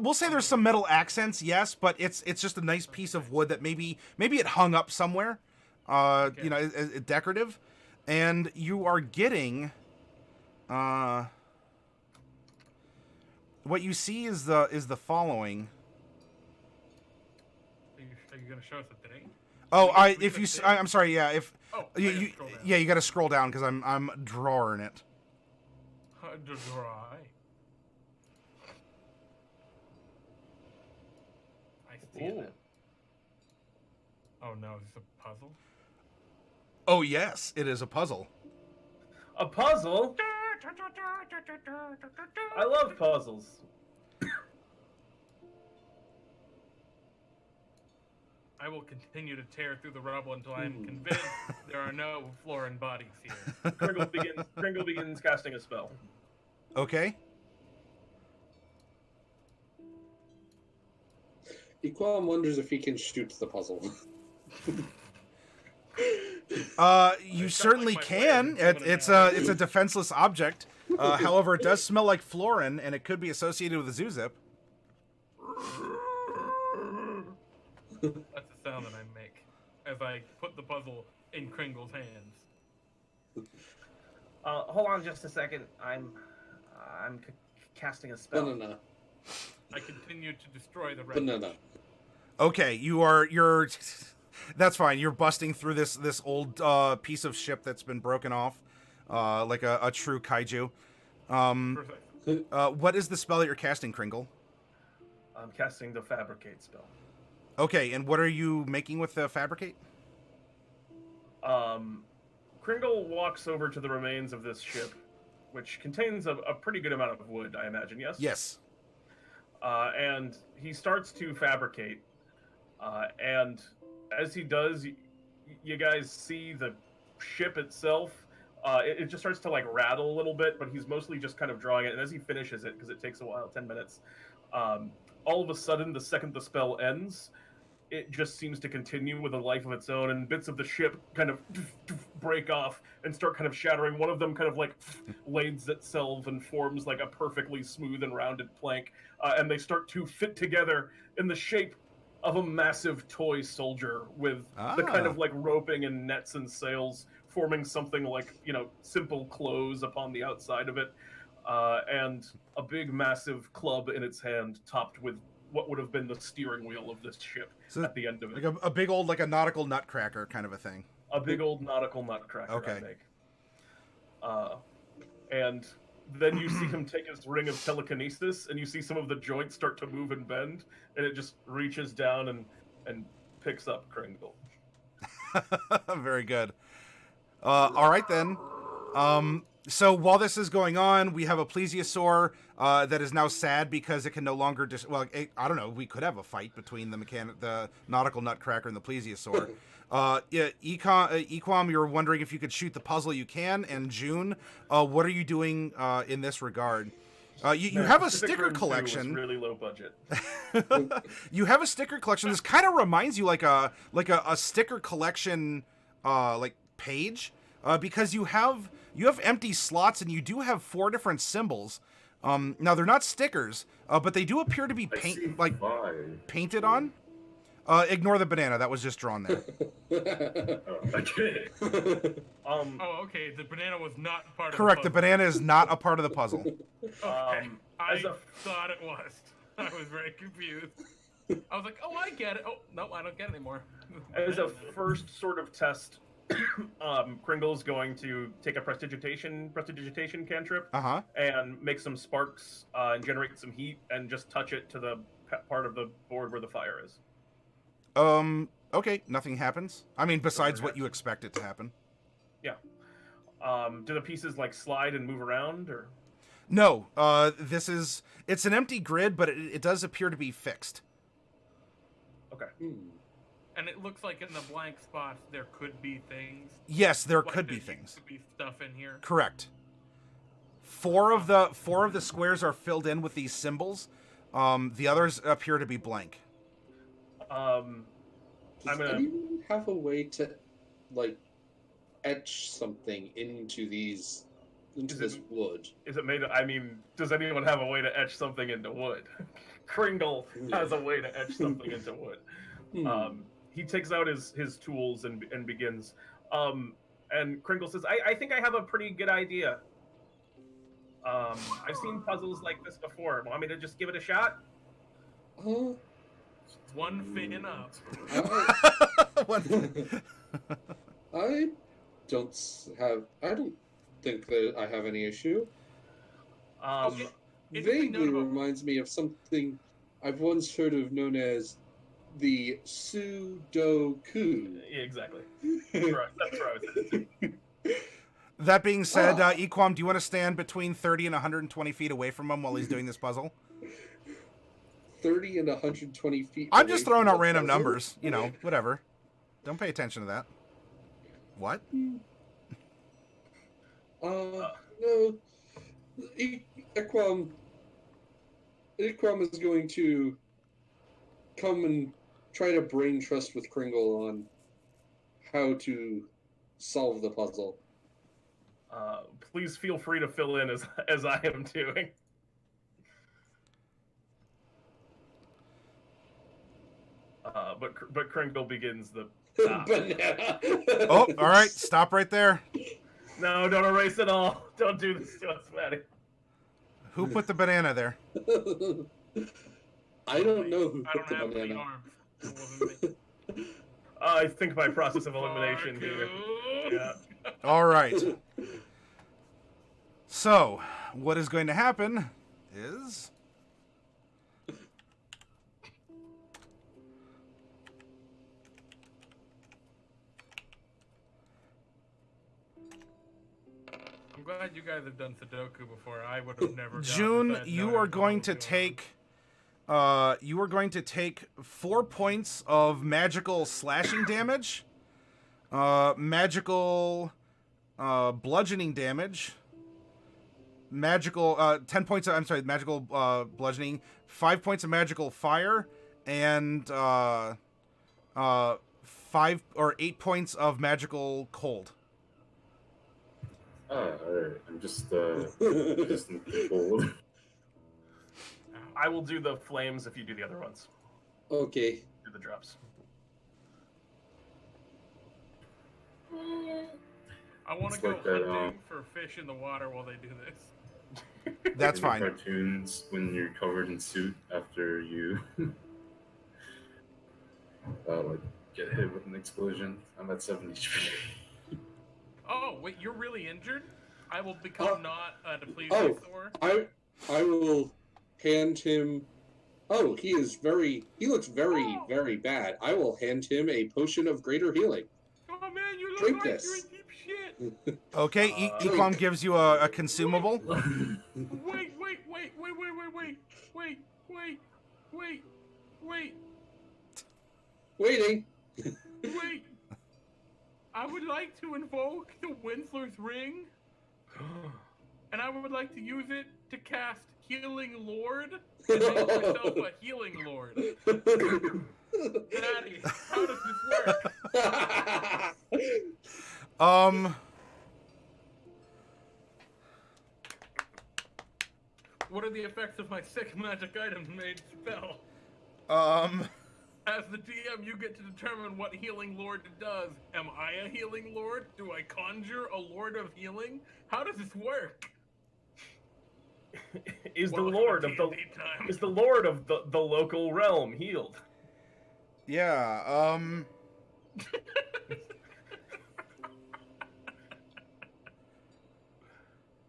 We'll say there's some metal accents, yes, but it's just a nice piece of wood that maybe it hung up somewhere, Okay. you know, as decorative, and you are getting, what you see is the following. Are you gonna show us the thing? Oh, We I'm sorry, yeah, if Oh, you scroll down. yeah, you got to scroll down because I'm drawing it. Dry. I see Ooh. it. Oh no, is this a puzzle? Oh yes, it is a puzzle. A puzzle? I love puzzles. I will continue to tear through the rubble until I am convinced there are no Florin bodies here. Kringle begins casting a spell. Okay. Equam wonders if he can shoot the puzzle. You It's certainly got, like, my can. plan is It's doing it it's a defenseless object. However, it does smell like Florin, and it could be associated with a Zuzip. That's the sound that I make as I put the puzzle in Kringle's hands. Hold on just a second. I'm casting a spell. Banana. I continue to destroy the red. Banana. Okay, you're. That's fine. You're busting through this old piece of ship that's been broken off, like a true kaiju. Precisely. What is the spell that you're casting, Kringle? I'm casting the Fabricate spell. Okay, and what are you making with the fabricate? Kringle walks over to the remains of this ship, which contains a pretty good amount of wood, I imagine, yes? Yes. And he starts to fabricate. And as he does, you guys see the ship itself. It just starts to like rattle a little bit, but he's mostly just kind of drawing it. And as he finishes it, because it takes a while, 10 minutes, all of a sudden, the second the spell ends, it just seems to continue with a life of its own, and bits of the ship kind of break off and start kind of shattering. One of them kind of like lades itself and forms like a perfectly smooth and rounded plank, and they start to fit together in the shape of a massive toy soldier with the kind of like roping and nets and sails forming something like, you know, simple clothes upon the outside of it, and a big massive club in its hand topped with what would have been the steering wheel of this ship at the end of it. Like a big old, like a nautical nutcracker kind of a thing. A big old nautical nutcracker, Okay. I make. And then you see him take his ring of telekinesis, and you see some of the joints start to move and bend, and it just reaches down and picks up Kringle. Very good. All right then. So while this is going on, we have a plesiosaur that is now sad because it can no longer I don't know. We could have a fight between the nautical nutcracker and the plesiosaur. Equam, you're wondering if you could shoot the puzzle. You can. And June, what are you doing in this regard? You have a Pacific sticker Rim 2 collection. was really low budget. You have a sticker collection. This kind of reminds you like a sticker collection like page, because you have empty slots and you do have 4 different symbols. Now they're not stickers, but they do appear to be painted on. Ignore the banana. That was just drawn there. Okay. Oh, okay. The banana was not part Correct. of The the puzzle. banana is not a part of the puzzle. Okay. I as a- thought it was. I was very confused. I was like, oh, I get it. Oh, no, I don't get it anymore. As a first sort of test, Kringle's going to take a prestidigitation cantrip and make some sparks and generate some heat and just touch it to the part of the board where the fire is. Okay, nothing happens. I mean, besides what you expect it to happen. Yeah. Do the pieces like slide and move around, or? No, it's an empty grid, but it does appear to be fixed. Okay. And it looks like in the blank spots there could be things. Yes, there Like could be there things. Could be stuff in here. Correct. Four of the squares are filled in with these symbols. The others appear to be blank. Does anyone have a way to, like, etch something into this wood? Is it made? I mean, does anyone have a way to etch something into wood? Kringle has a way to etch something into wood. He takes out his tools and begins. And Kringle says, I think I have a pretty good idea. I've seen puzzles like this before. Want me to just give it a shot? One fin up. I don't think that I have any issue. Okay. Vaguely reminds me of something I've once heard of known as the Sudoku. Yeah, exactly. That's where I was headed to. That being said, Equam, do you want to stand between 30 and 120 feet away from him while he's doing this puzzle? 30 and 120 feet. I'm just throwing out random numbers. You know, whatever. Don't pay attention to that. What? No. Equam is going to come and try to brain trust with Kringle on how to solve the puzzle. Please feel free to fill in as I am doing. But Kringle begins the Banana. Oh, all right. Stop right there. No, don't erase it all. Don't do this to us, Matty. Who put the banana there? I don't know who I put don't the have any banana. arms. It wasn't me. I think by process of elimination here. Yeah. All right. So, what is going to happen is... I'm glad you guys have done Sudoku before. I would have never. June, you are going to take... you are going to take 4 points of magical slashing damage, magical bludgeoning damage, magical 10 points of, I'm sorry, magical bludgeoning, 5 points of magical fire, and 5 or 8 points of magical cold. Alright. I'm just in cold. I will do the flames if you do the other ones. Okay. Do the drops. I want to It's go like that, hunting for fish in the water while they do this. That's In the fine. Cartoons when you're covered in soot after you like get hit with an explosion. I'm at 7 HP. Oh wait, you're really injured? I will become not depleted sore. I will hand him. Oh, he looks very bad. I will hand him a potion of greater healing. Oh man, you look Drink like this. you're in deep shit. Okay, Equam gives you a consumable. Wait. Waiting. Wait. I would like to invoke the Winsler's Ring, and I would like to use it to cast Healing Lord and make myself a Healing Lord. Daddy, how does this work? What are the effects of my 6 magic items made spell? As the DM, you get to determine what Healing Lord does. Am I a Healing Lord? Do I conjure a Lord of Healing? How does this work? Is the Welcome Lord to of the D&D Time. is the Lord of the local realm healed? Yeah,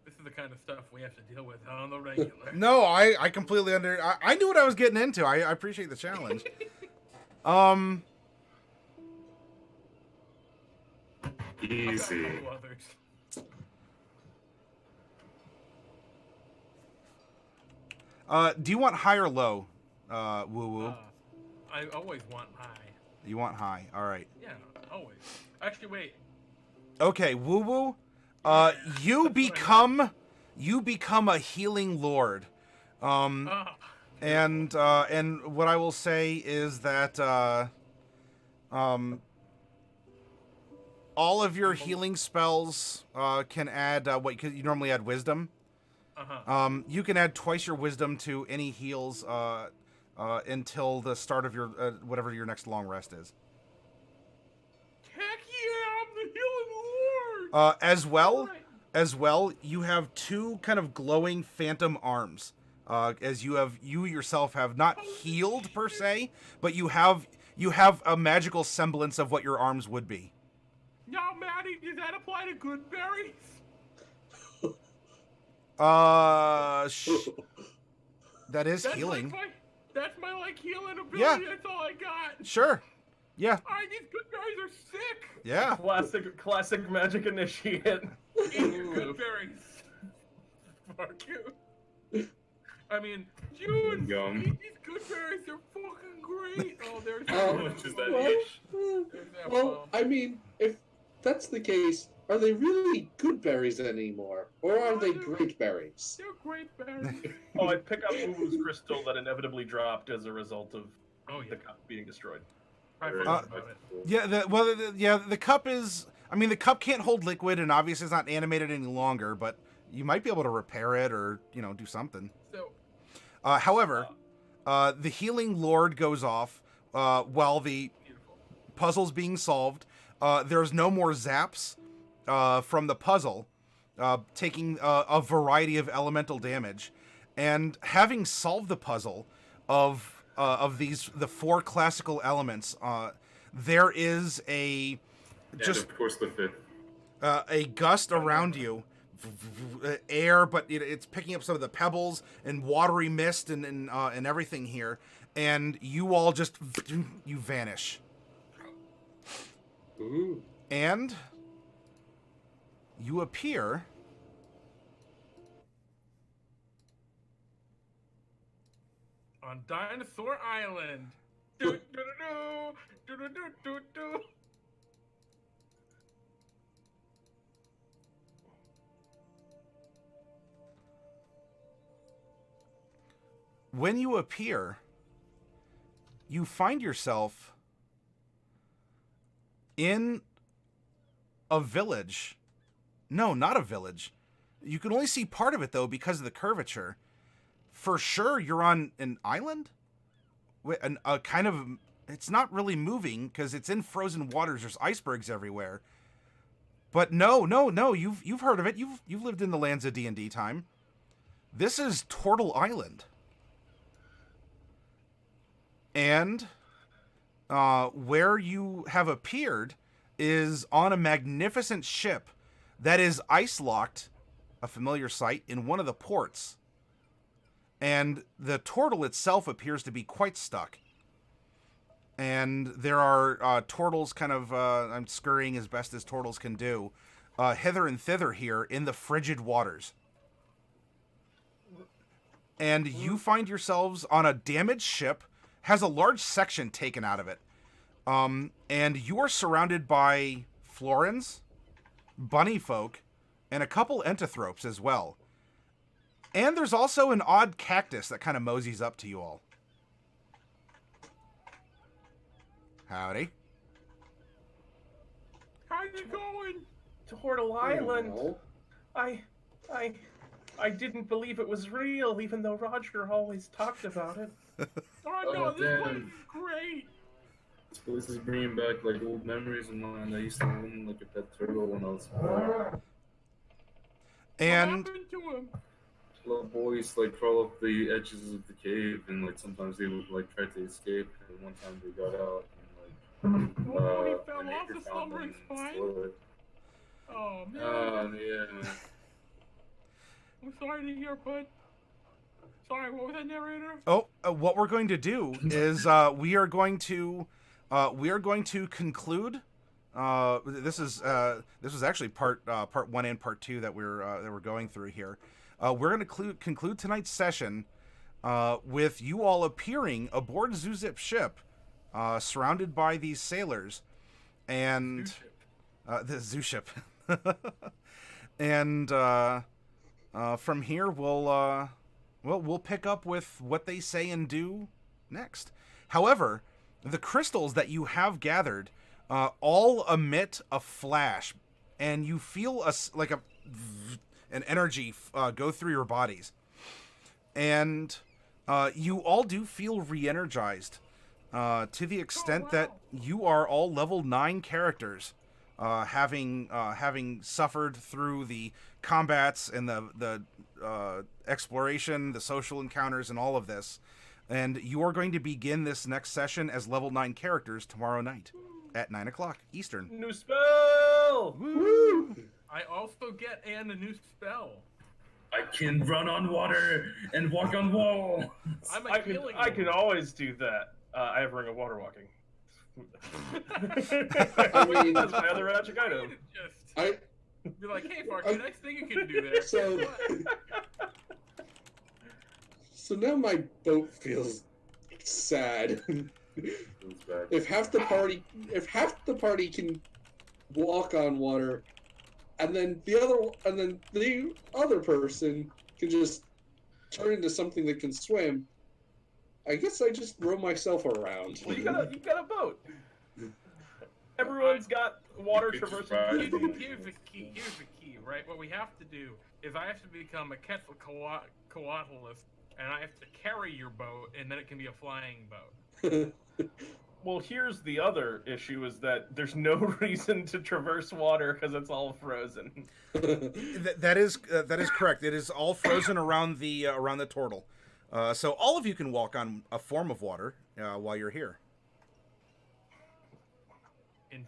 This is the kind of stuff we have to deal with on the regular. No, I completely I knew what I was getting into. I appreciate the challenge. Easy. I've got 2 others. Do you want high or low? Woo woo. I always want high. You want high. All right. Yeah, always. Actually, wait. Okay, Woo Woo. You become a healing lord. And what I will say is that all of your healing spells can add what you normally add wisdom. You can add twice your wisdom to any heals until the start of your whatever your next long rest is. Heck yeah, I'm the healing lord. As well, you have two kind of glowing phantom arms. As you yourself have not healed per se, but you have a magical semblance of what your arms would be. Now, Matty, does that apply to good berries? That is healing. That's my healing ability. Yeah. That's all I got. Sure. Yeah. Alright, these good berries are sick. Yeah. Classic magic initiate. Eat your good berries. Fuck you. I mean, June, Yum. eat these good berries. They're fucking great. Oh, there's How much is that each? Well, I mean, if that's the case, are they really good berries anymore, or are they great berries? They're great berries. Oh, I'd pick up Ubu's crystal that inevitably dropped as a result of the cup being destroyed. I forgot about it. Yeah. The cup is. I mean, the cup can't hold liquid, and obviously it's not animated any longer. But you might be able to repair it, or do something. So. However, the healing lord goes off while the puzzle's being solved. There's no more zaps from the puzzle, taking a variety of elemental damage, and having solved the puzzle of the four classical elements, there is a of course the fifth. a gust around you. Air, but it's picking up some of the pebbles and watery mist and everything here, and you all just you vanish. Ooh. And you appear on Dinosaur Island. Do, do, do, do, do, do, do, do. when you appear, you find yourself in a village. No, not a village. You can only see part of it, though, because of the curvature. For sure, you're on an island? A kind of... It's not really moving, because it's in frozen waters. There's icebergs everywhere. But no, you've heard of it. You've lived in the lands of DnD Time. This is Turtle Island. And where you have appeared is on a magnificent ship that is ice-locked, a familiar sight, in one of the ports. And the turtle itself appears to be quite stuck. And there are turtles kind of I'm scurrying as best as turtles can do, hither and thither here in the frigid waters. And you find yourselves on a damaged ship, has a large section taken out of it. And you are surrounded by Florins, bunny folk, and a couple entothropes as well. And there's also an odd cactus that kind of moseys up to you all. Howdy. How's it going? Turtle Island. know. I didn't believe it was real, even though Roger always talked about it. Oh no, Oh, this damn. place is great. This is bringing back like old memories of mine. I used to own like a pet turtle when I was small. And What happened to him? Little boys like crawl up the edges of the cave, and like sometimes they would like try to escape. And one time they got out, and like Oh, he my fell off neighbor the found slumbering them and spine. stole it. Oh man, Yeah. I'm sorry to hear, bud. Sorry, what was that, narrator? what we're going to do is we are going to conclude. This was actually part 1 and part 2 that we're going through here. We're going to conclude tonight's session with you all appearing aboard Zuzip's ship, surrounded by these sailors, and the zoo ship. And from here, we'll pick up with what they say and do next. However, the crystals that you have gathered all emit a flash, and you feel an energy go through your bodies, and you all do feel re-energized to the extent that you are all level 9 characters, having suffered through the combats and the exploration, the social encounters, and all of this. And you are going to begin this next session as level 9 characters tomorrow night at 9 o'clock Eastern. New spell! Woo! I also get a new spell. I can run on water and walk on wall. I can always do that. I have Ring of Water Walking. I mean, That's my other magic item. I Be like, hey, Mark, the next thing you can do there. So now my boat feels sad. If half the party can walk on water, and then the other person can just turn into something that can swim, I guess I just row myself around. Well, you got a boat. Everyone's got water traversing. Here's the key, right? What we have to do is I have to become a Quetzalcoatlus, and I have to carry your boat, and then it can be a flying boat. Well, here's the other issue: is that there's no reason to traverse water because it's all frozen. That is correct. It is all frozen around the turtle. So all of you can walk on a form of water while you're here.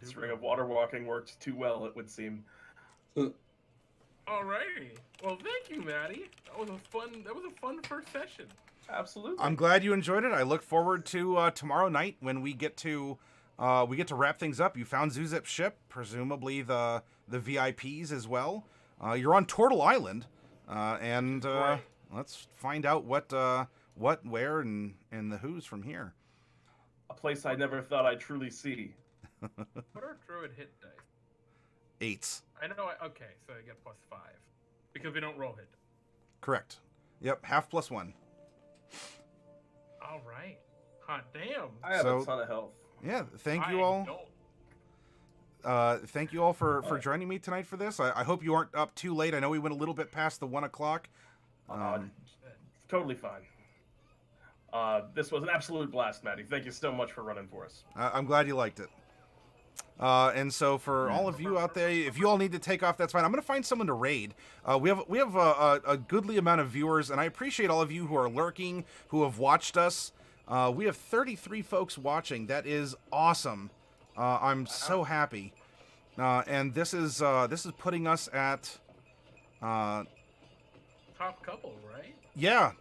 This Ring of Water Walking worked too well, it would seem. Alrighty. Well, thank you, Matty. That was a fun first session. Absolutely. I'm glad you enjoyed it. I look forward to tomorrow night when we get to wrap things up. You found Zuzip's ship, presumably the VIPs as well. You're on Turtle Island, and Right. let's find out what, where, and the who's from here. A place I never thought I'd truly see. What are druid hit dice? 8s. I know. Okay, so I get +5 because we don't roll hit. Correct. Yep, half plus 1. All right. Hot damn. I have So- a ton of health. Yeah, thank I you all. don't. Thank you all for joining me tonight for this. I hope you aren't up too late. I know we went a little bit past the 1 o'clock. Totally fine. This was an absolute blast, Matty. Thank you so much for running for us. I'm glad you liked it. And so for all of you out there, if you all need to take off, that's fine. I'm going to find someone to raid. We have a goodly amount of viewers, and I appreciate all of you who are lurking, who have watched us. We have 33 folks watching. That is awesome. I'm so happy. And this is putting us at Top couple, right? yeah,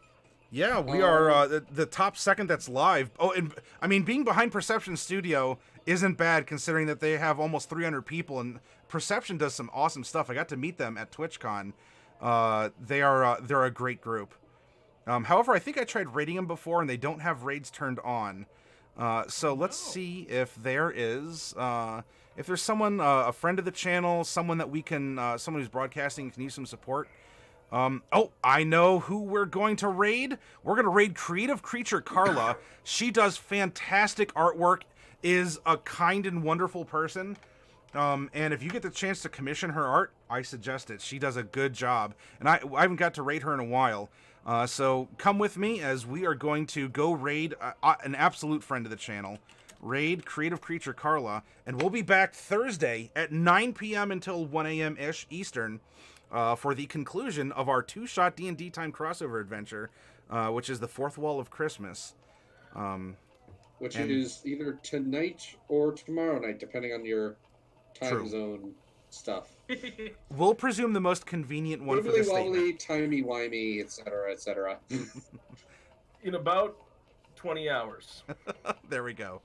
we are the top second that's live. Oh, and I mean, being behind Perception Studio isn't bad considering that they have almost 300 people, and Perception does some awesome stuff. I got to meet them at TwitchCon. They're a great group. However, I think I tried raiding them before, and they don't have raids turned on. So let's see if there's someone, a friend of the channel, someone that we can, someone who's broadcasting can use some support. I know who we're going to raid. We're going to raid Creative Creature Carla. She does fantastic artwork, is a kind and wonderful person. And if you get the chance to commission her art, I suggest it. She does a good job. And I haven't got to raid her in a while. So come with me as we are going to go raid an absolute friend of the channel. Raid Creative Creature Carla. And we'll be back Thursday at 9 p.m. until 1 a.m.-ish Eastern. For the conclusion of our 2-shot DnD Time crossover adventure, which is the Fourth Wall of Christmas. Which is either tonight or tomorrow night, depending on your time zone stuff. We'll presume the most convenient one for this Wibbly-wobbly, statement. timey-wimey, etc., etc. In about 20 hours. There we go.